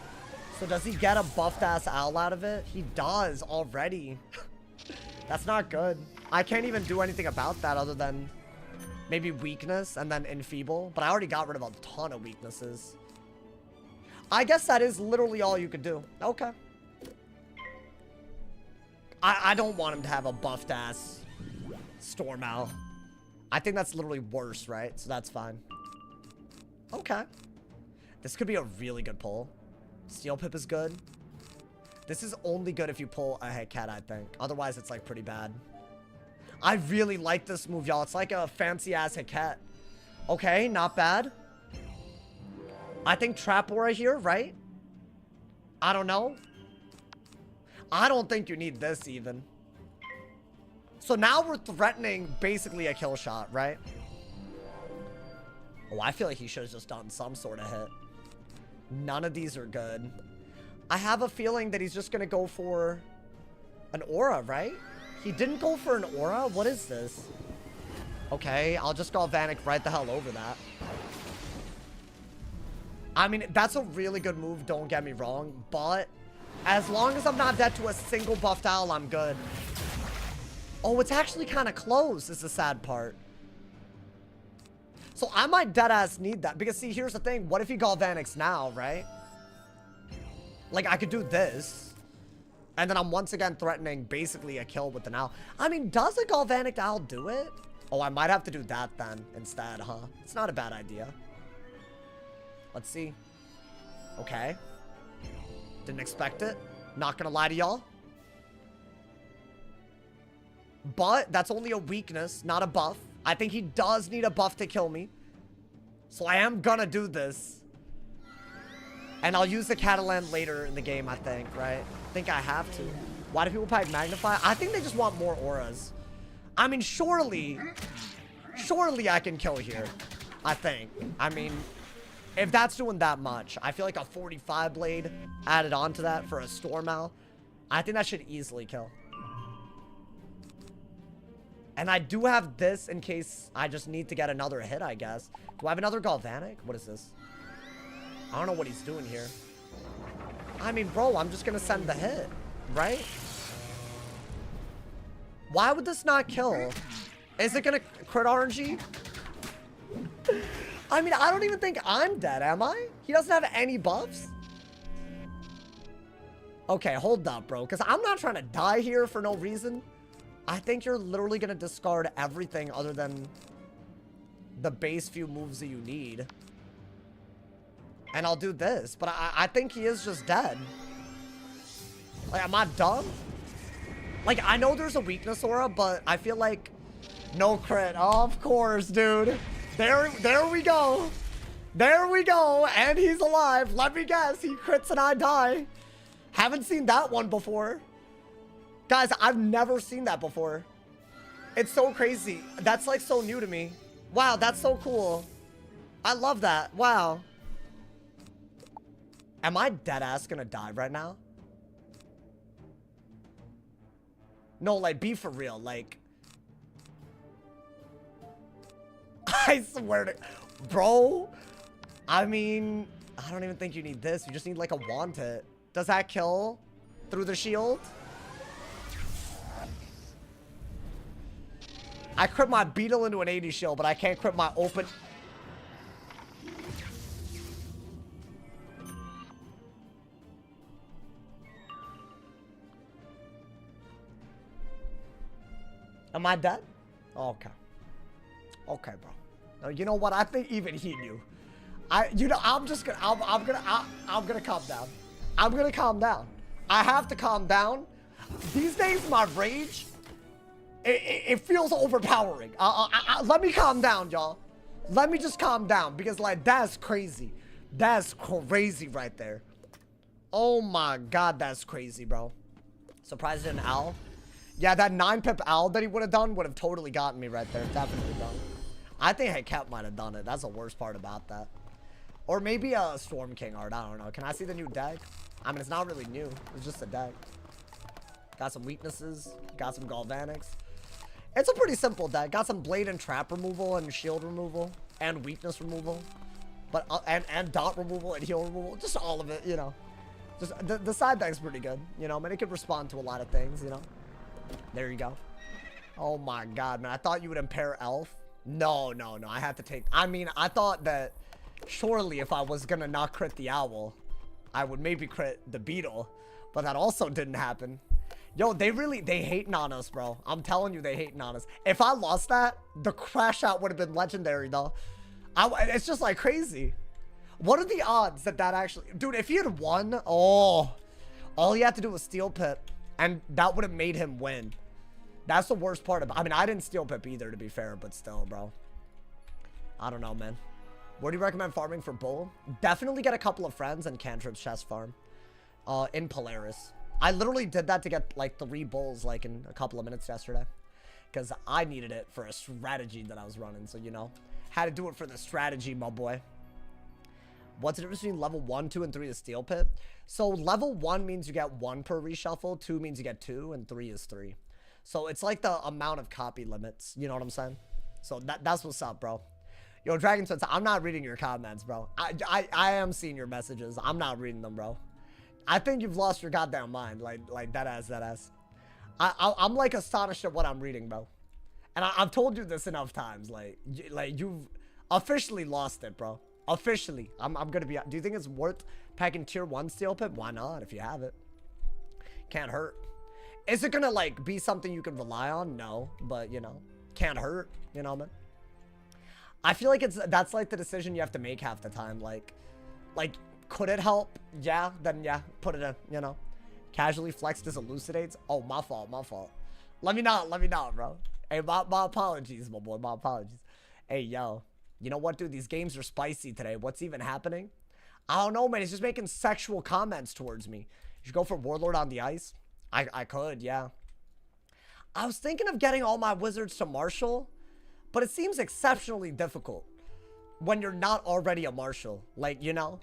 So does he get a buffed ass owl out of it? He does already. That's not good. I can't even do anything about that other than maybe weakness and then enfeeble. But I already got rid of a ton of weaknesses. I guess that is literally all you could do. Okay. I don't want him to have a buffed ass Storm Owl. I think that's literally worse, right? So that's fine. Okay. This could be a really good pull. Steel Pip is good. This is only good if you pull a Hecate, I think. Otherwise, it's like pretty bad. I really like this move, y'all. It's like a fancy ass Hecate. Okay, not bad. I think Trap Aura here, right? I don't know. I don't think you need this even. So now we're threatening basically a kill shot, right? Oh, I feel like he should have just done some sort of hit. None of these are good. I have a feeling that he's just going to go for an aura, right? He didn't go for an aura? What is this? Okay, I'll just Galvanic right the hell over that. I mean, that's a really good move, don't get me wrong, but as long as I'm not dead to a single buffed owl, I'm good. Oh, it's actually kind of close is the sad part. So I might deadass need that, because see, here's the thing. What if he Galvanics now, right? Like, I could do this, and then I'm once again threatening basically a kill with an owl. I mean, does a Galvanic owl do it? Oh, I might have to do that then instead, huh? It's not a bad idea. Let's see. Okay. Didn't expect it. Not gonna lie to y'all. But that's only a weakness, not a buff. I think he does need a buff to kill me. So I am gonna do this. And I'll use the Catalan later in the game, I think, right? I think I have to. Why do people pipe Magnify? I think they just want more auras. I mean, surely I can kill here. I think. I mean, if that's doing that much, I feel like a 45 blade added on to that for a Storm Owl, I think that should easily kill. And I do have this in case I just need to get another hit, I guess. Do I have another Galvanic? What is this? I don't know what he's doing here. I mean, bro, I'm just going to send the hit, right? Why would this not kill? Is it going to crit RNG? I mean, I don't even think I'm dead, am I? He doesn't have any buffs? Okay, hold up, bro. Because I'm not trying to die here for no reason. I think you're literally going to discard everything other than the base few moves that you need. And I'll do this. But I think he is just dead. Like, am I dumb? Like, I know there's a weakness aura, but I feel like no crit. Oh, of course, dude. There we go. There we go. And he's alive. Let me guess. He crits and I die. Haven't seen that one before. Guys, I've never seen that before. It's so crazy. That's like so new to me. Wow, that's so cool. I love that. Wow. Am I deadass gonna die right now? No, like, be for real. Like, I swear to... Bro, I mean, I don't even think you need this. You just need, like, a wand hit. Does that kill through the shield? I crit my beetle into an 80 shield, but I can't crit my open... Am I dead? Okay. Okay, bro. Now, you know what? I think even he knew. I'm gonna calm down. I'm gonna calm down. I have to calm down. These days, my rage, it feels overpowering. Let me calm down, y'all. Let me just calm down because, like, that's crazy. That's crazy right there. Oh my God, that's crazy, bro. Surprised an owl. Yeah, that 9-pip owl that he would have done would have totally gotten me right there. Definitely done. I think Heket might have done it. That's the worst part about that. Or maybe a Storm King art. I don't know. Can I see the new deck? I mean, it's not really new. It's just a deck. Got some weaknesses. Got some Galvanics. It's a pretty simple deck. Got some blade and trap removal and shield removal and weakness removal. But and dot removal and heal removal. Just all of it, you know. Just the side deck's pretty good. You know, I mean, it could respond to a lot of things, you know. There you go. Oh my God, man. I thought you would impair Elf. No. I had to take... I mean, I thought that surely if I was gonna not crit the owl, I would maybe crit the beetle. But that also didn't happen. Yo, they hating on us, bro. I'm telling you, they hating on us. If I lost that, the crash out would have been legendary, though. It's just like crazy. What are the odds that actually... Dude, if he had won... Oh. All he had to do was steal pip. And that would have made him win. That's the worst part about... I mean, I didn't steal pip either, to be fair. But still, bro. I don't know, man. Where do you recommend farming for bull? Definitely get a couple of friends and cantrips chest farm. in Polaris. I literally did that to get like 3 bulls like in a couple of minutes yesterday. Because I needed it for a strategy that I was running. So, you know, had to do it for the strategy, my boy. What's the difference between level 1, 2, and 3 is Steel Pit? So level 1 means you get 1 per reshuffle, 2 means you get 2, and 3 is 3. So it's like the amount of copy limits. You know what I'm saying? So that's what's up, bro. Yo, Dragon Spencer, I'm not reading your comments, bro. I am seeing your messages. I'm not reading them, bro. I think you've lost your goddamn mind. Like that ass. I'm like astonished at what I'm reading, bro. And I've told you this enough times. Like you've officially lost it, bro. Officially. I'm gonna be. Do you think it's worth packing tier 1 Steel Pit? Why not if you have it? Can't hurt. Is it gonna like be something you can rely on? No, but you know, can't hurt. You know, man. I feel like that's like the decision you have to make half the time. Like could it help? Yeah, then yeah, put it in. You know, casually flexed as elucidates. Oh, my fault. Let me not, bro. Hey, my apologies, my boy. My apologies. Hey, yo. You know what, dude? These games are spicy today. What's even happening? I don't know, man. He's just making sexual comments towards me. You should go for Warlord on the ice. I could, yeah. I was thinking of getting all my wizards to Marshal, but it seems exceptionally difficult when you're not already a Marshal. Like, you know?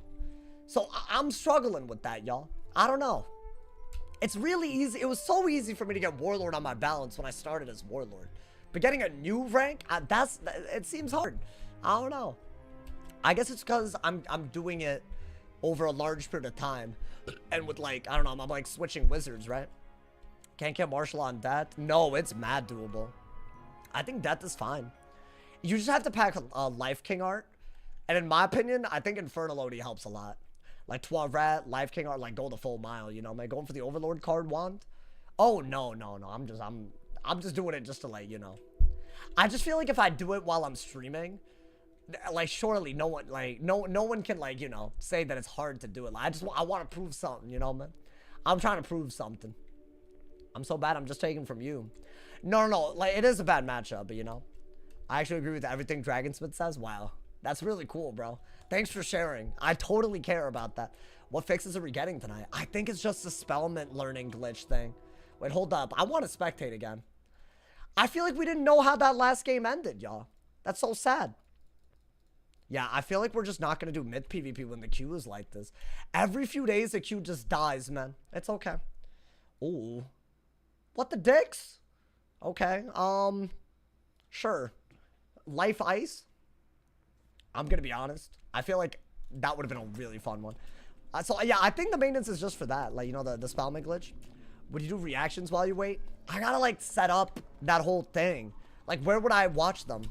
So I'm struggling with that, y'all. I don't know. It's really easy. It was so easy for me to get Warlord on my balance when I started as Warlord. But getting a new rank, it seems hard. I don't know. I guess it's because I'm doing it over a large period of time. And with like, I don't know, I'm like switching wizards, right? Can't get Marshal on Death. No, it's mad doable. I think Death is fine. You just have to pack Life King art. And in my opinion, I think Infernal Odie helps a lot. Like Toiret, Life King art, like go the full mile, you know, man. Going for the Overlord card wand. Oh no. I'm just doing it just to like, you know. I just feel like if I do it while I'm streaming, like surely no one like no one can like, you know, say that it's hard to do it. Like, I want to prove something, you know, man. I'm trying to prove something. I'm so bad. I'm just taking from you. No. Like it is a bad matchup, but you know, I actually agree with everything Dragonsmith says. Wow. That's really cool, bro. Thanks for sharing. I totally care about that. What fixes are we getting tonight? I think it's just the Spellment learning glitch thing. Wait, hold up. I want to spectate again. I feel like we didn't know how that last game ended, y'all. That's so sad. Yeah, I feel like we're just not going to do mid PvP when the queue is like this. Every few days, the queue just dies, man. It's okay. Ooh. What the dicks? Okay. Sure. Life Ice? I'm going to be honest. I feel like that would have been a really fun one. So, yeah, I think the maintenance is just for that. Like, you know, the Spellman glitch. Would you do reactions while you wait? I got to, like, set up that whole thing. Like, where would I watch them?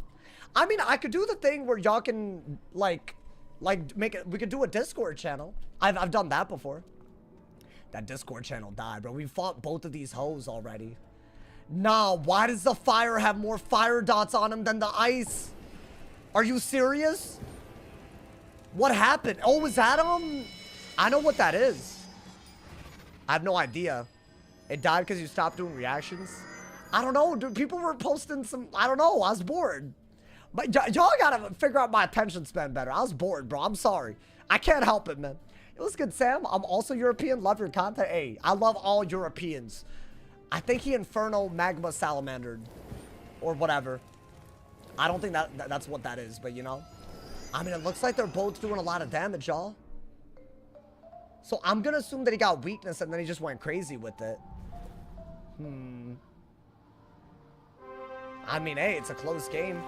I mean, I could do the thing where y'all can, like make it. We could do a Discord channel. I've done that before. That Discord channel died, bro. We fought both of these hoes already. Nah, why does the fire have more fire dots on him than the ice? Are you serious? What happened? Oh, was that I know what that is. I have no idea. It died because you stopped doing reactions. I don't know, dude. People were posting some. I don't know. I was bored. But y'all gotta figure out my attention span better. I was bored, bro. I'm sorry. I can't help it, man. It was good, Sam. I'm also European. Love your content. Hey, I love all Europeans. I think he Inferno Magma Salamandered. Or whatever. I don't think that's what that is, but you know. I mean, it looks like they're both doing a lot of damage, y'all. So I'm gonna assume that he got weakness and then he just went crazy with it. I mean, hey, it's a close game.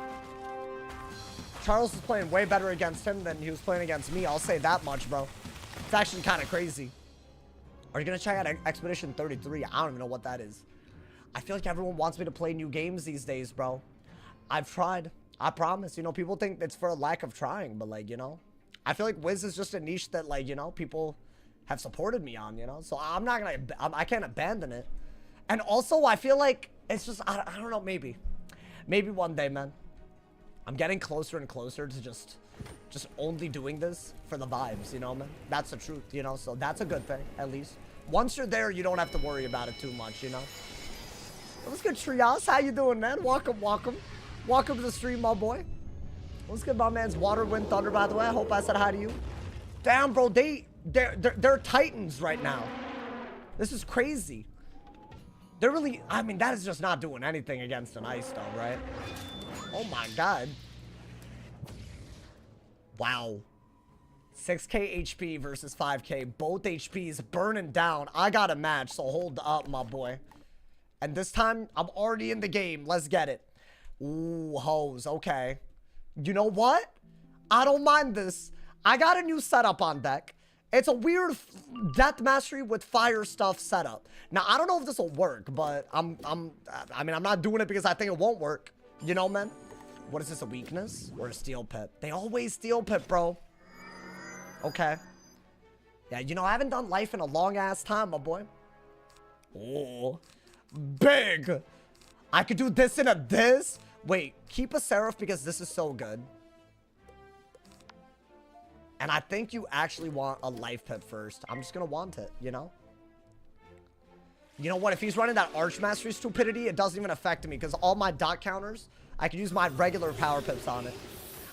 Charles is playing way better against him than he was playing against me. I'll say that much, bro. It's actually kind of crazy. Are you going to check out Expedition 33? I don't even know what that is. I feel like everyone wants me to play new games these days, bro. I've tried. I promise. You know, people think it's for a lack of trying, but like, you know. I feel like WIZ is just a niche that, like, you know, people have supported me on, you know. So I'm not going to, I can't abandon it. And also, I feel like it's just, I don't know, maybe. Maybe one day, man. I'm getting closer and closer to just only doing this for the vibes, you know, man? That's the truth, you know? So that's a good thing, at least. Once you're there, you don't have to worry about it too much, you know? What's good, Trias? How you doing, man? Welcome. Welcome to the stream, my boy. What's good, my man's Water, Wind, Thunder, by the way? I hope I said hi to you. Damn, bro, they They're titans right now. This is crazy. They're really, I mean, that is just not doing anything against an ice though, right? Oh my god. Wow. 6k HP versus 5k. Both HPs burning down. I got a match, so hold up, my boy. And this time, I'm already in the game. Let's get it. Ooh, hose. Okay. You know what? I don't mind this. I got a new setup on deck. It's a weird death mastery with fire stuff setup. Now, I don't know if this will work, but I mean, I'm not doing it because I think it won't work. You know, man? What is this, a weakness? Or a steel pit? They always steel pit, bro. Okay. Yeah, you know, I haven't done life in a long-ass time, my boy. Oh. Big. I could do this in a this. Wait, keep a Seraph because this is so good. And I think you actually want a life pit first. I'm just going to want it, you know? You know what? If he's running that Arch Mastery stupidity, it doesn't even affect me because all my dot counters, I can use my regular power pips on it.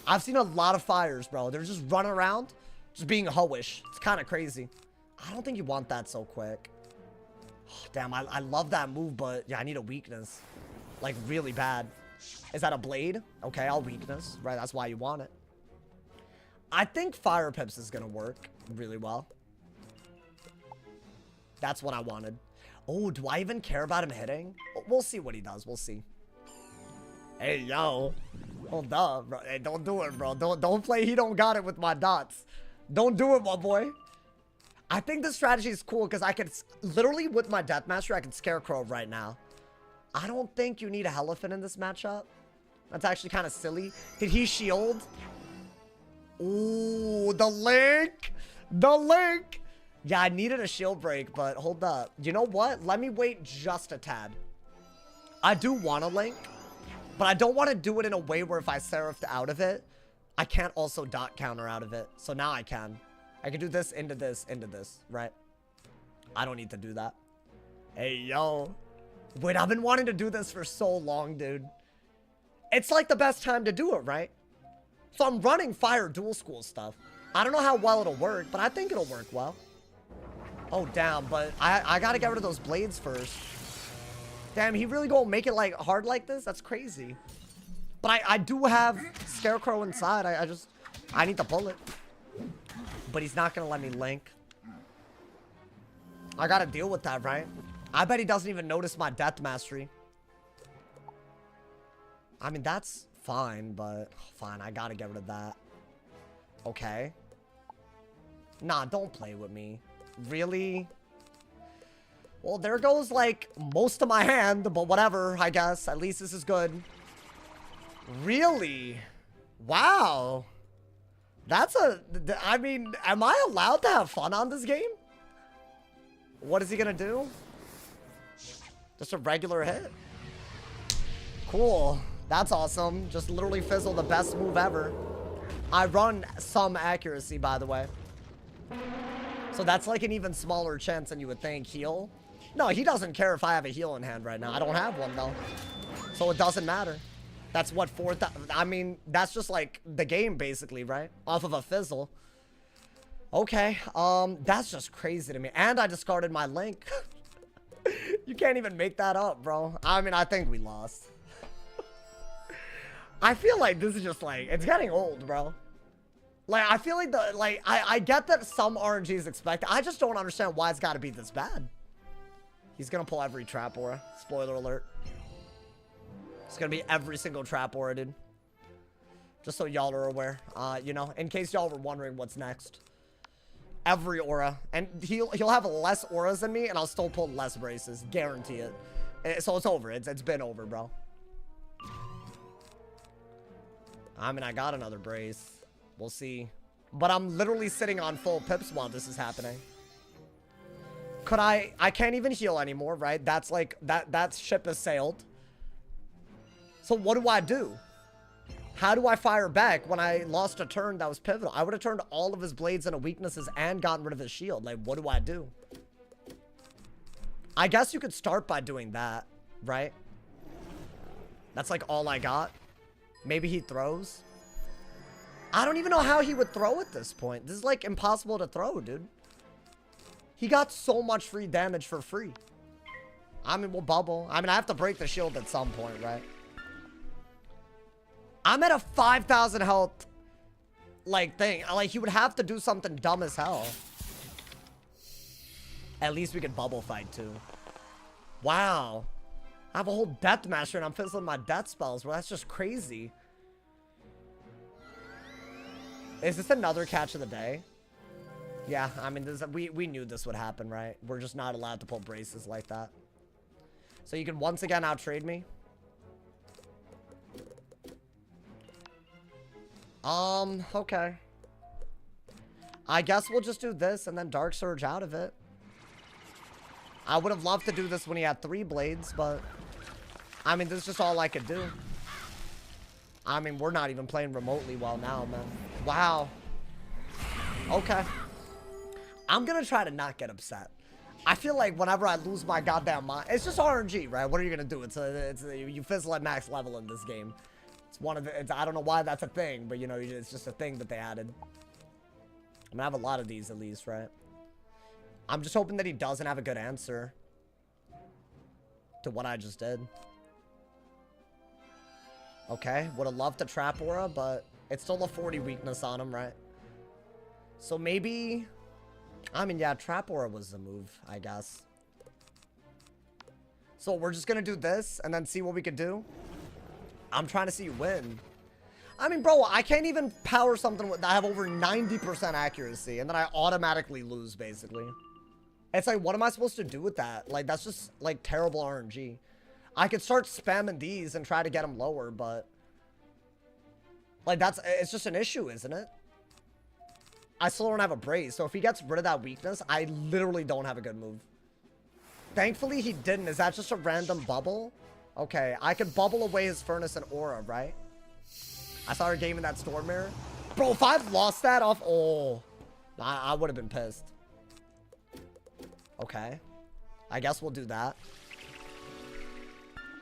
I've seen a lot of fires, bro. They're just running around, just being hoish. It's kind of crazy. I don't think you want that so quick. Oh, damn, I love that move, but yeah, I need a weakness. Like, really bad. Is that a blade? Okay, I'll weakness. Right, that's why you want it. I think Fire Pips is going to work really well. That's what I wanted. Oh, do I even care about him hitting? We'll see what he does. We'll see. Hey, yo. Hold up, bro. Hey, don't do it, bro. Don't play he don't got it with my dots. Don't do it, my boy. I think this strategy is cool because I can literally, with my Death Master, I can Scarecrow right now. I don't think you need a Elephant in this matchup. That's actually kind of silly. Did he shield? Ooh, the link. The link. Yeah, I needed a shield break, but hold up. You know what? Let me wait just a tad. I do want a link, but I don't want to do it in a way where if I Seraphed out of it, I can't also dot counter out of it. So now I can. I can do this, into this, right? I don't need to do that. Hey, yo. Wait, I've been wanting to do this for so long, dude. It's like the best time to do it, right? So I'm running fire dual school stuff. I don't know how well it'll work, but I think it'll work well. Oh, damn, but I gotta get rid of those blades first. Damn, he really gonna make it like hard like this? That's crazy. But I do have Scarecrow inside. I need to pull it. But he's not gonna let me link. I gotta deal with that, right? I bet he doesn't even notice my Death Mastery. I mean, that's fine, but fine, I gotta get rid of that. Okay. Nah, don't play with me. Really? Well, there goes, like, most of my hand, but whatever, I guess. At least this is good. Really? Wow. That's a... I mean, am I allowed to have fun on this game? What is he gonna do? Just a regular hit? Cool. That's awesome. Just literally fizzle, the best move ever. I run some accuracy, by the way. So that's like an even smaller chance than you would think. Heal? No, he doesn't care if I have a heal in hand right now. I don't have one, though. So it doesn't matter. That's what, I mean, that's just like the game, basically, right? Off of a fizzle. Okay, that's just crazy to me. And I discarded my link. You can't even make that up, bro. I mean, I think we lost. I feel like this is just like, it's getting old, bro. Like, I feel like I get that some RNG is expected. I just don't understand why it's got to be this bad. He's going to pull every trap aura. Spoiler alert. It's going to be every single trap aura, dude. Just so y'all are aware. You know, in case y'all were wondering what's next. Every aura. And he'll have less auras than me, and I'll still pull less braces. Guarantee it. So it's over. It's been over, bro. I mean, I got another brace. We'll see. But I'm literally sitting on full pips while this is happening. Could I can't even heal anymore, right? That's like, that ship has sailed. So what do I do? How do I fire back when I lost a turn that was pivotal? I would have turned all of his blades into weaknesses and gotten rid of his shield. Like, what do I do? I guess you could start by doing that, right? That's like all I got. Maybe he throws. I don't even know how he would throw at this point. This is like impossible to throw, dude. He got so much free damage for free. I mean, we'll bubble. I mean, I have to break the shield at some point, right? I'm at a 5,000 health, like, thing. Like, he would have to do something dumb as hell. At least we could bubble fight, too. Wow. I have a whole death master and I'm fizzling my death spells, bro. That's just crazy. Is this another catch of the day? Yeah, I mean, we knew this would happen, right? We're just not allowed to pull braces like that. So you can once again out-trade me. Okay. I guess we'll just do this and then Dark Surge out of it. I would have loved to do this when he had 3 blades, but... I mean, this is just all I could do. I mean, we're not even playing remotely well now, man. Wow. Okay. I'm gonna try to not get upset. I feel like whenever I lose my goddamn mind... It's just RNG, right? What are you gonna do? You fizzle at max level in this game. It's one of the... I don't know why that's a thing, but, you know, it's just a thing that they added. I'm gonna have a lot of these, at least, right? I'm just hoping that he doesn't have a good answer to what I just did. Okay, would have loved to trap aura, but it's still a 40 weakness on him, right? So maybe... I mean, yeah, trap aura was the move, I guess. So we're just gonna do this and then see what we could do. I'm trying to see you win. I mean, bro, I can't even power something with... I have over 90% accuracy, and then I automatically lose, basically. It's like, what am I supposed to do with that? Like, that's just, like, terrible RNG. I could start spamming these and try to get them lower, but... Like, it's just an issue, isn't it? I still don't have a brace, so if he gets rid of that weakness, I literally don't have a good move. Thankfully, he didn't. Is that just a random bubble? Okay, I could bubble away his furnace and aura, right? I started gaming that storm mirror. Bro, if I've lost that off... Oh, I would have been pissed. Okay. I guess we'll do that.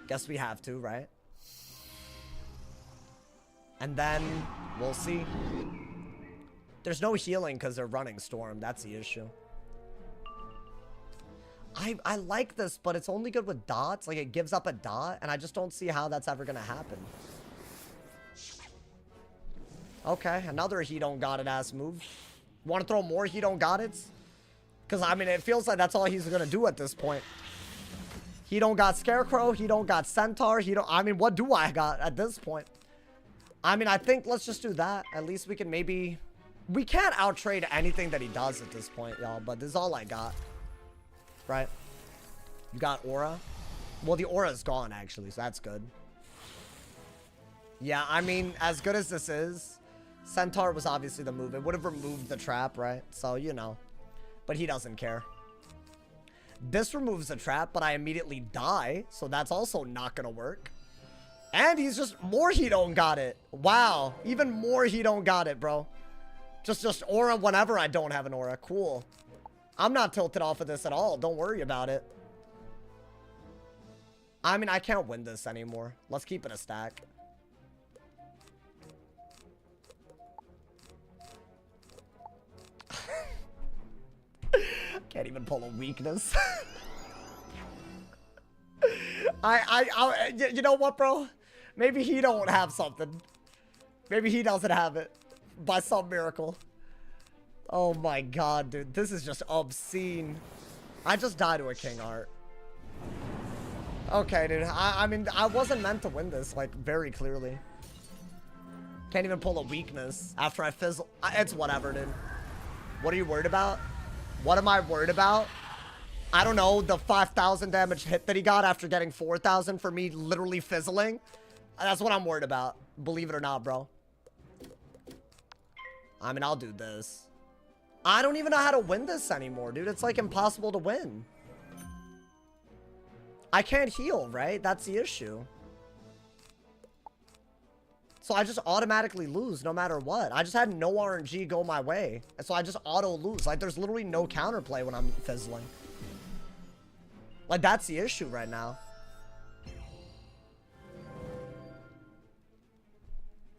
Guess we have to, right? And then we'll see. There's no healing because they're running storm. That's the issue. I like this, but it's only good with dots. Like, it gives up a dot, and I just don't see how that's ever going to happen. Okay, another he don't got it ass move. Want to throw more he don't got it? Because, I mean, it feels like that's all he's going to do at this point. He don't got Scarecrow. He don't got Centaur. He don't... I mean, what do I got at this point? I mean, I think let's just do that. At least we can maybe... We can't out-trade anything that he does at this point, y'all. But this is all I got. Right? You got Aura? Well, the Aura's gone, actually. So that's good. Yeah, I mean, as good as this is... Centaur was obviously the move. It would have removed the trap, right? So, you know. But he doesn't care. This removes the trap, but I immediately die. So that's also not going to work. And he's just more he don't got it. Wow. Even more he don't got it, bro. Just aura whenever I don't have an aura. Cool. I'm not tilted off of this at all. Don't worry about it. I mean, I can't win this anymore. Let's keep it a stack. Can't even pull a weakness. You know what, bro? Maybe he don't have something. Maybe he doesn't have it by some miracle. Oh my god, dude. This is just obscene. I just died to a King Art. Okay, dude. I mean, I wasn't meant to win this, like, very clearly. Can't even pull a weakness after I fizzle. It's whatever, dude. What are you worried about? What am I worried about? I don't know, the 5,000 damage hit that he got after getting 4,000 for me literally fizzling. That's what I'm worried about. Believe it or not, bro. I mean, I'll do this. I don't even know how to win this anymore, dude. It's like impossible to win. I can't heal, right? That's the issue. So I just automatically lose no matter what. I just had no RNG go my way. And so I just auto lose. Like, there's literally no counterplay when I'm fizzling. Like, that's the issue right now.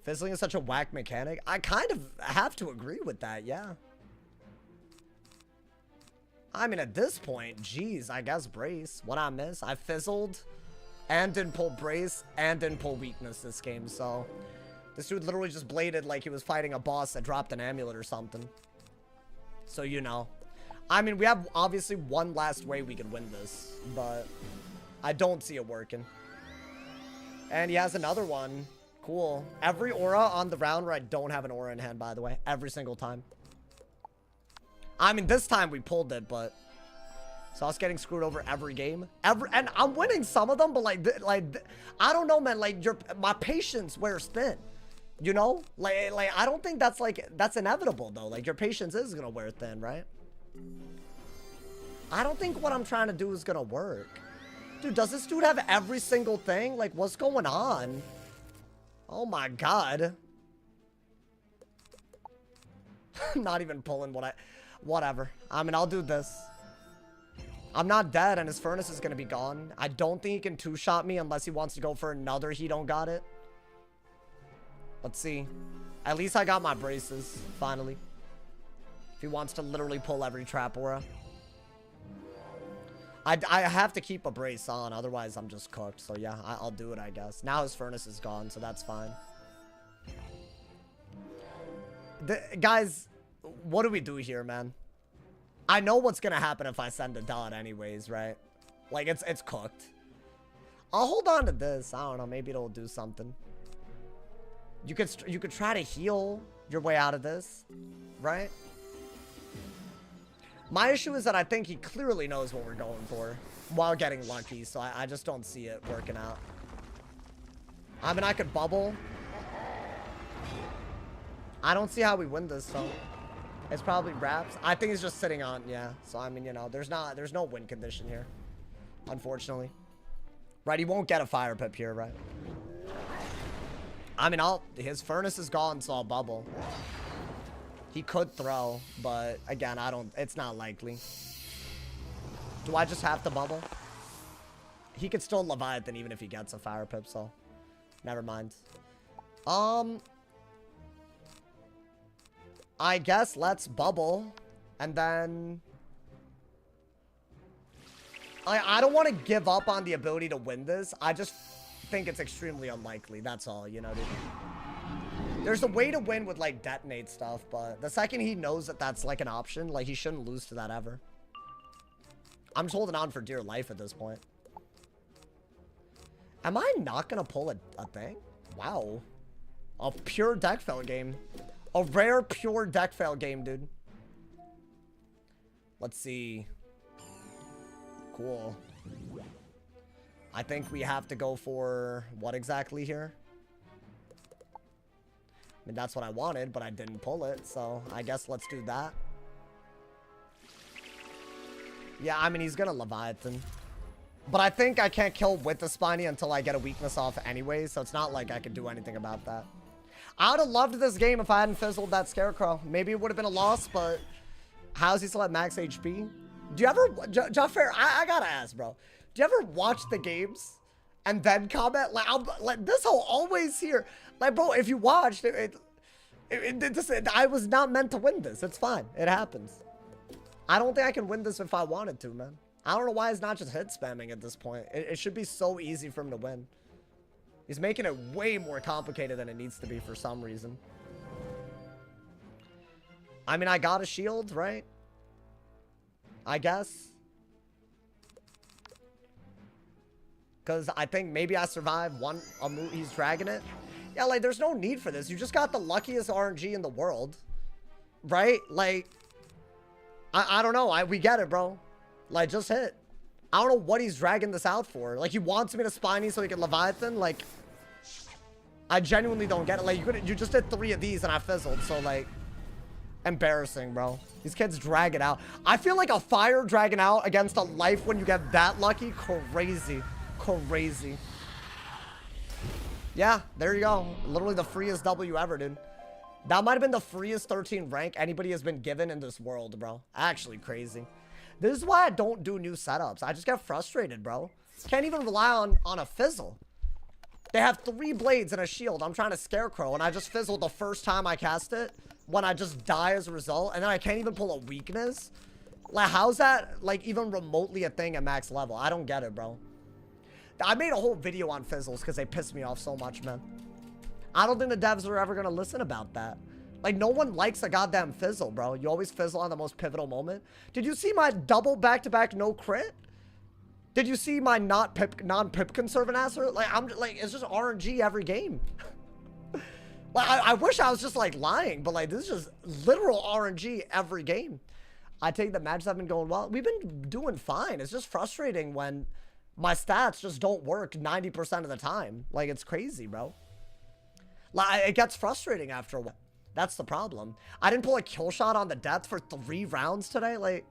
Fizzling is such a whack mechanic. I kind of have to agree with that, yeah. I mean, at this point, geez, I guess brace. What I miss? I fizzled and didn't pull brace and didn't pull weakness this game, so... This dude literally just bladed like he was fighting a boss that dropped an amulet or something. So, you know. I mean, we have obviously one last way we can win this, but I don't see it working. And he has another one. Cool. Every aura on the round where I don't have an aura in hand, by the way. Every single time. I mean, this time we pulled it, but... So I was getting screwed over every game. And I'm winning some of them, but I don't know, man. Like, my patience wears thin. You know? Like, I don't think that's, that's inevitable, though. Like, your patience is gonna wear thin, right? I don't think what I'm trying to do is gonna work. Dude, does this dude have every single thing? Like, what's going on? Oh my god. Not even pulling whatever. I mean, I'll do this. I'm not dead, and his furnace is gonna be gone. I don't think he can two-shot me unless he wants to go for another he don't got it. Let's see. At least I got my braces, finally. If he wants to literally pull every trap aura. I have to keep a brace on, otherwise I'm just cooked. So yeah, I'll do it, I guess. Now his furnace is gone, so that's fine. Guys, what do we do here, man? I know what's gonna happen if I send a dot anyways, right? Like, it's cooked. I'll hold on to this. I don't know, maybe it'll do something. You could try to heal your way out of this, right? My issue is that I think he clearly knows what we're going for while getting lucky, so I just don't see it working out. I mean, I could bubble. I don't see how we win this, so it's probably wraps. I think he's just sitting on, yeah. So, I mean, you know, there's no win condition here, unfortunately. Right, he won't get a fire pip here, right? I mean, his furnace is gone, so I'll bubble. He could throw, but again, it's not likely. Do I just have to bubble? He could still Leviathan even if he gets a fire pip, so never mind. I guess let's bubble, and then I don't want to give up on the ability to win this. I just think it's extremely unlikely. That's all, you know, dude. There's a way to win with, like, detonate stuff, but the second he knows that that's, like, an option, like, he shouldn't lose to that ever. I'm just holding on for dear life at this point. Am I not gonna pull a thing? Wow. A pure deck fail game. A rare pure deck fail game, dude. Let's see. Cool. I think we have to go for what exactly here? I mean, that's what I wanted, but I didn't pull it, so I guess let's do that. Yeah, I mean, he's gonna Leviathan. But I think I can't kill with the Spiny until I get a weakness off anyway, so it's not like I could do anything about that. I would have loved this game if I hadn't fizzled that Scarecrow. Maybe it would have been a loss, but how's he still at max HP? Do you ever... Jaffair, I gotta ask, bro. Do you ever watch the games and then comment? Like, this whole always here. Like, bro, if you watched I was not meant to win this. It's fine. It happens. I don't think I can win this if I wanted to, man. I don't know why he's not just hit spamming at this point. It should be so easy for him to win. He's making it way more complicated than it needs to be for some reason. I mean, I got a shield, right? I guess. Because I think maybe I survived a move. He's dragging it. Yeah, like, there's no need for this. You just got the luckiest RNG in the world. Right? Like, I don't know. We get it, bro. Like, just hit. I don't know what he's dragging this out for. Like, he wants me to Spiny so he can Leviathan. Like, I genuinely don't get it. Like, you just did 3 of these and I fizzled. So, like, embarrassing, bro. These kids drag it out. I feel like a fire dragging out against a life when you get that lucky. Crazy. Crazy. Yeah, there you go. Literally the freest W ever, dude. That might have been the freest 13 rank anybody has been given in this world, bro. Actually crazy. This is why I don't do new setups. I just get frustrated, bro. Can't even rely on a fizzle. They have 3 blades and a shield. I'm trying to Scarecrow, and I just fizzled the first time I cast it when I just die as a result, and then I can't even pull a weakness. Like, how's that, like, even remotely a thing at max level? I don't get it, bro. I made a whole video on fizzles because they pissed me off so much, man. I don't think the devs are ever going to listen about that. Like, no one likes a goddamn fizzle, bro. You always fizzle on the most pivotal moment. Did you see my double back-to-back no crit? Did you see my non-pip conserving answer? Like, it's just RNG every game. Like, I wish I was just, like, lying, but, like, this is just literal RNG every game. I think the matches have been going well. We've been doing fine. It's just frustrating when my stats just don't work 90% of the time. Like, it's crazy, bro. Like, it gets frustrating after a while. That's the problem. I didn't pull a kill shot on the depth for 3 rounds today. Like,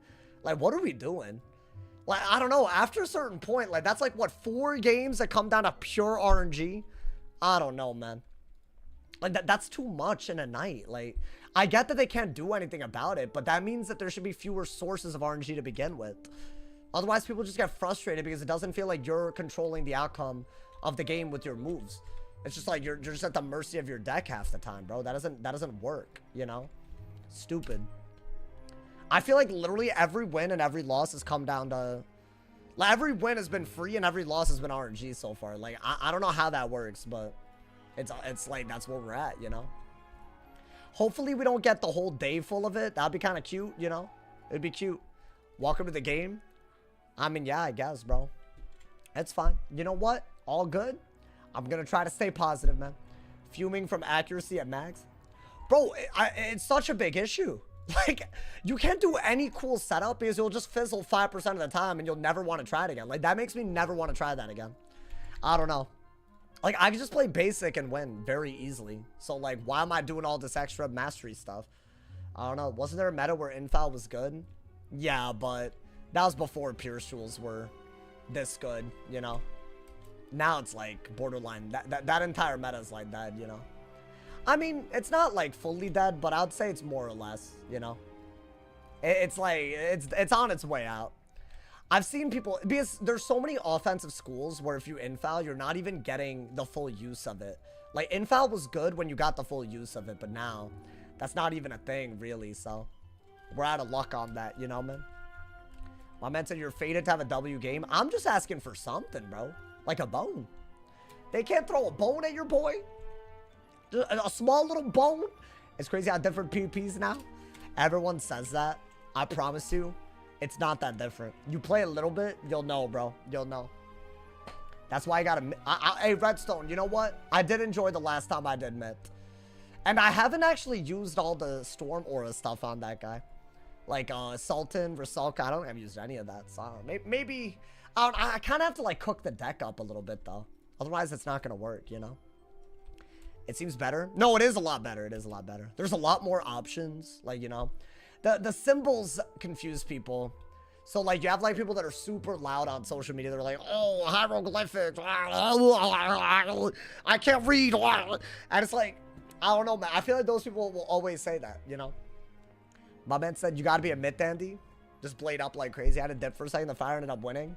what are we doing? Like, I don't know. After a certain point, like, that's like, what, 4 games that come down to pure RNG? I don't know, man. Like, that's too much in a night. Like, I get that they can't do anything about it, but that means that there should be fewer sources of RNG to begin with. Otherwise, people just get frustrated because it doesn't feel like you're controlling the outcome of the game with your moves. It's just like you're just at the mercy of your deck half the time, bro. That doesn't work, you know? Stupid. I feel like literally every win and every loss has come down to... Like, every win has been free and every loss has been RNG so far. Like, I don't know how that works, but it's like that's where we're at, you know? Hopefully we don't get the whole day full of it. That'd be kind of cute, you know? It'd be cute. Welcome to the game. I mean, yeah, I guess, bro. It's fine. You know what? All good. I'm going to try to stay positive, man. Fuming from accuracy at max. Bro, it's such a big issue. Like, you can't do any cool setup because you'll just fizzle 5% of the time and you'll never want to try it again. Like, that makes me never want to try that again. I don't know. Like, I can just play basic and win very easily. So, like, why am I doing all this extra mastery stuff? I don't know. Wasn't there a meta where infal was good? Yeah, but that was before Pierce tools were this good, you know? Now it's, like, borderline. That entire meta is like that, you know? I mean, it's not, like, fully dead, but I'd say it's more or less, you know? It's, like, it's on its way out. I've seen people, because there's so many offensive schools where if you infoul, you're not even getting the full use of it. Like, infoul was good when you got the full use of it, but now that's not even a thing, really, so we're out of luck on that, you know, man? My man said you're fated to have a W game. I'm just asking for something, bro. Like a bone. They can't throw a bone at your boy? A small little bone? It's crazy how different PvPs now. Everyone says that. I promise you. It's not that different. You play a little bit, you'll know, bro. You'll know. That's why I gotta... Hey, Redstone, you know what? I did enjoy the last time I did Myth. And I haven't actually used all the Storm Aura stuff on that guy. Like, Sultan, Rasalka. I don't think I've used any of that. So, I don't know. Maybe... I kind of have to, like, cook the deck up a little bit, though. Otherwise, it's not gonna work, you know? It seems better. No, it is a lot better. It is a lot better. There's a lot more options. Like, you know... The symbols confuse people. So, like, you have, like, people that are super loud on social media. They're like, oh, hieroglyphics. I can't read. And it's like, I don't know, man. I feel like those people will always say that, you know? My man said, you got to be a mid dandy. Just blade up like crazy. I had a dip for a second. The fire ended up winning.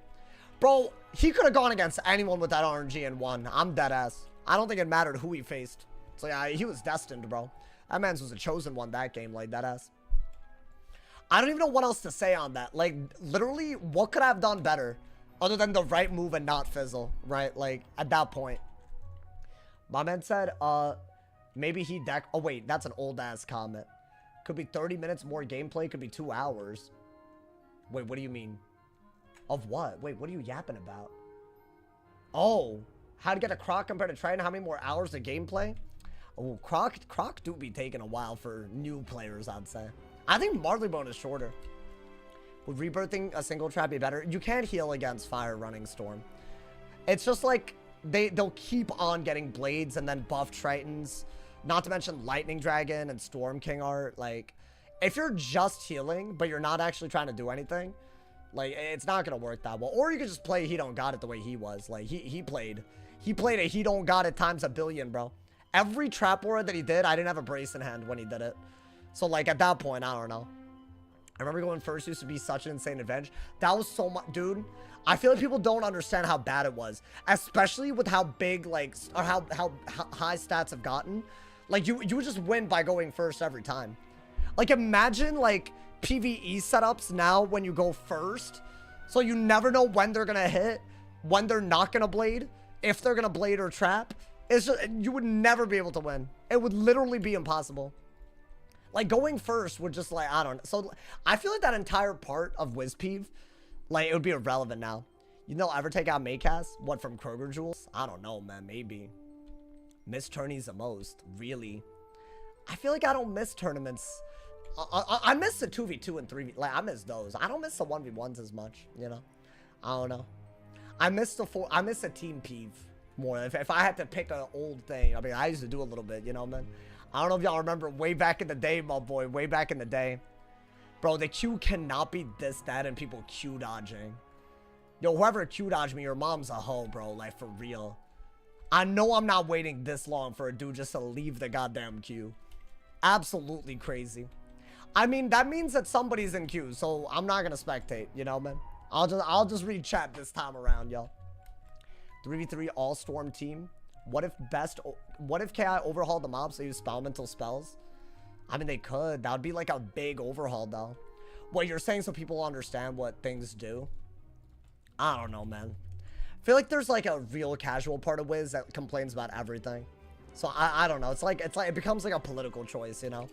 Bro, he could have gone against anyone with that RNG and won. I'm dead ass. I don't think it mattered who he faced. So, yeah, he was destined, bro. That man's was a chosen one that game, like, dead ass. I don't even know what else to say on that. Like, literally, what could I have done better other than the right move and not fizzle, right? Like, at that point. My man said, maybe he deck... Oh, wait, that's an old-ass comment. Could be 30 minutes more gameplay. Could be 2 hours. Wait, what do you mean? Of what? Wait, what are you yapping about? Oh, how to get a Croc compared to Triton? How many more hours of gameplay? Oh, Croc do be taking a while for new players, I'd say. I think Marleybone is shorter. Would rebirthing a single trap be better? You can't heal against fire running Storm. It's just like they'll keep on getting blades and then buff Tritons. Not to mention Lightning Dragon and Storm King art. Like, if you're just healing, but you're not actually trying to do anything, like, it's not gonna work that well. Or you could just play He Don't Got It the way he was. Like, he played a He Don't Got It times a billion, bro. Every trap aura that he did, I didn't have a brace in hand when he did it. So, like, at that point, I don't know. I remember going first used to be such an insane advantage. That was so much, dude. I feel like people don't understand how bad it was. Especially with how big, like, or how high stats have gotten. Like, you would just win by going first every time. Like, imagine, like, PvE setups now when you go first. So you never know when they're gonna hit, when they're not gonna blade, if they're gonna blade or trap. It's just, you would never be able to win. It would literally be impossible. Like, going first would just, like, I don't know. So, I feel like that entire part of WIZ Peeve, like, it would be irrelevant now. You know, ever take out Maycast? What, from Kroger Jewels? I don't know, man. Maybe. Miss tourneys the most. Really? I feel like I don't miss tournaments. I miss the 2v2 and 3v. Like, I miss those. I don't miss the 1v1s as much, you know? I don't know. I miss the team peeve more. If I had to pick an old thing, I mean, I used to do a little bit, you know, man? I don't know if y'all remember way back in the day, my boy. Way back in the day. Bro, the Q cannot be this, that, and people Q dodging. Yo, whoever Q dodged me, your mom's a hoe, bro. Like, for real. I know I'm not waiting this long for a dude just to leave the goddamn queue. Absolutely crazy. I mean, that means that somebody's in queue, so I'm not gonna spectate, you know, man? I'll just read chat this time around, yo. 3v3 all storm team. What if KI overhauled the mobs so use experimental spells? I mean, they could. That would be like a big overhaul, though. What you're saying, so people understand what things do? I don't know, man. I feel like there's like a real casual part of WIZ that complains about everything. So I don't know. It's like it becomes like a political choice, you know.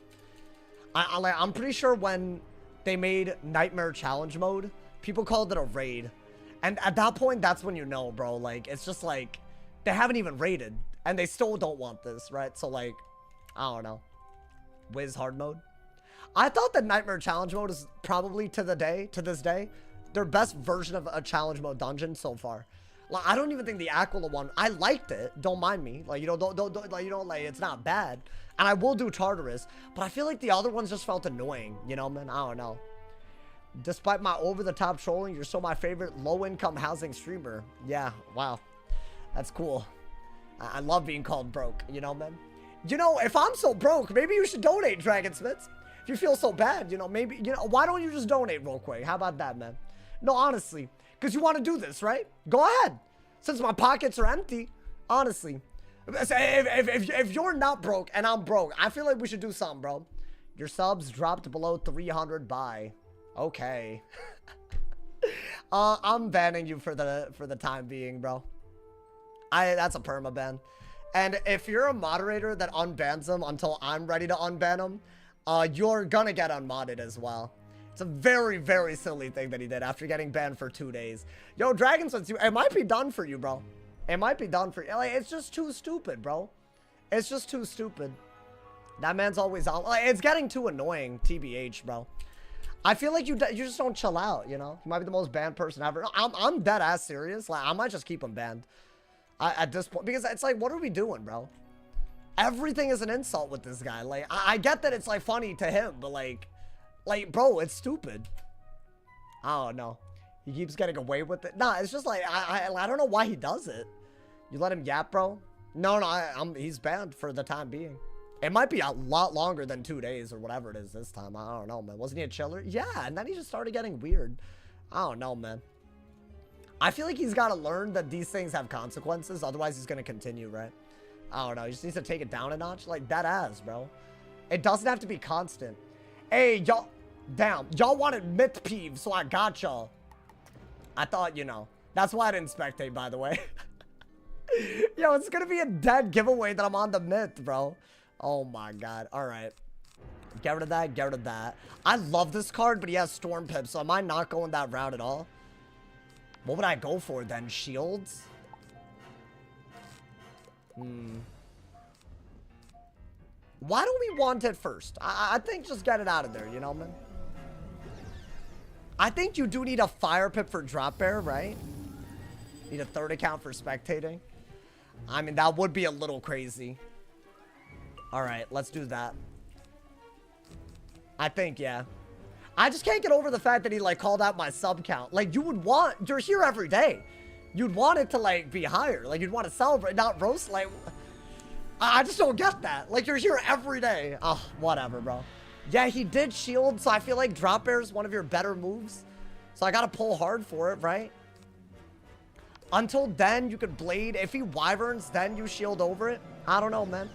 I'm pretty sure when they made Nightmare Challenge mode, people called it a raid, and at that point, that's when you know, bro. Like, it's just like they haven't even raided, and they still don't want this, right? So like, I don't know. WIZ hard mode. I thought that Nightmare Challenge mode is probably to this day, their best version of a challenge mode dungeon so far. Like, I don't even think the Aquila one, I liked it. Don't mind me. Like, you know, don't like, you know, like, it's not bad. And I will do Tartarus, but I feel like the other ones just felt annoying, you know, man? I don't know. Despite my over-the-top trolling, you're still my favorite low-income housing streamer. Yeah, wow. That's cool. I love being called broke, you know, man? You know, if I'm so broke, maybe you should donate, Dragonsmiths. If you feel so bad, you know, maybe, you know, why don't you just donate real quick? How about that, man? No, honestly, because you want to do this, right? Go ahead. Since my pockets are empty, honestly. If you're not broke and I'm broke, I feel like we should do something, bro. Your subs dropped below 300 by. Okay. I'm banning you for the time being, bro. That's a perma ban. And if you're a moderator that unbans them until I'm ready to unban them, you're gonna get unmodded as well. It's a very, very silly thing that he did after getting banned for 2 days. Yo, Dragonsmiths, it might be done for you, bro. It might be done for you. Like, it's just too stupid, bro. It's just too stupid. That man's always on. Like, it's getting too annoying, TBH, bro. I feel like you just don't chill out, you know? You might be the most banned person ever. I'm dead ass serious. Like, I might just keep him banned at this point. Because it's like, what are we doing, bro? Everything is an insult with this guy. Like, I get that it's, like, funny to him. But, like, bro, it's stupid. I don't know. He keeps getting away with it. Nah, it's just like, I don't know why he does it. You let him yap, bro? No, he's banned for the time being. It might be a lot longer than 2 days or whatever it is this time. I don't know, man. Wasn't he a chiller? Yeah, and then he just started getting weird. I don't know, man. I feel like he's got to learn that these things have consequences. Otherwise, he's going to continue, right? I don't know. He just needs to take it down a notch. Like, that ass, bro. It doesn't have to be constant. Hey, y'all. Damn. Y'all wanted myth peeve, so I got y'all. I thought, you know. That's why I didn't spectate, by the way. Yo, it's going to be a dead giveaway that I'm on the myth, bro. Oh my god. Alright. Get rid of that. Get rid of that. I love this card, but he has Storm Pip, so am I not going that route at all? What would I go for then? Shields? Why do we want it first? I think just get it out of there, you know, man? I think you do need a Fire Pip for Drop Bear, right? Need a third account for spectating. I mean, that would be a little crazy. Alright, let's do that. I think, yeah. I just can't get over the fact that he, like, called out my sub count. Like, you're here every day. You'd want it to, like, be higher. Like, you'd want to celebrate, not roast. Like, I just don't get that. Like, you're here every day. Oh, whatever, bro. Yeah, he did shield, so I feel like Drop Bear is one of your better moves. So I gotta pull hard for it, right? Until then, you could Blade. If he Wyverns, then you shield over it. I don't know, man.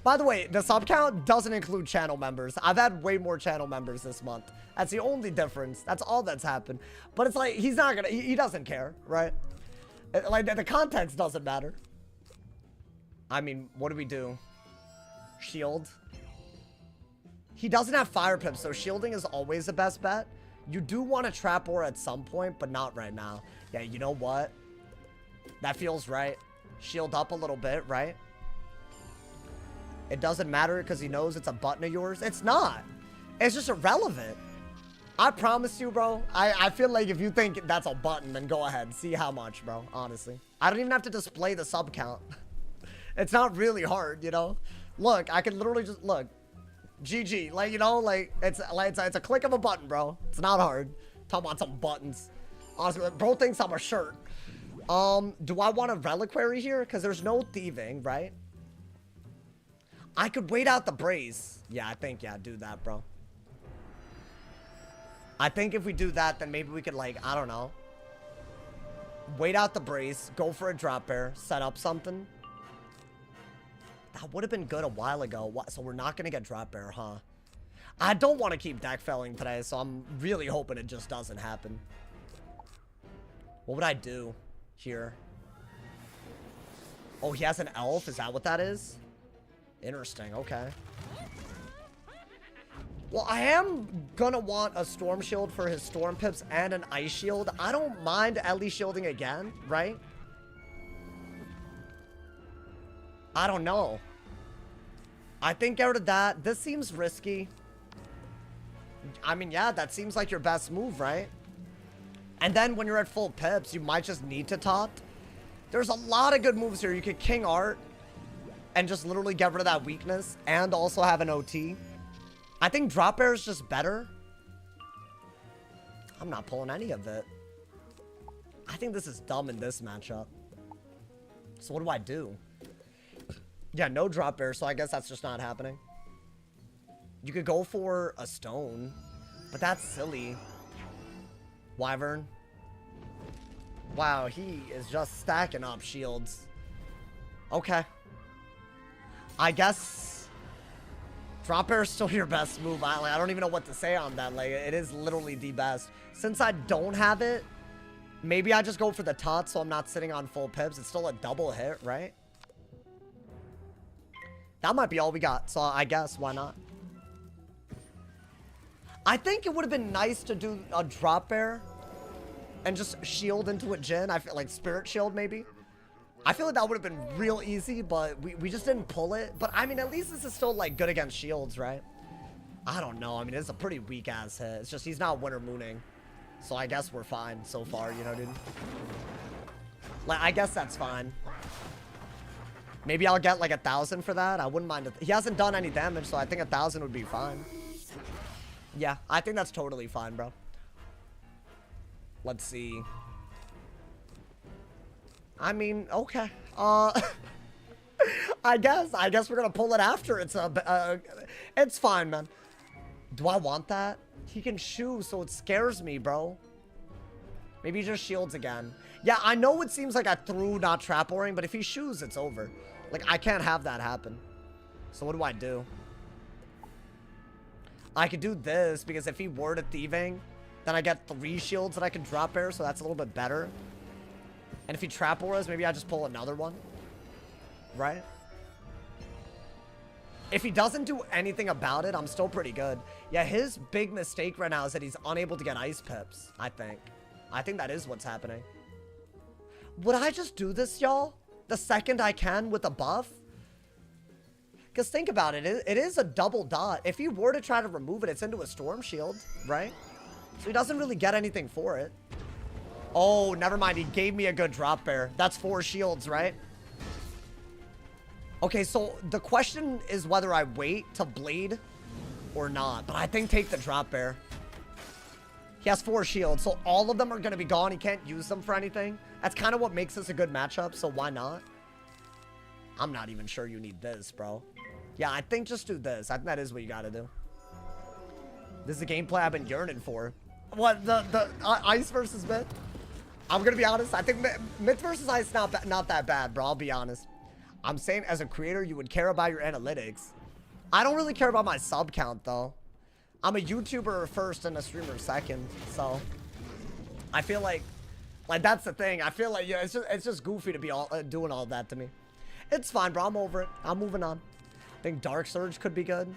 By the way, the sub count doesn't include channel members. I've had way more channel members this month. That's the only difference. That's all that's happened. But it's like, he's not gonna, he doesn't care, right? Like, the context doesn't matter. I mean, what do we do? Shield. He doesn't have fire pips, so shielding is always the best bet. You do want to trap ore at some point, but not right now. Yeah, you know what? That feels right. Shield up a little bit, right? It doesn't matter because he knows it's a button of yours. It's not. It's just irrelevant. I promise you, bro. I feel like if you think that's a button, then go ahead. See how much, bro. Honestly. I don't even have to display the sub count. It's not really hard, you know? Look, I can literally just... Look. GG. Like, you know, like, it's a click of a button, bro. It's not hard. Talking about some buttons. Honestly, bro thinks I'm a shirt. Do I want a reliquary here? Because there's no thieving, right? I could wait out the braze. Yeah, I think, yeah, do that, bro. I think if we do that, then maybe we could, like, I don't know. Wait out the brace, go for a drop bear, set up something. That would have been good a while ago. So we're not going to get drop bear, huh? I don't want to keep deck felling today, so I'm really hoping it just doesn't happen. What would I do here? Oh, he has an elf? Is that what that is? Interesting, okay. Well, I am gonna want a storm shield for his storm pips and an ice shield. I don't mind Ellie shielding again, right? I don't know. I think out of that, this seems risky. I mean, yeah, that seems like your best move, right? And then when you're at full pips, you might just need to top. There's a lot of good moves here. You could King Art and just literally get rid of that weakness and also have an OT. I think drop bear is just better. I'm not pulling any of it. I think this is dumb in this matchup. So what do I do? Yeah, no drop bear, so I guess that's just not happening. You could go for a stone, but that's silly. Wyvern. Wow, he is just stacking up shields. Okay. I guess drop bear is still your best move. I don't even know what to say on that. Like, it is literally the best. Since I don't have it, maybe I just go for the tot so I'm not sitting on full pips. It's still a double hit, right? That might be all we got, so I guess why not? I think it would have been nice to do a drop bear and just shield into a Jhin. I feel like spirit shield maybe. I feel like that would have been real easy, but we just didn't pull it. But I mean, at least this is still like good against shields, right? I don't know. I mean, it's a pretty weak ass hit. It's just he's not winter mooning. So I guess we're fine so far, you know, dude. Like, I guess that's fine. Maybe I'll get like 1,000 for that. I wouldn't mind. He hasn't done any damage, so I think 1,000 would be fine. Yeah, I think that's totally fine, bro. Let's see. I mean, okay. I guess we're gonna pull it after. It's fine, man. Do I want that? He can shoo, so it scares me, bro. Maybe he just shields again. Yeah, I know it seems like I threw not trap oring, but if he shoos, it's over. Like, I can't have that happen. So what do I do? I could do this, because if he were to thieving, then I get 3 shields that I can drop bear, so that's a little bit better. And if he trap auras, maybe I just pull another one. Right? If he doesn't do anything about it, I'm still pretty good. Yeah, his big mistake right now is that he's unable to get ice pips, I think. I think that is what's happening. Would I just do this, y'all? The second I can with a buff? Because think about it. It is a double dot. If he were to try to remove it, it's into a storm shield, right? So he doesn't really get anything for it. Oh, never mind. He gave me a good drop bear. That's 4 shields, right? Okay, so the question is whether I wait to blade or not. But I think take the drop bear. He has 4 shields, so all of them are going to be gone. He can't use them for anything. That's kind of what makes this a good matchup, so why not? I'm not even sure you need this, bro. Yeah, I think just do this. I think that is what you got to do. This is the gameplay I've been yearning for. What, the ice versus myth? I'm going to be honest. I think myth versus ice not that bad, bro. I'll be honest. I'm saying as a creator, you would care about your analytics. I don't really care about my sub count, though. I'm a YouTuber first and a streamer second, so I feel like that's the thing. I feel like, yeah, it's just goofy to be doing all that to me. It's fine, bro. I'm over it. I'm moving on. I think Dark Surge could be good.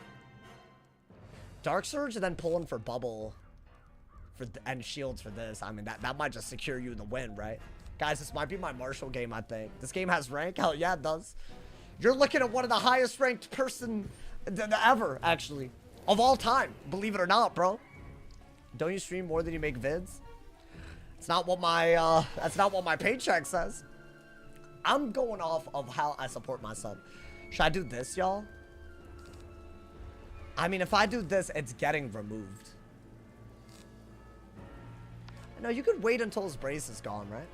Dark Surge and then pulling for Bubble and shields for this. I mean, that might just secure you the win, right? Guys, this might be my Marshall game, I think. This game has rank? Hell yeah, it does. You're looking at one of the highest ranked person ever, actually. Of all time, believe it or not, bro. Don't you stream more than you make vids? It's not what my, that's not what my paycheck says. I'm going off of how I support my sub. Should I do this, y'all? I mean, if I do this, it's getting removed. No, you could wait until his brace is gone, right?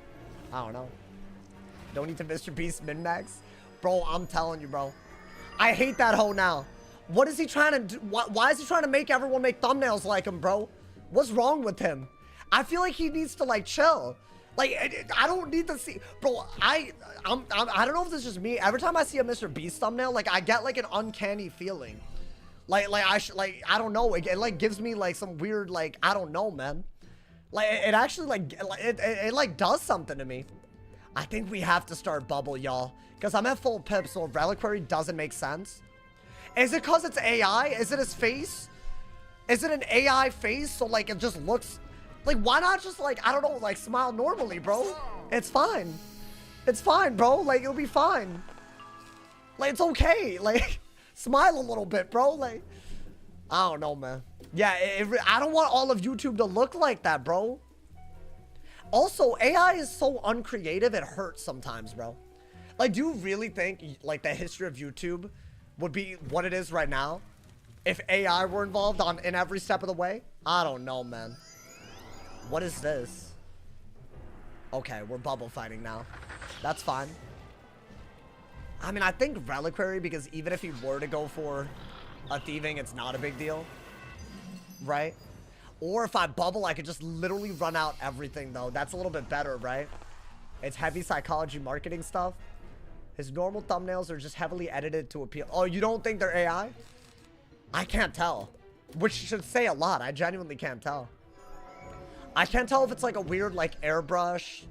I don't know. Don't need to Mr. Beast min-max? Bro, I'm telling you, bro. I hate that hoe now. What is he trying to do? Why is he trying to make everyone make thumbnails like him, bro? What's wrong with him? I feel like he needs to, like, chill. Like, I don't need to see... Bro, I don't know if this is just me. Every time I see a Mr. Beast thumbnail, like, I get, like, an uncanny feeling. I don't know. It like, gives me, like, some weird, like, I don't know, man. Like, it actually, like, it does something to me. I think we have to start Bubble, y'all. Because I'm at full pip, so Reliquary doesn't make sense. Is it because it's AI? Is it his face? Is it an AI face? So, like, it just looks... Like, why not just, like, I don't know, like, smile normally, bro? It's fine. It's fine, bro. Like, it'll be fine. Like, it's okay. Like, smile a little bit, bro. Like, I don't know, man. Yeah, I don't want all of YouTube to look like that, bro. Also, AI is so uncreative, it hurts sometimes, bro. Like, do you really think, like, the history of YouTube would be what it is right now if AI were involved in every step of the way? I don't know, man. What is this? Okay, we're bubble fighting now. That's fine. I mean, I think Reliquary, because even if he were to go for a thieving, it's not a big deal. Right? Or if I bubble, I could just literally run out everything, though. That's a little bit better, right? It's heavy psychology marketing stuff. His normal thumbnails are just heavily edited to appeal. Oh, you don't think they're AI? I can't tell. Which should say a lot. I genuinely can't tell. I can't tell if it's like a weird, like, airbrush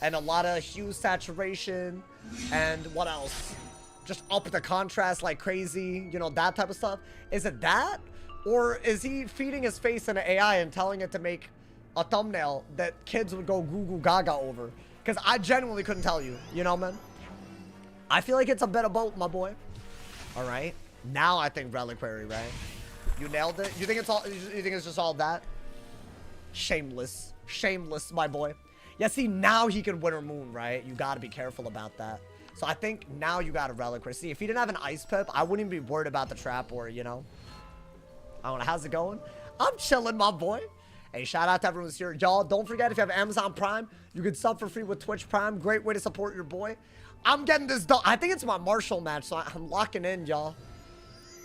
and a lot of hue saturation and what else? Just up the contrast like crazy, you know, that type of stuff. Is it that? Or is he feeding his face into AI and telling it to make a thumbnail that kids would go goo goo gaga over? Because I genuinely couldn't tell you, you know, man? I feel like it's a bit of both, my boy. All right. Now I think Reliquary, right? You nailed it? You think it's all, you think it's just all that? Shameless. Shameless, my boy. Yeah, see, now he can Winter Moon, right? You gotta be careful about that. So I think now you got a Reliquary. See, if he didn't have an Ice Pip, I wouldn't even be worried about the trap or, you know. I don't know. How's it going? I'm chilling, my boy. Hey, shout out to everyone who's here. Y'all, don't forget, if you have Amazon Prime, you can sub for free with Twitch Prime. Great way to support your boy. I'm getting this done. I think it's my Marshall match, so I'm locking in, y'all.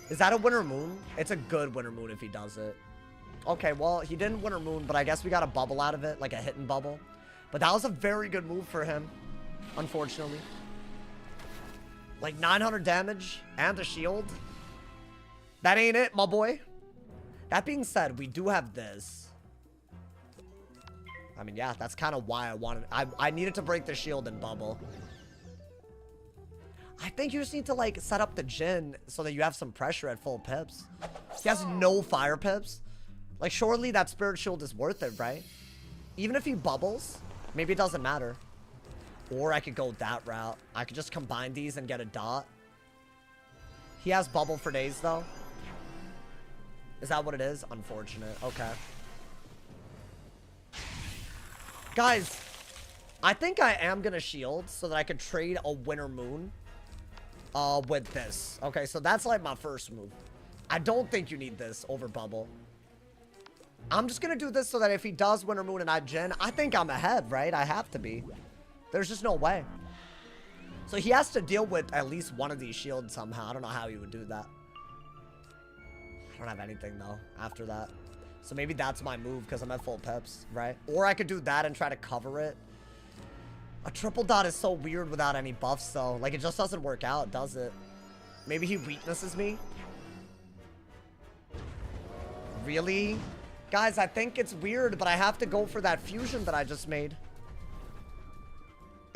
Is that a Winter Moon? It's a good Winter Moon if he does it. Okay, well, he didn't Winter Moon, but I guess we got a bubble out of it, like a hidden bubble. But that was a very good move for him, unfortunately. Like 900 damage and the shield. That ain't it, my boy. That being said, we do have this. I mean, yeah, that's kind of why I wanted... I needed to break the shield and bubble. I think you just need to, like, set up the Jhin so that you have some pressure at full pips. He has no fire pips. Like, surely that Spirit Shield is worth it, right? Even if he bubbles, maybe it doesn't matter. Or I could go that route. I could just combine these and get a dot. He has bubble for days, though. Is that what it is? Unfortunate. Okay. Guys, I think I am going to shield so that I could trade a Winter Moon with this. Okay, so that's like my first move. I don't think you need this over bubble. I'm just going to do this so that if he does Winter Moon and I Jhin, I think I'm ahead, right? I have to be. There's just no way. So he has to deal with at least one of these shields somehow. I don't know how he would do that. I don't have anything, though, after that. So maybe that's my move because I'm at full pips, right? Or I could do that and try to cover it. A triple dot is so weird without any buffs, though. Like, it just doesn't work out, does it? Maybe he weaknesses me? Really? Guys, I think it's weird, but I have to go for that fusion that I just made.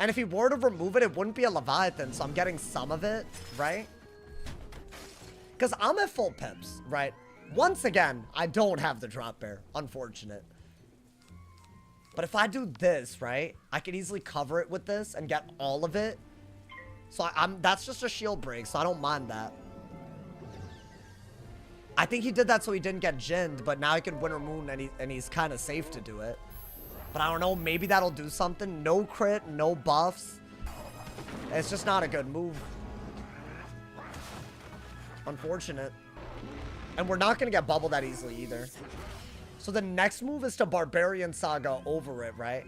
And if he were to remove it, it wouldn't be a Leviathan, so I'm getting some of it, right? Because I'm at full pips, right? Once again, I don't have the drop bear. Unfortunate. But if I do this, right, I could easily cover it with this and get all of it. So that's just a shield break, so I don't mind that. I think he did that so he didn't get ginned, but now he can Winter Moon and he's kind of safe to do it. But I don't know, maybe that'll do something. No crit, no buffs. It's just not a good move. Unfortunate. And we're not going to get bubbled that easily either. So the next move is to Barbarian Saga over it, right?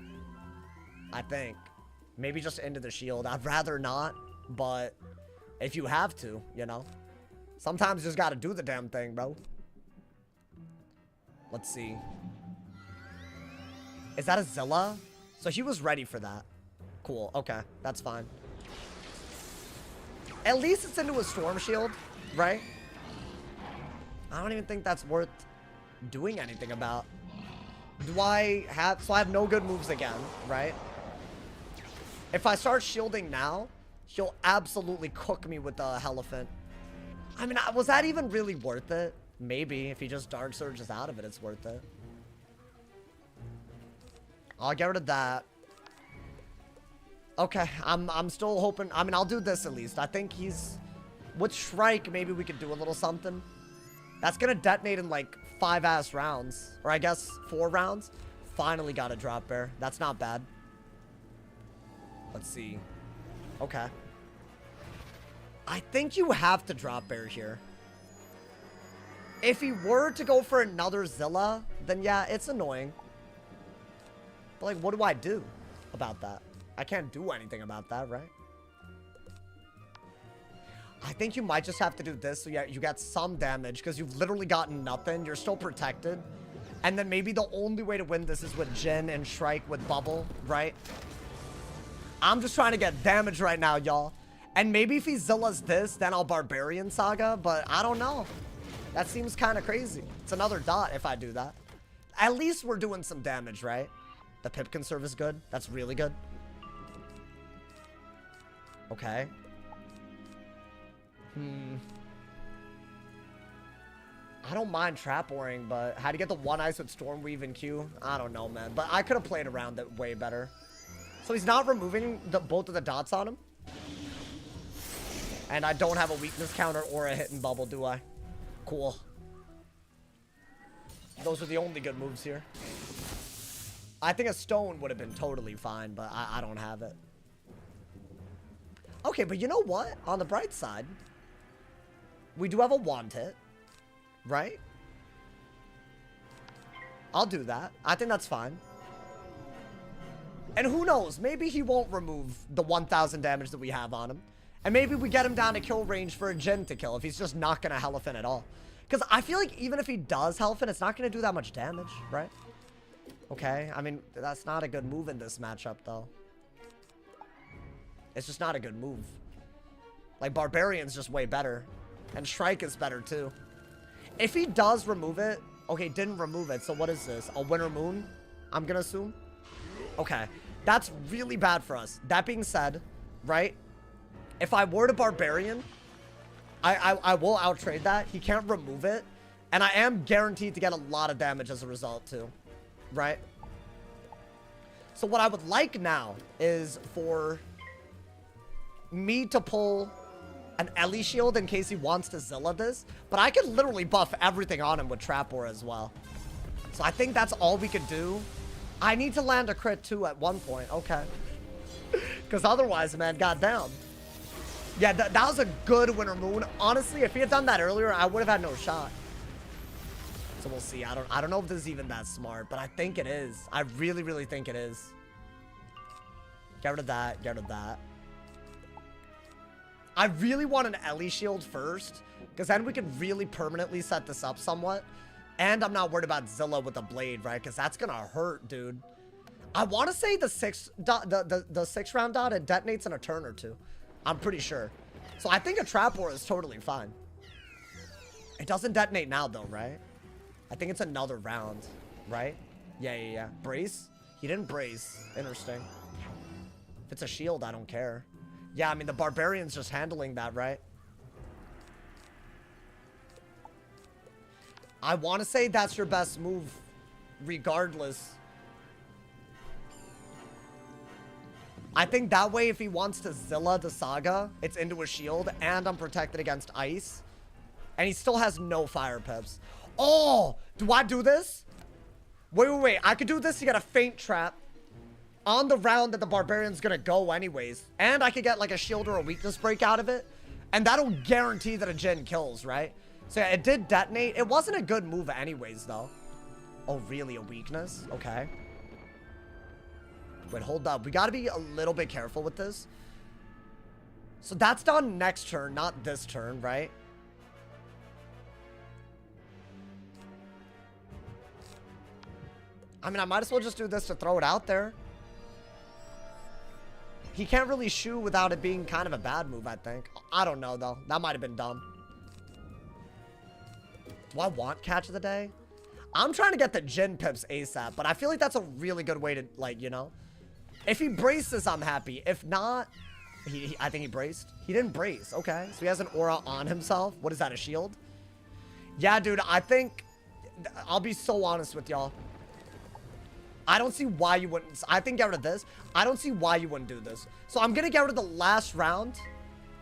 I think. Maybe just into the shield. I'd rather not, but if you have to, you know. Sometimes you just got to do the damn thing, bro. Let's see. Is that a Zilla? So he was ready for that. Cool. Okay. That's fine. At least it's into a Storm Shield, right? I don't even think that's worth doing anything about. Do I have... So I have no good moves again, right? If I start shielding now, he'll absolutely cook me with the Elephant. I mean, was that even really worth it? Maybe. If he just Dark Surges out of it, it's worth it. I'll get rid of that. Okay, I'm still hoping... I mean, I'll do this at least. I think he's... With Shrike, maybe we could do a little something. That's gonna detonate in like 5-ass rounds. Or I guess 4 rounds. Finally got a drop bear. That's not bad. Let's see. Okay. I think you have to drop bear here. If he were to go for another Zilla, then yeah, it's annoying. But like, what do I do about that? I can't do anything about that, right? I think you might just have to do this so yeah, you get some damage because you've literally gotten nothing. You're still protected. And then maybe the only way to win this is with Jin and Shrike with Bubble, right? I'm just trying to get damage right now, y'all. And maybe if he Zilla's this, then I'll Barbarian Saga, but I don't know. That seems kind of crazy. It's another dot if I do that. At least we're doing some damage, right? The Pip Conserve is good. That's really good. Okay. I don't mind Trap Oring, but how to get the 1 ice with Stormweave and Q? I don't know, man. But I could have played around it way better. So he's not removing both of the dots on him. And I don't have a weakness counter or a hidden bubble, do I? Cool. Those are the only good moves here. I think a stone would have been totally fine, but I don't have it. Okay, but you know what? On the bright side, we do have a wand hit, right? I'll do that. I think that's fine. And who knows? Maybe he won't remove the 1,000 damage that we have on him. And maybe we get him down to kill range for a Jin to kill if he's just not going to Elephant at all. Because I feel like even if he does Elephant, it's not going to do that much damage, right? Okay, I mean, that's not a good move in this matchup, though. It's just not a good move. Like, Barbarian's just way better. And Shrike is better, too. If he does remove it... Okay, didn't remove it, so what is this? A Winter Moon, I'm going to assume? Okay, that's really bad for us. That being said, right? If I were to Barbarian, I will outtrade that. He can't remove it. And I am guaranteed to get a lot of damage as a result, too. Right? So what I would like now is for me to pull an Ellie shield in case he wants to Zilla this. But I could literally buff everything on him with Trap Ore as well. So I think that's all we could do. I need to land a crit, too, at one point. Okay. Because otherwise, man, goddamn. Yeah, that was a good Winter Moon. Honestly, if he had done that earlier, I would have had no shot. So we'll see. I don't know if this is even that smart, but I think it is. I really, really think it is. Get rid of that. Get rid of that. I really want an Ellie shield first, because then we can really permanently set this up somewhat. And I'm not worried about Zilla with the blade, right? Because that's going to hurt, dude. I want to say the six round dot, it detonates in a turn or two. I'm pretty sure. So I think a trap war is totally fine. It doesn't detonate now though, right? I think it's another round, right? Yeah. Brace? He didn't brace. Interesting. If it's a shield, I don't care. Yeah, I mean, the barbarian's just handling that, right? I want to say that's your best move, regardless. I think that way, if he wants to Zilla the Saga, it's into a shield, and I'm protected against ice. And he still has no fire pips. Oh, do I do this? Wait. I could do this to get a feint trap on the round that the barbarian's gonna go anyways. And I could get like a shield or a weakness break out of it. And that'll guarantee that a Jin kills, right? So yeah, it did detonate. It wasn't a good move anyways, though. Oh, really? A weakness? Okay. Wait, hold up. We gotta be a little bit careful with this. So that's done next turn, not this turn, right? I mean, I might as well just do this to throw it out there. He can't really shoot without it being kind of a bad move, I think. I don't know, though. That might have been dumb. Do I want catch of the day? I'm trying to get the Jin pips ASAP, but I feel like that's a really good way to, like, you know. If he braces, I'm happy. If not, I think he braced. He didn't brace. Okay, so he has an aura on himself. What is that, a shield? Yeah, dude, I think... I'll be so honest with y'all. I don't see why you wouldn't... I think get rid of this. I don't see why you wouldn't do this. So I'm going to get rid of the last round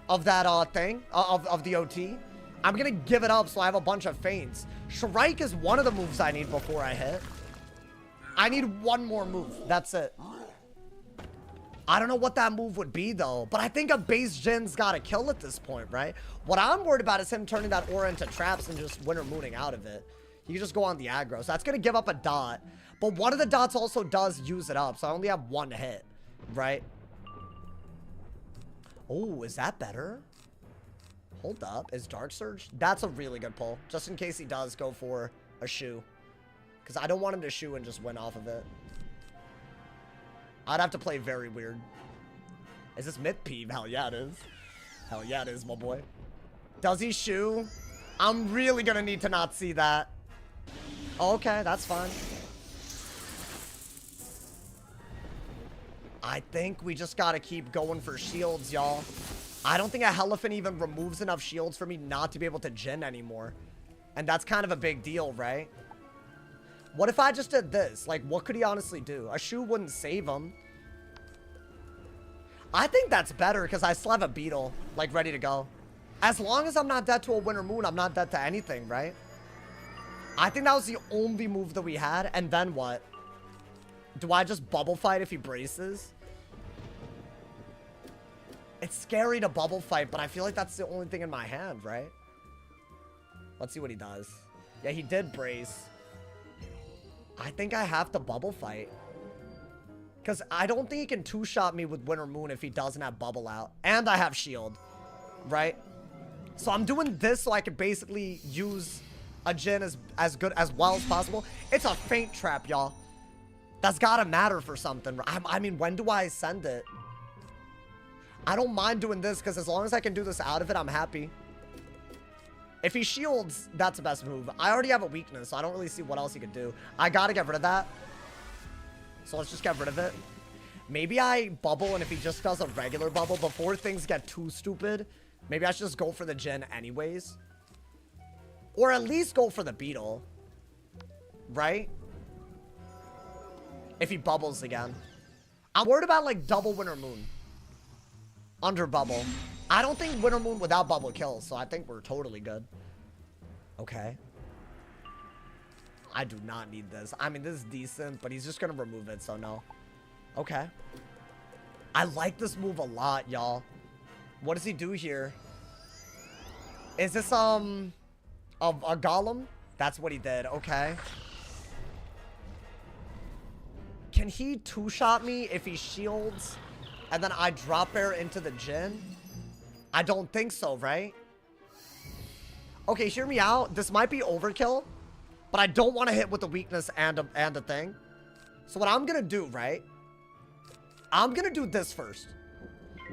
of that thing, of the OT. I'm going to give it up so I have a bunch of feints. Shrike is one of the moves I need before I hit. I need one more move. That's it. I don't know what that move would be, though. But I think a base Jin's got to kill at this point, right? What I'm worried about is him turning that aura into traps and just winter mooning out of it. He can just go on the aggro. So that's going to give up a dot. But one of the dots also does use it up. So I only have one hit, right? Oh, is that better? Hold up. Is Dark Surge? That's a really good pull. Just in case he does go for a shoe. Because I don't want him to shoe and just win off of it. I'd have to play very weird. Is this myth peeve? Hell yeah, it is. Hell yeah, it is, my boy. Does he shoe? I'm really going to need to not see that. Okay, that's fine. I think we just got to keep going for shields, y'all. I don't think a Elephant even removes enough shields for me not to be able to Jin anymore. And that's kind of a big deal, right? What if I just did this? Like, what could he honestly do? A shoe wouldn't save him. I think that's better because I still have a beetle, like, ready to go. As long as I'm not dead to a winter moon, I'm not dead to anything, right? I think that was the only move that we had. And then what? Do I just bubble fight if he braces? It's scary to bubble fight, but I feel like that's the only thing in my hand, right? Let's see what he does. Yeah, he did brace. I think I have to bubble fight. Because I don't think he can two-shot me with Winter Moon if he doesn't have bubble out. And I have shield, right? So I'm doing this so I can basically use a Jin as good as well as possible. It's a feint trap, y'all. That's gotta matter for something. I mean, when do I send it? I don't mind doing this because as long as I can do this out of it, I'm happy. If he shields, that's the best move. I already have a weakness, so I don't really see what else he could do. I gotta get rid of that. So let's just get rid of it. Maybe I bubble, and if he just does a regular bubble before things get too stupid, maybe I should just go for the Jin anyways. Or at least go for the beetle. Right? If he bubbles again. I'm worried about, like, double Winter Moon. Under bubble. I don't think Winter Moon without bubble kills, so I think we're totally good. Okay. I do not need this. I mean, this is decent, but he's just gonna remove it, so no. Okay. I like this move a lot, y'all. What does he do here? Is this, a golem? That's what he did. Okay. Can he two-shot me if he shields and then I drop air into the Jin? I don't think so, right? Okay, hear me out. This might be overkill, but I don't want to hit with the weakness and a thing. So what I'm gonna do, right? I'm gonna do this first.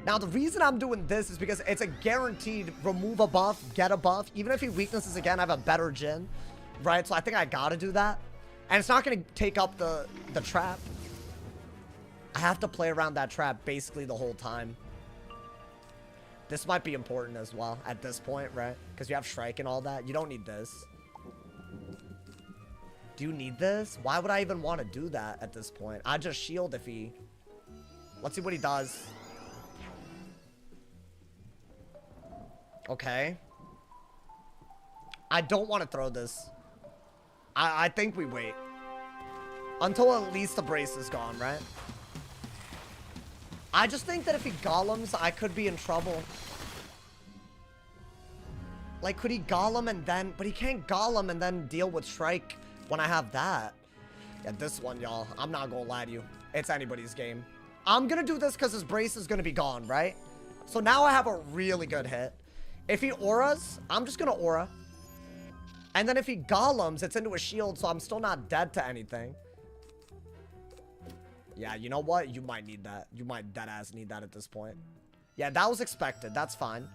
Now, the reason I'm doing this is because it's a guaranteed remove a buff, get a buff. Even if he weaknesses again, I have a better Jhin, right? So I think I gotta do that. And it's not gonna take up the trap. I have to play around that trap basically the whole time. This might be important as well at this point, right? Because you have Shrike and all that. You don't need this. Do you need this? Why would I even want to do that at this point? I just shield if he... Let's see what he does. Okay. I don't want to throw this. I think we wait. Until at least the brace is gone, right? I just think that if he golems, I could be in trouble. Like, could he golem and then... But he can't golem and then deal with Shrike when I have that. Yeah, this one, y'all. I'm not gonna lie to you. It's anybody's game. I'm gonna do this because his brace is gonna be gone, right? So now I have a really good hit. If he auras, I'm just gonna aura. And then if he golems, it's into a shield, so I'm still not dead to anything. Yeah, you know what? You might need that. You might deadass need that at this point. Yeah, that was expected. That's fine.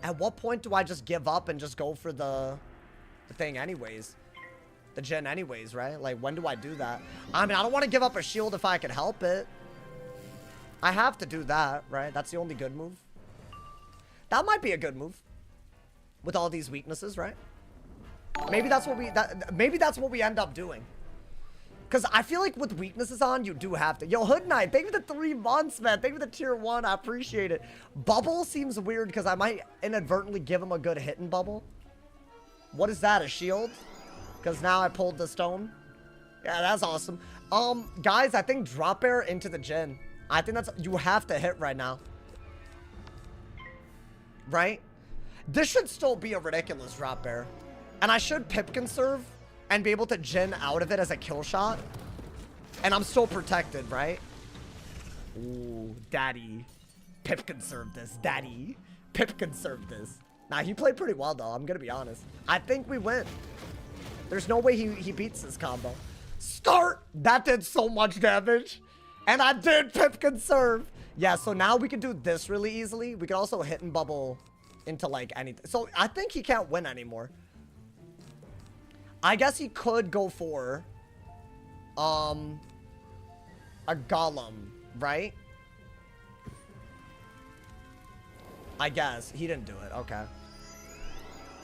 At what point do I just give up and just go for the thing anyways? The Jhin anyways, right? Like, when do I do that? I mean, I don't want to give up a shield if I can help it. I have to do that, right? That's the only good move. That might be a good move. With all these weaknesses, right? Maybe that's what maybe that's what we end up doing. Because I feel like with weaknesses on, you do have to. Yo, Hood Knight, thank you for the 3 months, man. Thank you for the tier 1. I appreciate it. Bubble seems weird because I might inadvertently give him a good hit in bubble. What is that, a shield? Because now I pulled the stone. Yeah, that's awesome. Guys, I think drop air into the Jhin. I think that's... You have to hit right now. Right? This should still be a ridiculous drop air. And I should pip conserve and be able to Jhin out of it as a kill shot. And I'm still protected, right? Ooh, daddy. Pip conserve this, daddy. Pip conserve this. Nah, he played pretty well, though. I'm gonna be honest. I think we win. There's no way he beats this combo. Start! That did so much damage. And I did pip conserve. Yeah, so now we can do this really easily. We can also hit and bubble into, like, anything. So I think he can't win anymore. I guess he could go for a golem, right? I guess. He didn't do it. Okay.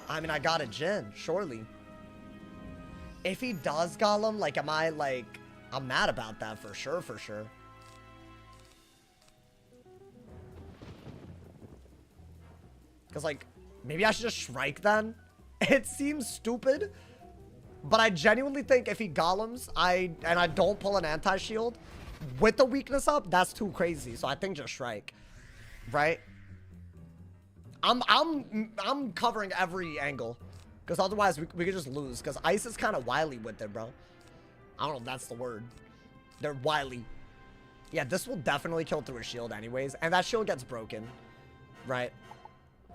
I mean, I got a Jhin, surely. If he does golem, like, am I, like... I'm mad about that for sure, for sure. Because, like, maybe I should just Shrike then? It seems stupid. But I genuinely think if he golems, and I don't pull an anti-shield with the weakness up, that's too crazy. So I think just Shrike. Right? I'm covering every angle. Because otherwise, we could just lose. Because Ice is kind of wily with it, bro. I don't know if that's the word. They're wily. Yeah, this will definitely kill through a shield anyways. And that shield gets broken. Right?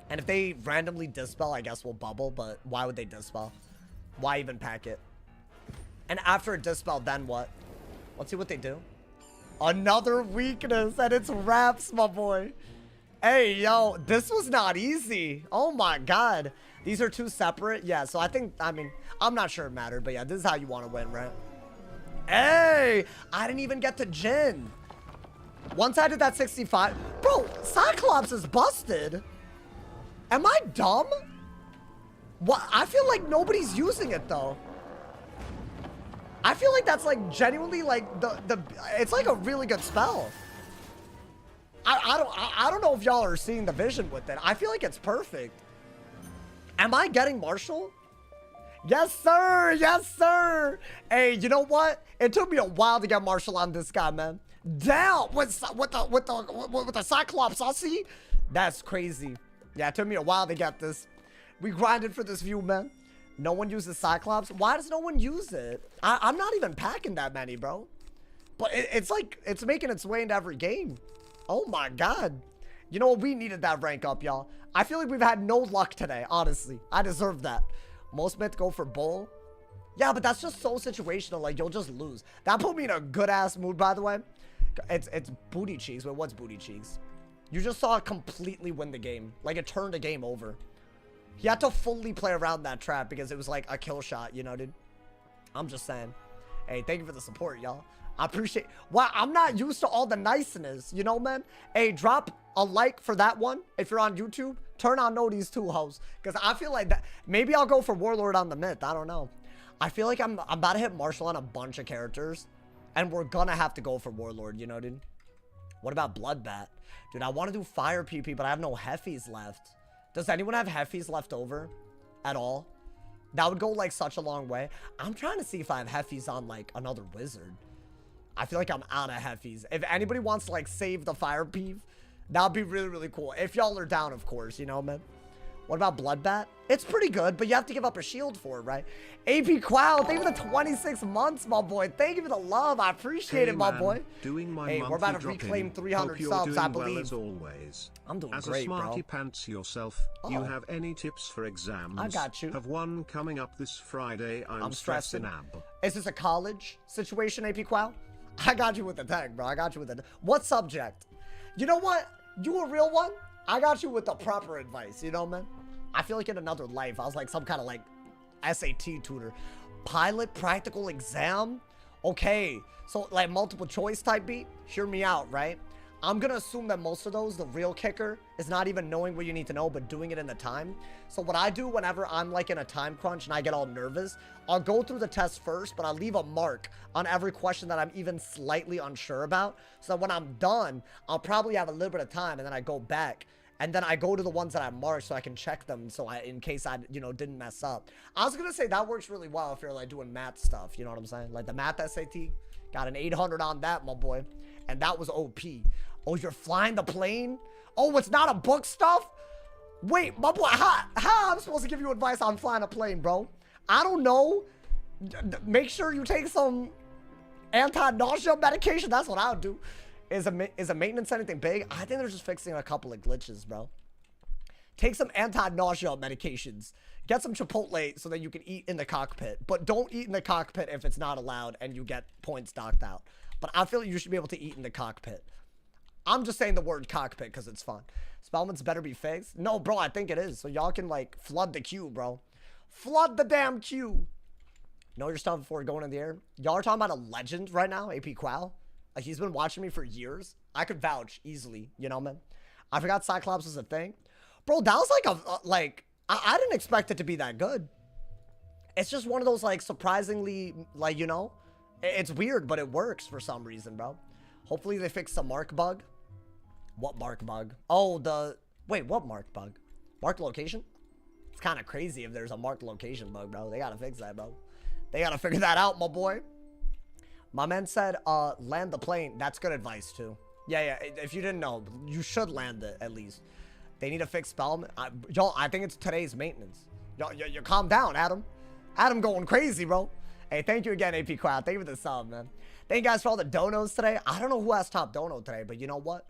And if they randomly dispel, I guess we'll bubble. But why would they dispel? Why even pack it? And after a dispel, then what? Let's see what they do. Another weakness. And it's wraps, my boy. Hey, yo. This was not easy. Oh, my God. These are 2 separate. Yeah, so I think, I mean, I'm not sure it mattered. But yeah, this is how you want to win, right? Hey, I didn't even get to Jhin. Once I did that 65. Bro, Cyclops is busted. Am I dumb? What? I feel like nobody's using it, though. I feel like that's, like, genuinely, like, it's, like, a really good spell. I don't know if y'all are seeing the vision with it. I feel like it's perfect. Am I getting Marshall? Yes, sir. Yes, sir. Hey, you know what? It took me a while to get Marshall on this guy, man. Down with the Cyclops Aussie. That's crazy. Yeah, it took me a while to get this. We grinded for this view, man. No one uses Cyclops. Why does no one use it? I'm not even packing that many, bro. But it's like, it's making its way into every game. Oh my God. You know what? We needed that rank up, y'all. I feel like we've had no luck today, honestly. I deserve that. Most myth go for bull. Yeah, but that's just so situational. Like, you'll just lose. That put me in a good-ass mood, by the way. It's booty cheeks. Wait, what's booty cheeks? You just saw it completely win the game. Like, it turned the game over. He had to fully play around that trap because it was like a kill shot, you know, dude? I'm just saying. Hey, thank you for the support, y'all. I appreciate... Wow, I'm not used to all the niceness, you know, man? Hey, drop a like for that one. If you're on YouTube, turn on Noties too, hoes. Because I feel like that... Maybe I'll go for Warlord on the myth. I don't know. I feel like I'm about to hit Marshall on a bunch of characters. And we're gonna have to go for Warlord, you know, dude? What about Bloodbat? Dude, I want to do Fire PP, but I have no Heffies left. Does anyone have Heffies left over? At all? That would go, like, such a long way. I'm trying to see if I have Heffies on, like, another Wizard. I feel like I'm out of Heffies. If anybody wants to, like, save the Fire Peeve, that would be really, really cool. If y'all are down, of course, you know, man. What about Bloodbat? It's pretty good, but you have to give up a shield for it, right? AP Qual, thank you for the 26 months, my boy. Thank you for the love. I appreciate it, my boy. Doing my hey, we're about to reclaim 300 subs, I believe. Well as always. I'm doing as great, a smarty bro. Pants yourself, you have any tips for exams? I got you. Have one coming up this Friday. I'm stressing ab. Is this a college situation, AP Qual? I got you with the tag, bro. I got you with the... What subject? You know what? You a real one? I got you with the proper advice, you know, man? I feel like in another life, I was like some kind of like SAT tutor. Pilot practical exam? Okay, so like multiple choice type beat? Hear me out, right? I'm gonna assume that most of those, the real kicker is not even knowing what you need to know, but doing it in the time. So what I do whenever I'm like in a time crunch and I get all nervous, I'll go through the test first, but I'll leave a mark on every question that I'm even slightly unsure about. So that when I'm done, I'll probably have a little bit of time and then I go back. And then I go to the ones that I marked so I can check them so in case I, you know, didn't mess up. I was going to say that works really well if you're like doing math stuff. You know what I'm saying? Like the math SAT. Got an 800 on that, my boy. And that was OP. Oh, you're flying the plane? Oh, it's not a book stuff? Wait, my boy, how I'm supposed to give you advice on flying a plane, bro? I don't know. Make sure you take some anti-nausea medication. That's what I would do. Is a maintenance anything big? I think they're just fixing a couple of glitches, bro. Take some anti-nausea medications. Get some Chipotle so that you can eat in the cockpit. But don't eat in the cockpit if it's not allowed and you get points docked out. But I feel like you should be able to eat in the cockpit. I'm just saying the word cockpit because it's fun. Spellman's better be fixed? No, bro, I think it is. So y'all can, like, flood the queue, bro. Flood the damn queue. Know your stuff before going in the air. Y'all are talking about a legend right now, AP Qual. Like, he's been watching me for years. I could vouch easily, you know, man. I forgot Cyclops was a thing. Bro, that was like I didn't expect it to be that good. It's just one of those, like, surprisingly, like, you know, it's weird, but it works for some reason, bro. Hopefully they fix the mark bug. What mark bug? Oh, wait, what mark bug? Marked location? It's kind of crazy if there's a marked location bug, bro. They gotta fix that, bro. They gotta figure that out, my boy. My man said, land the plane. That's good advice, too. Yeah, if you didn't know, you should land it, at least. They need to fix Spellman. Y'all, I think it's today's maintenance. Y'all, you calm down, Adam. Adam going crazy, bro. Hey, thank you again, AP Crowd. Thank you for the sub, man. Thank you guys for all the donos today. I don't know who has top dono today, but you know what?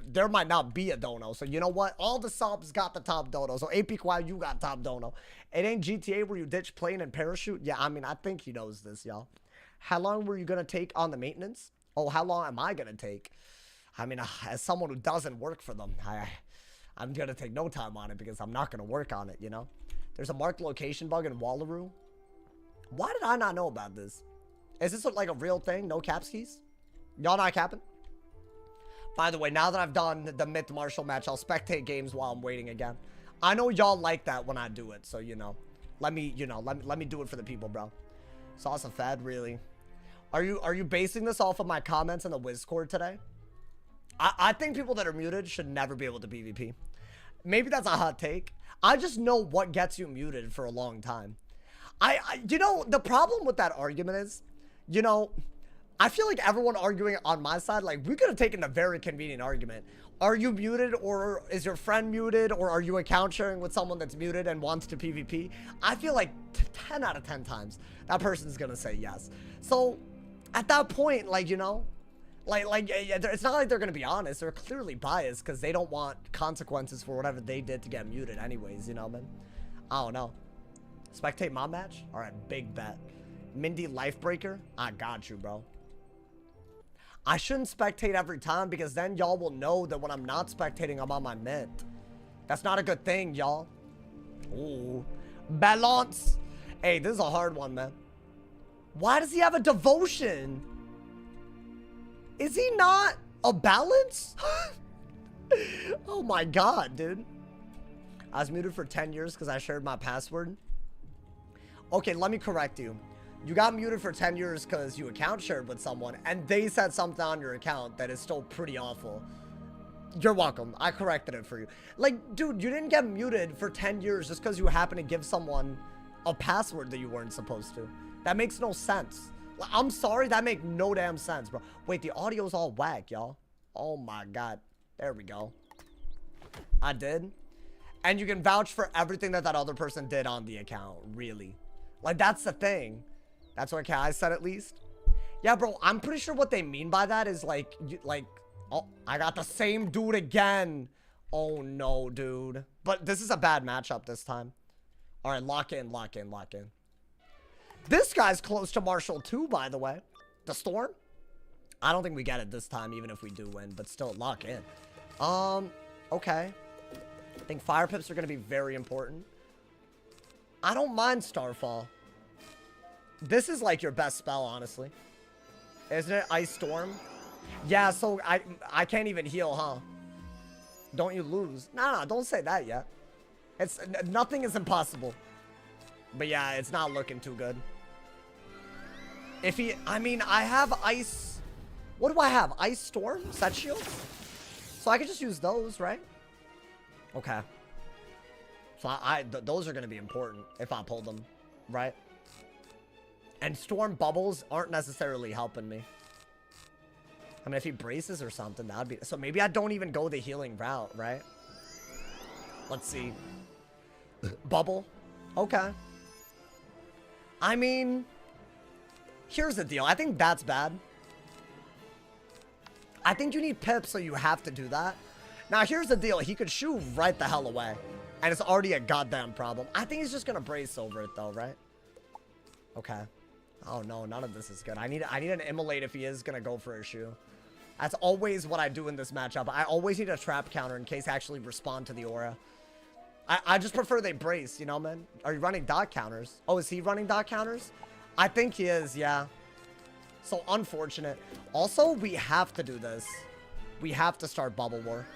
There might not be a dono. So you know what? All the subs got the top dono. So AP Crowd, you got top dono. It ain't GTA where you ditch plane and parachute. Yeah, I mean, I think he knows this, y'all. How long were you going to take on the maintenance? Oh, how long am I going to take? I mean, as someone who doesn't work for them, I'm going to take no time on it because I'm not going to work on it, you know? There's a marked location bug in Wallaroo. Why did I not know about this? Is this like a real thing? No caps keys? Y'all not capping? By the way, now that I've done the Myth Marshall match, I'll spectate games while I'm waiting again. I know y'all like that when I do it, so, you know. Let me do it for the people, bro. Salsa Fed, really? Are you basing this off of my comments in the WIZ today? I think people that are muted should never be able to PvP. Maybe that's a hot take. I just know what gets you muted for a long time. You know, the problem with that argument is, you know, I feel like everyone arguing on my side, like, we could have taken a very convenient argument. Are you muted, or is your friend muted, or are you account sharing with someone that's muted and wants to PvP? I feel like 10 out of 10 times that person's gonna say yes. So at that point, like, you know, like it's not like they're gonna be honest. They're clearly biased because they don't want consequences for whatever they did to get muted anyways, you know, man. I don't know. Spectate my match? Alright, big bet. Mindy Lifebreaker? I got you, bro. I shouldn't spectate every time because then y'all will know that when I'm not spectating, I'm on my mint. That's not a good thing, y'all. Ooh. Balance. Hey, this is a hard one, man. Why does he have a devotion? Is he not a balance? Oh my god, dude. I was muted for 10 years because I shared my password. Okay, let me correct you. You got muted for 10 years because you account shared with someone and they said something on your account that is still pretty awful. You're welcome. I corrected it for you. Like, dude, you didn't get muted for 10 years just because you happen to give someone a password that you weren't supposed to. That makes no sense. I'm sorry, that makes no damn sense, bro. Wait, the audio's all whack, y'all. Oh my god. There we go. I did. And you can vouch for everything that that other person did on the account, really. Like, that's the thing. That's what I said, at least. Yeah, bro, I'm pretty sure what they mean by that is, like, oh, I got the same dude again. Oh, no, dude. But this is a bad matchup this time. All right, lock in, lock in, lock in. This guy's close to Marshall, too, by the way. The Storm? I don't think we get it this time, even if we do win, but still, lock in. Okay. I think Fire Pips are going to be very important. I don't mind Starfall. This is like your best spell, honestly. Isn't it? Ice Storm? Yeah, so I can't even heal, huh? Don't you lose? Nah, don't say that yet. It's nothing is impossible. But yeah, it's not looking too good. If he, I mean, I have Ice. What do I have? Ice Storm? Set shield? So I could just use those, right? Okay. So those are going to be important if I pull them, right? And Storm Bubbles aren't necessarily helping me. I mean, if he braces or something, that would be... So maybe I don't even go the healing route, right? Let's see. Bubble. Okay. I mean... Here's the deal. I think that's bad. I think you need Pip, so you have to do that. Now, here's the deal. He could shoo right the hell away. And it's already a goddamn problem. I think he's just going to brace over it, though, right? Okay. Oh, no. None of this is good. I need an immolate if he is going to go for a shoe. That's always what I do in this matchup. I always need a trap counter in case I actually respond to the aura. I just prefer they brace, you know, man? Are you running dot counters? Oh, is he running dot counters? I think he is, yeah. So unfortunate. Also, we have to do this. We have to start Bubble War.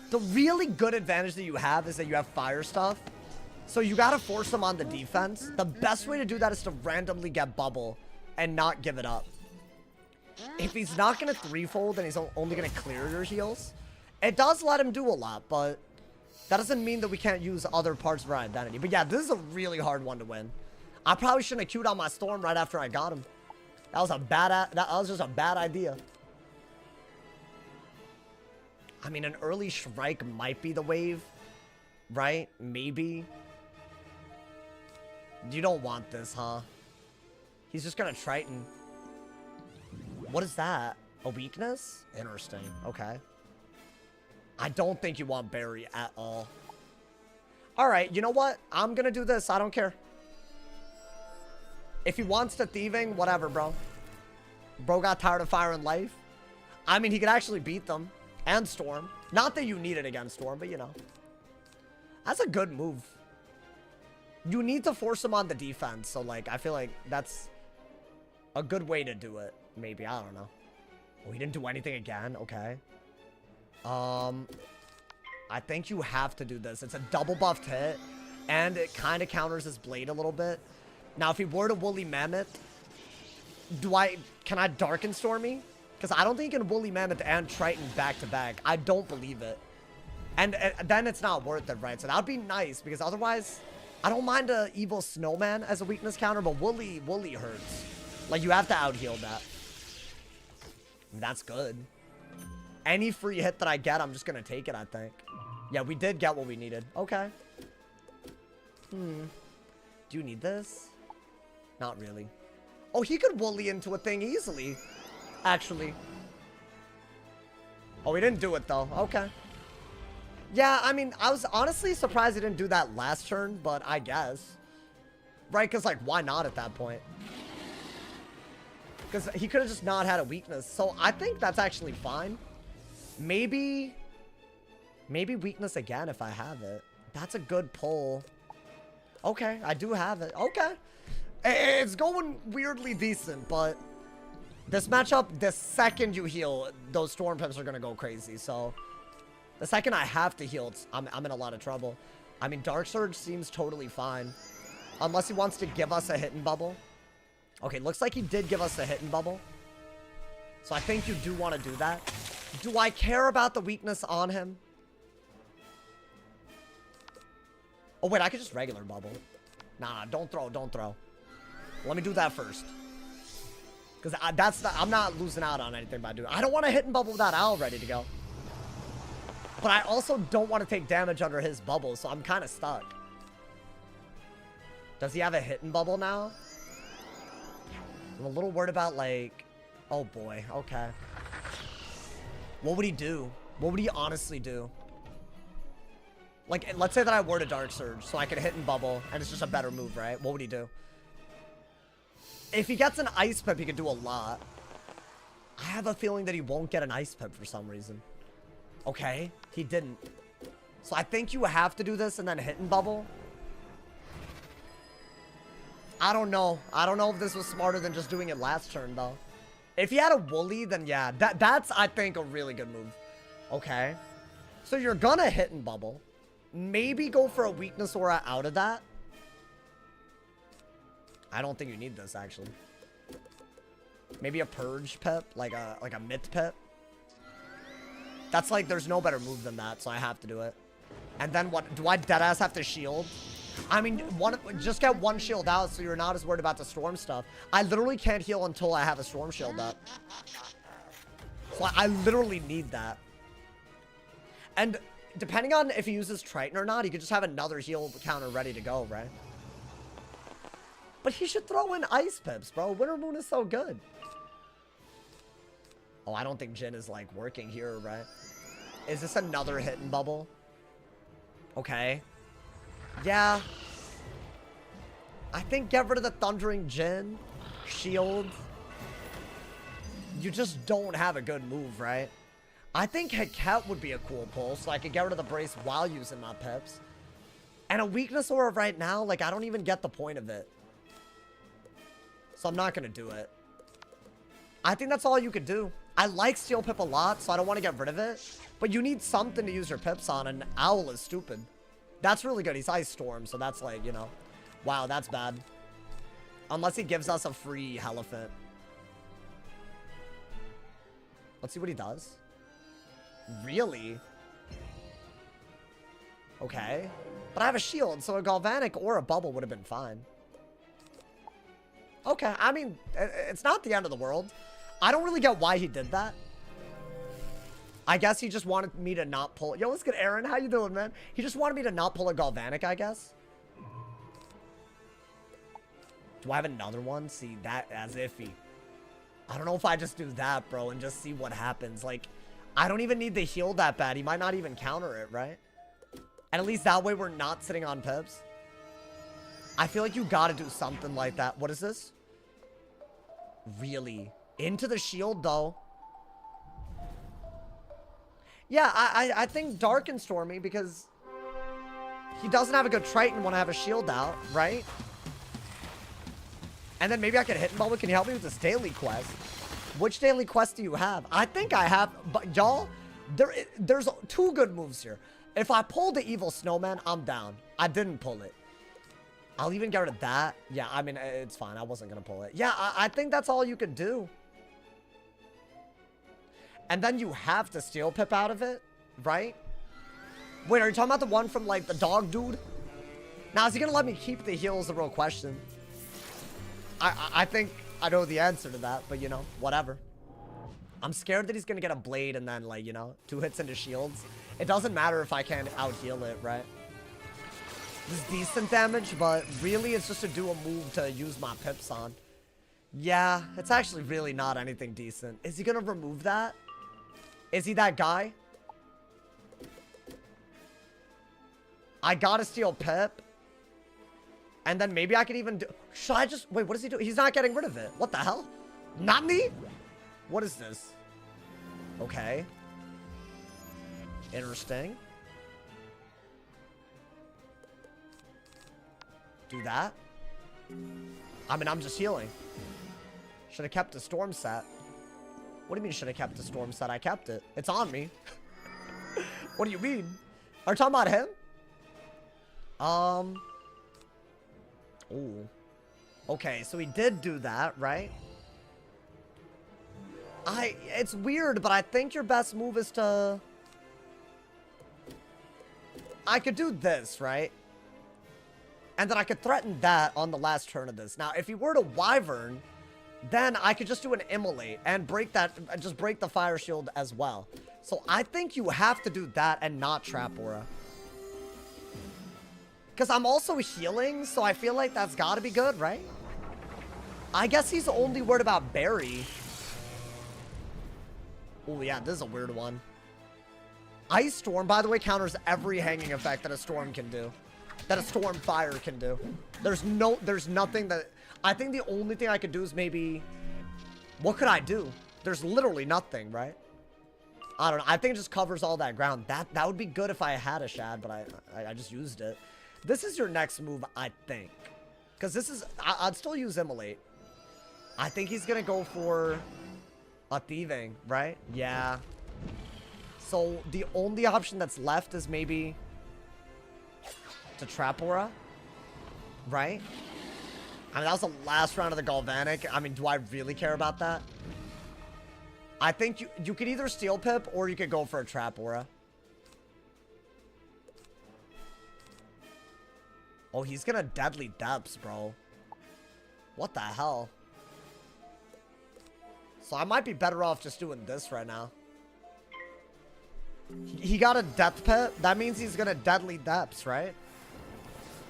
The really good advantage that you have is that you have fire stuff. So you gotta force him on the defense. The best way to do that is to randomly get Bubble and not give it up. If he's not gonna threefold and he's only gonna clear your heals, it does let him do a lot, but that doesn't mean that we can't use other parts of our identity. But yeah, this is a really hard one to win. I probably shouldn't have queued on my Storm right after I got him. That was just a bad idea. I mean, an early Shrike might be the wave, right? Maybe. You don't want this, huh? He's just gonna Triton. What is that? A weakness? Interesting. Okay. I don't think you want Barry at all. Alright, you know what? I'm gonna do this. I don't care. If he wants to thieving, whatever, bro. Bro got tired of Fire and Life. I mean, he could actually beat them. And Storm. Not that you need it against Storm, but you know. That's a good move. You need to force him on the defense. So, like, I feel like that's a good way to do it. Maybe. I don't know. Oh, he didn't do anything again. Okay. I think you have to do this. It's a double buffed hit. And it kind of counters his blade a little bit. Now, if he were to Woolly Mammoth, can I Darken Stormy? Because I don't think you can Woolly Mammoth and Triton back to back. I don't believe it. And then it's not worth it, right? So that would be nice, because otherwise, I don't mind a Evil Snowman as a weakness counter, but Woolly hurts. Like, you have to out-heal that. That's good. Any free hit that I get, I'm just going to take it, I think. Yeah, we did get what we needed. Okay. Do you need this? Not really. Oh, he could Woolly into a thing easily. Actually. Oh, he didn't do it, though. Okay. Yeah, I mean, I was honestly surprised he didn't do that last turn, but I guess. Right? Because, like, why not at that point? Because he could have just not had a weakness. So I think that's actually fine. Maybe weakness again if I have it. That's a good pull. Okay, I do have it. Okay. It's going weirdly decent, but this matchup, the second you heal, those Storm Pips are going to go crazy. So the second I have to heal, I'm in a lot of trouble. I mean, Dark Surge seems totally fine. Unless he wants to give us a hidden bubble. Okay, looks like he did give us a hidden bubble. So I think you do want to do that. Do I care about the weakness on him? Oh, wait, I could just regular bubble. Nah, don't throw, don't throw. Let me do that first. Because I'm not losing out on anything by doing it. I don't want to hit and bubble with that owl ready to go. But I also don't want to take damage under his bubble, so I'm kind of stuck. Does he have a hit and bubble now? I'm a little worried about, like... Oh, boy. Okay. What would he do? What would he honestly do? Like, let's say that I were to Dark Surge, so I could hit and bubble, and it's just a better move, right? What would he do? If he gets an Ice Pip, he could do a lot. I have a feeling that he won't get an Ice Pip for some reason. Okay, he didn't. So I think you have to do this and then hit and bubble. I don't know. I don't know if this was smarter than just doing it last turn, though. If he had a Woolly, then yeah. That's, I think, a really good move. Okay. So you're gonna hit and bubble. Maybe go for a weakness aura out of that. I don't think you need this, actually. Maybe a Purge Pip, like a Myth Pip. That's like, there's no better move than that, so I have to do it. And then what? Do I deadass have to shield? I mean, just get one shield out so you're not as worried about the Storm stuff. I literally can't heal until I have a Storm shield up. So I literally need that. And depending on if he uses Triton or not, he could just have another heal counter ready to go, right? But he should throw in Ice Pips, bro. Winter Moon is so good. Oh, I don't think Jin is, like, working here, right? Is this another hit and bubble? Okay. Yeah. I think get rid of the Thundering Jin. Shield. You just don't have a good move, right? I think Heket would be a cool pull, so I could get rid of the brace while using my pips. And a weakness aura right now, like, I don't even get the point of it. So I'm not going to do it. I think that's all you could do. I like Steel Pip a lot, so I don't want to get rid of it. But you need something to use your pips on, and Owl is stupid. That's really good. He's Ice Storm, so that's like, you know. Wow, that's bad. Unless he gives us a free Elephant. Let's see what he does. Really? Okay. But I have a shield, so a Galvanic or a Bubble would have been fine. Okay, I mean, it's not the end of the world. I don't really get why he did that. I guess he just wanted me to not pull... Yo, what's good, Aaron? How you doing, man? He just wanted me to not pull a Galvanic, I guess. Do I have another one? See, that's iffy. I don't know if I just do that, bro, and just see what happens. Like, I don't even need the heal that bad. He might not even counter it, right? And at least that way we're not sitting on pips. I feel like you gotta do something like that. What is this? Really? Into the shield, though. Yeah, I think Dark and Stormy because he doesn't have a good Triton when I have a shield out, right? And then maybe I could hit him. Can you help me with this daily quest? Which daily quest do you have? I think I have, but y'all, there's two good moves here. If I pull the Evil Snowman, I'm down. I didn't pull it. I'll even get rid of that. Yeah, I mean, it's fine. I wasn't going to pull it. Yeah, I think that's all you could do. And then you have to Steel Pip out of it, right? Wait, are you talking about the one from, like, the dog dude? Now, is he going to let me keep the heal is the real question. I think I know the answer to that, but, you know, whatever. I'm scared that he's going to get a blade and then, like, you know, 2 hits into shields. It doesn't matter if I can't out-heal it, right? This is decent damage, but really it's just to do a move to use my pips on. Yeah, it's actually really not anything decent. Is he going to remove that? Is he that guy? I gotta steal Pip. And then maybe I could even do... Should I just... Wait, what does he do? He's not getting rid of it. What the hell? Not me? What is this? Okay. Interesting. Do that. I mean, I'm just healing. Should have kept the storm set. What do you mean should have kept the storm set? I kept it. It's on me. What do you mean? Are you talking about him? Ooh. Okay, so he did do that, right? It's weird, but I think your best move is to... I could do this, right? And then I could threaten that on the last turn of this. Now, if he were to Wyvern, then I could just do an Immolate and break that, just break the Fire Shield as well. So I think you have to do that and not Trap Aura. Because I'm also healing, so I feel like that's got to be good, right? I guess he's only worried about Barry. Oh, yeah, this is a weird one. Ice Storm, by the way, counters every hanging effect that a Storm can do. That a Storm Fire can do. There's nothing that... I think the only thing I could do is maybe... What could I do? There's literally nothing, right? I don't know. I think it just covers all that ground. That would be good if I had a Shad, but I just used it. This is your next move, I think. Because this is... I'd still use Immolate. I think he's going to go for a Thieving, right? Yeah. So the only option that's left is maybe to Trap Aura, right? I mean, that was the last round of the Galvanic. I mean, do I really care about that? I think you could either Steel Pip or you could go for a Trap Aura. Oh, he's gonna Deadly Depths, bro. What the hell? So I might be better off just doing this right now. He got a Death Pit. That means he's gonna Deadly Depths, right?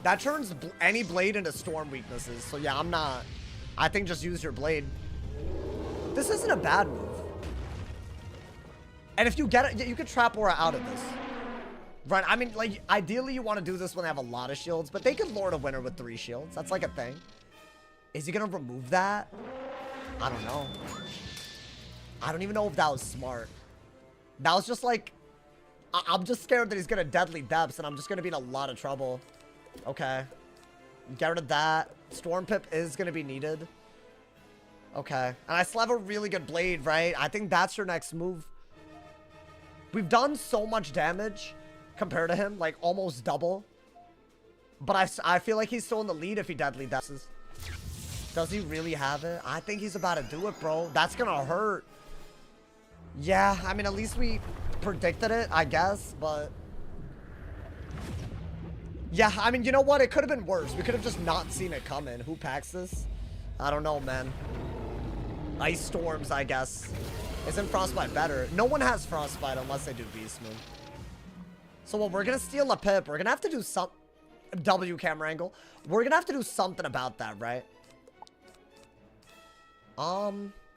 That turns any blade into Storm weaknesses. So yeah, I'm not... I think just use your blade. This isn't a bad move. And if you get it, you could Trap Aura out of this. Right, I mean, like, ideally you want to do this when they have a lot of shields, but they could Lord of Winter with 3 shields. That's like a thing. Is he gonna remove that? I don't know. I don't even know if that was smart. That was just like... I'm just scared that he's gonna Deadly Depths, and I'm just gonna be in a lot of trouble. Okay. Get rid of that. Storm Pip is gonna be needed. Okay. And I still have a really good blade, right? I think that's your next move. We've done so much damage compared to him, like almost double. But I feel like he's still in the lead if he Deadly Depths. Does he really have it? I think he's about to do it, bro. That's gonna hurt. Yeah, I mean, at least we predicted it, I guess, but... Yeah, I mean, you know what? It could have been worse. We could have just not seen it coming. Who packs this? I don't know, man. Ice Storms, I guess. Isn't Frostbite better? No one has Frostbite unless they do Beast Moon. So, well, we're gonna steal a Pip. We're gonna have to do some... W camera angle. We're gonna have to do something about that, right?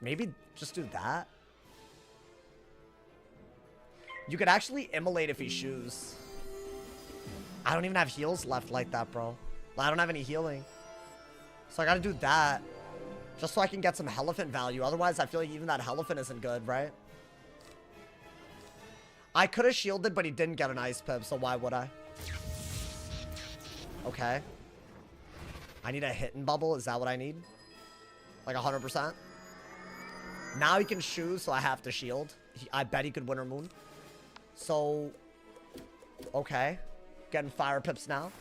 Maybe just do that. You could actually Immolate if he shoes. I don't even have heals left like that, bro. I don't have any healing. So I gotta do that. Just so I can get some Elephant value. Otherwise, I feel like even that Elephant isn't good, right? I could have shielded, but he didn't get an Ice Pip, so why would I? Okay. I need a Hidden Bubble. Is that what I need? Like 100%? Now he can shoes, so I have to shield. I bet he could Winter Moon. So, okay. Getting Fire Pips now.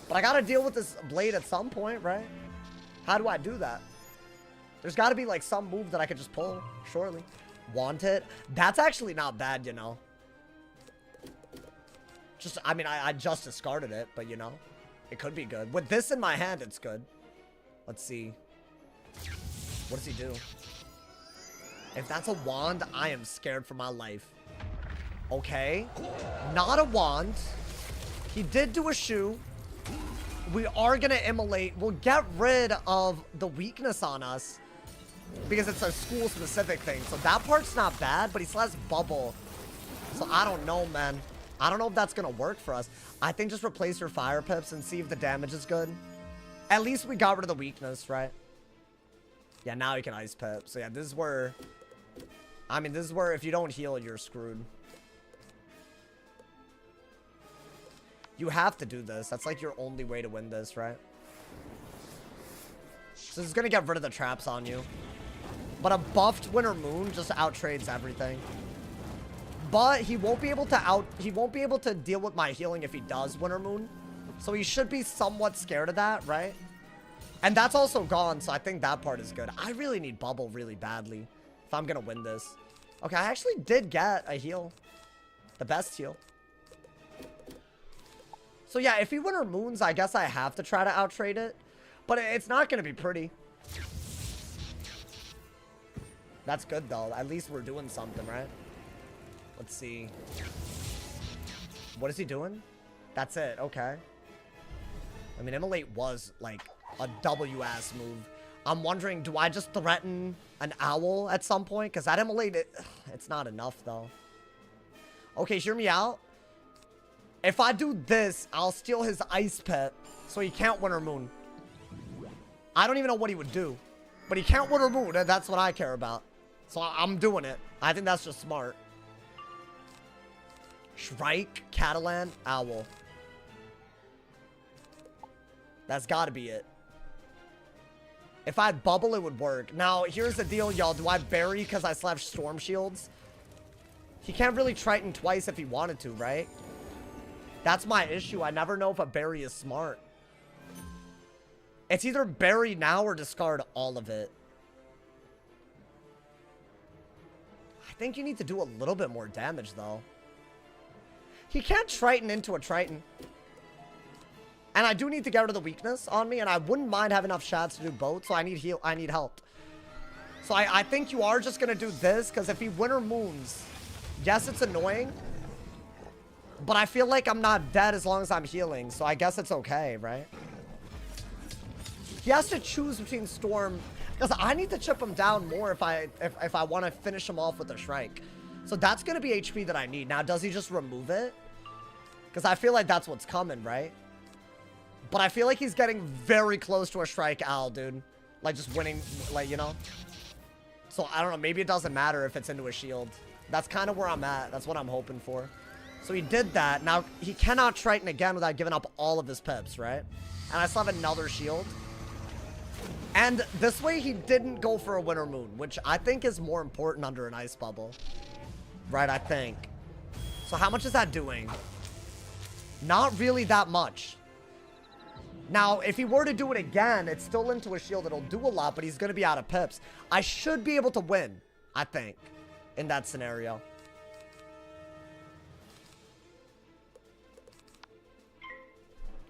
But I gotta deal with this blade at some point, right? How do I do that? There's gotta be like some move that I could just pull, surely. Want it? That's actually not bad, you know. Just, I mean, I just discarded it, but you know, it could be good. With this in my hand, it's good. Let's see. What does he do? If that's a wand, I am scared for my life. Okay. Not a wand. He did do a shoe. We are going to Immolate. We'll get rid of the weakness on us because it's a school-specific thing. So that part's not bad, but he still has Bubble. So I don't know, man. I don't know if that's going to work for us. I think just replace your Fire Pips and see if the damage is good. At least we got rid of the weakness, right? Yeah, now you can ice pip. So yeah, this is where... I mean, this is where if you don't heal, you're screwed. You have to do this. That's like your only way to win this, right? So this is gonna get rid of the traps on you. But a buffed Winter Moon just outtrades everything. But he won't be able to deal with my healing if he does Winter Moon. So he should be somewhat scared of that, right? And that's also gone, so I think that part is good. I really need bubble really badly if I'm gonna win this. Okay, I actually did get a heal. The best heal. So yeah, if he Winter Moons, I guess I have to try to outtrade it. But it's not gonna be pretty. That's good though. At least we're doing something, right? Let's see. What is he doing? That's it. Okay. I mean, Immolate was like a W-ass move. I'm wondering, do I just threaten an owl at some point? Because that Immolate, it's not enough though. Okay, hear me out. If I do this, I'll steal his Ice Pit so he can't Winter Moon. I don't even know what he would do. But he can't Winter Moon, and that's what I care about. So I'm doing it. I think that's just smart. Shrike, Catalan, Owl. That's gotta be it. If I had Bubble, it would work. Now, here's the deal, y'all. Do I bury because I slash Storm Shields? He can't really Triton twice if he wanted to, right? That's my issue. I never know if a bury is smart. It's either bury now or discard all of it. I think you need to do a little bit more damage, though. He can't Triton into a Triton. And I do need to get rid of the weakness on me, and I wouldn't mind having enough shots to do both, so I need help. So I think you are just going to do this, because if he Winter Moons, yes, it's annoying, but I feel like I'm not dead as long as I'm healing, so I guess it's okay, right? He has to choose between Storm, because I need to chip him down more if I want to finish him off with a Shrike. So that's going to be HP that I need. Now, does he just remove it? Because I feel like that's what's coming, right? But I feel like he's getting very close to a Shrike Owl, dude. Like, just winning, like, you know? So, I don't know. Maybe it doesn't matter if it's into a shield. That's kind of where I'm at. That's what I'm hoping for. So, he did that. Now, he cannot Triton again without giving up all of his pips, right? And I still have another shield. And this way, he didn't go for a Winter Moon, which I think is more important under an Ice Bubble. Right, I think. So, how much is that doing? Not really that much. Now, if he were to do it again, it's still into a shield. It'll do a lot, but he's going to be out of pips. I should be able to win, I think, in that scenario.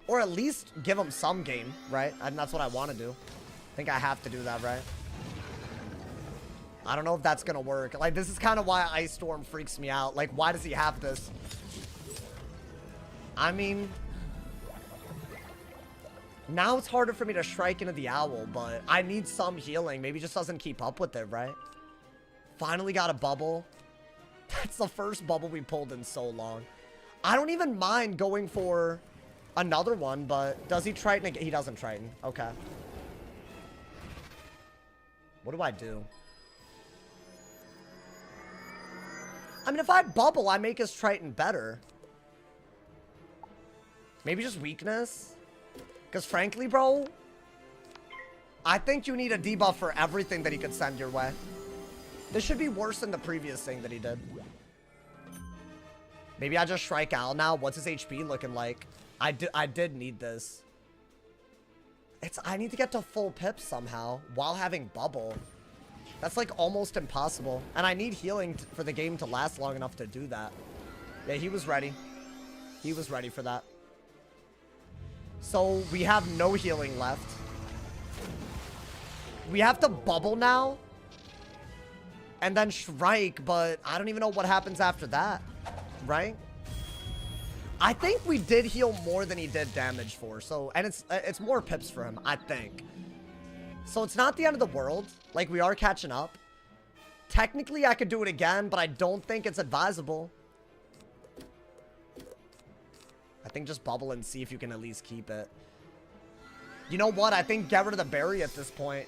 Or at least give him some game, right? And that's what I want to do. I think I have to do that, right? I don't know if that's going to work. Like, this is kind of why Ice Storm freaks me out. Like, why does he have this? I mean... Now it's harder for me to Shrike into the Owl, but I need some healing. Maybe he just doesn't keep up with it, right? Finally got a bubble. That's the first bubble we pulled in so long. I don't even mind going for another one, but does he Triton again? He doesn't Triton. Okay. What do I do? I mean, if I bubble, I make his Triton better. Maybe just weakness? Because frankly, bro, I think you need a debuff for everything that he could send your way. This should be worse than the previous thing that he did. Maybe I just Shrike Owl now. What's his HP looking like? I did need this. I need to get to full pips somehow while having bubble. That's like almost impossible. And I need healing for the game to last long enough to do that. Yeah, he was ready. He was ready for that. So, we have no healing left. We have to bubble now. And then Shrike, but I don't even know what happens after that. Right? I think we did heal more than he did damage for. So, and it's more pips for him, I think. So, it's not the end of the world. Like, we are catching up. Technically, I could do it again, but I don't think it's advisable. I think just bubble and see if you can at least keep it. You know what? I think get rid of the berry at this point.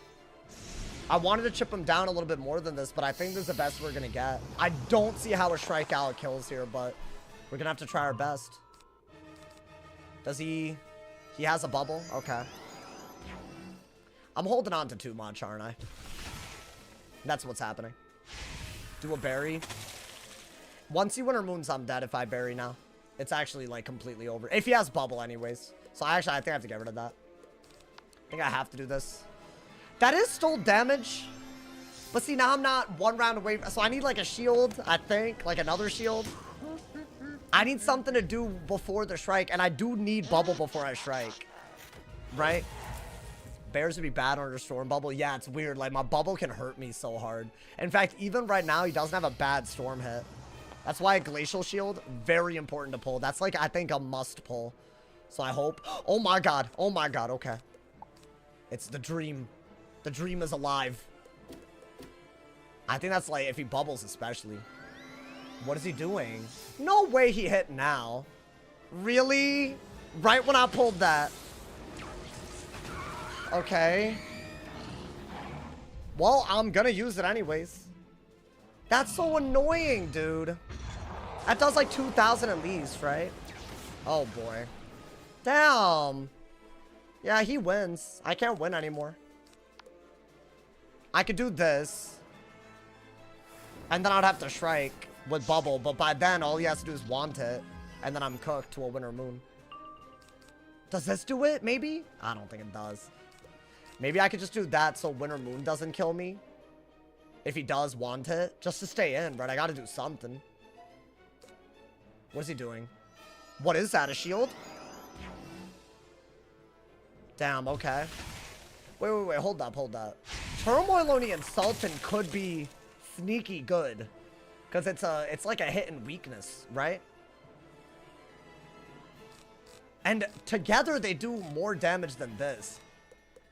I wanted to chip him down a little bit more than this, but I think this is the best we're going to get. I don't see how a strikeout kills here, but we're going to have to try our best. Does he... He has a bubble? Okay. I'm holding on to too much, aren't I? That's what's happening. Do a berry. Once he Winter Moons, I'm dead if I berry now. It's actually, like, completely over. If he has bubble anyways. So, actually, I think I have to get rid of that. I think I have to do this. That is still damage. But see, now I'm not one round away. So I need like a shield, I think. Like another shield. I need something to do before the strike. And I do need bubble before I strike. Right? Bears would be bad under storm bubble. Yeah, it's weird. Like my bubble can hurt me so hard. In fact, even right now, he doesn't have a bad storm hit. That's why a glacial shield, very important to pull. That's like, I think, a must pull. So I hope. Oh my god. Oh my god. Okay. It's the dream. The dream is alive. I think that's like if he bubbles especially. What is he doing? No way he hit now. Really? Right when I pulled that. Okay. Well, I'm gonna use it anyways. That's so annoying, dude. That does like 2,000 at least, right? Oh boy. Damn. Yeah, he wins. I can't win anymore. I could do this. And then I'd have to strike with bubble. But by then, all he has to do is want it. And then I'm cooked to a Winter Moon. Does this do it? Maybe? I don't think it does. Maybe I could just do that so Winter Moon doesn't kill me. If he does want it. Just to stay in, right? I gotta do something. What is he doing? What is that? A shield? Damn, okay. Wait. Hold up. Turmoil Oni and Sultan could be sneaky good. Because it's like a hit and weakness, right? And together they do more damage than this.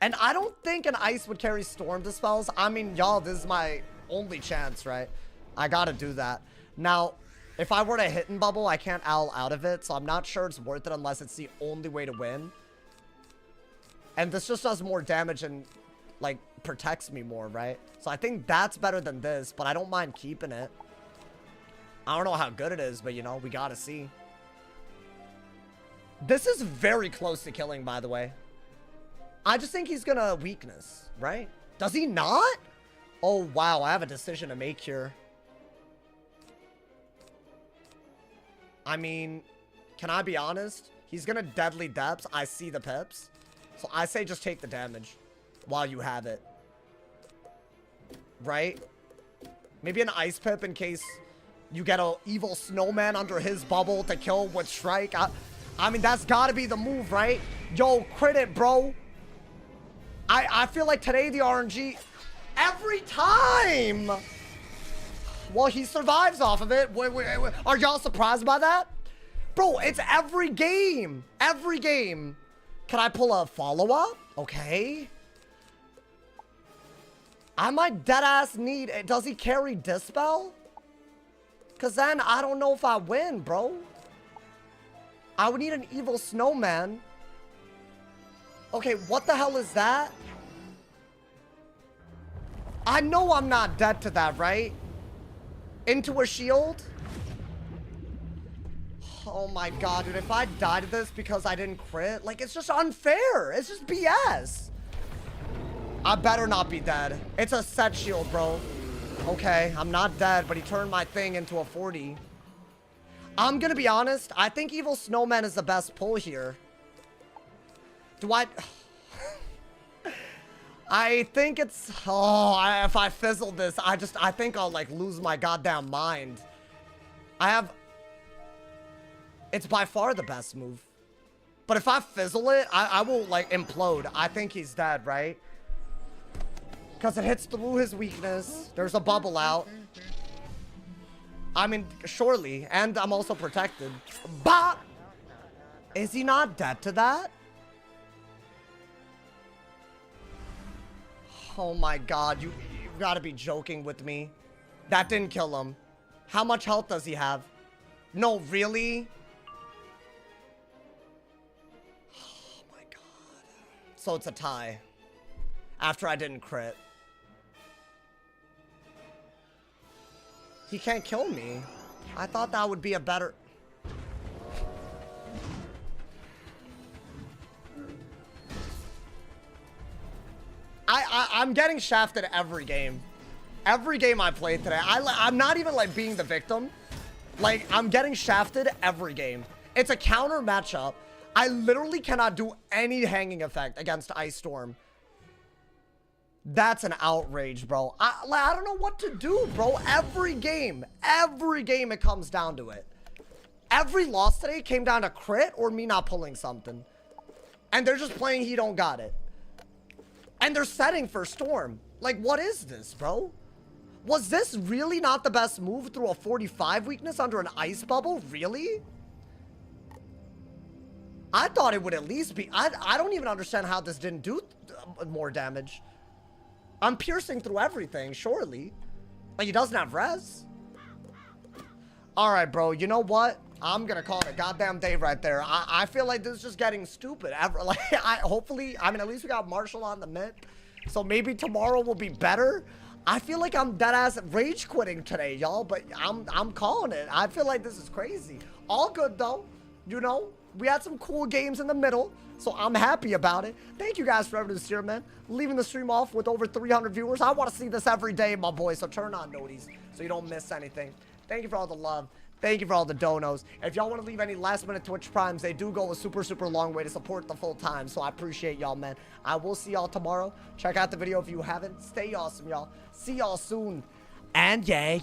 And I don't think an ice would carry storm dispels. I mean, y'all, this is my only chance, right? I gotta do that. Now, if I were to hit and bubble, I can't owl out of it. So I'm not sure it's worth it unless it's the only way to win. And this just does more damage and, like, protects me more, right? So I think that's better than this, but I don't mind keeping it. I don't know how good it is, but, you know, we gotta see. This is very close to killing, by the way. I just think he's gonna weakness, right? Does he not? Oh, wow, I have a decision to make here. I mean, can I be honest? He's gonna Deadly Depths. I see the pips. So I say just take the damage while you have it. Right? Maybe an Ice Pip in case you get an evil snowman under his bubble to kill with strike. I mean, that's gotta be the move, right? Yo, crit it, bro. I feel like today the RNG, every time. Well, he survives off of it. Wait. Are y'all surprised by that? Bro, it's every game. Every game. Can I pull a follow-up? Okay. I might deadass need... Does he carry Dispel? Because then I don't know if I win, bro. I would need an evil snowman. Okay, what the hell is that? I know I'm not dead to that, right? Into a shield? Oh my god, dude, if I die to this because I didn't crit, like, it's just unfair. It's just BS. I better not be dead. It's a set shield, bro. Okay, I'm not dead, but he turned my thing into a 40. I'm gonna be honest, I think Evil Snowman is the best pull here. Do I... I think it's... Oh, if I fizzle this, I think I'll, like, lose my goddamn mind. I have... It's by far the best move. But if I fizzle it, I will, like, implode. I think he's dead, right? Because it hits through his weakness. There's a bubble out. I mean, surely. And I'm also protected. Bah! Is he not dead to that? Oh my god, you gotta be joking with me. That didn't kill him. How much health does he have? No, really? So it's a tie. After I didn't crit. He can't kill me. I thought that would be a better... I'm getting shafted every game. Every game I played today. I'm not even like being the victim. Like, I'm getting shafted every game. It's a counter matchup. I literally cannot do any hanging effect against Ice Storm. That's an outrage, bro. I don't know what to do, bro. Every game it comes down to it. Every loss today came down to crit or me not pulling something. And they're just playing he don't got it. And they're setting for Storm. Like, what is this, bro? Was this really not the best move through a 45 weakness under an ice bubble? Really? I thought it would at least be... I don't even understand how this didn't do more damage. I'm piercing through everything, surely. Like, he doesn't have res. Alright, bro. You know what? I'm gonna call it a goddamn day right there. I feel like this is just getting stupid. Like, hopefully... I mean, at least we got Marshall on the mid. So maybe tomorrow will be better. I feel like I'm deadass rage quitting today, y'all. But I'm calling it. I feel like this is crazy. All good, though. You know? We had some cool games in the middle, so I'm happy about it. Thank you guys for everything this year, man. Leaving the stream off with over 300 viewers. I want to see this every day, my boy, so turn on noties so you don't miss anything. Thank you for all the love. Thank you for all the donos. If y'all want to leave any last-minute Twitch primes, they do go a super, super long way to support the full time, so I appreciate y'all, man. I will see y'all tomorrow. Check out the video if you haven't. Stay awesome, y'all. See y'all soon. And yeah.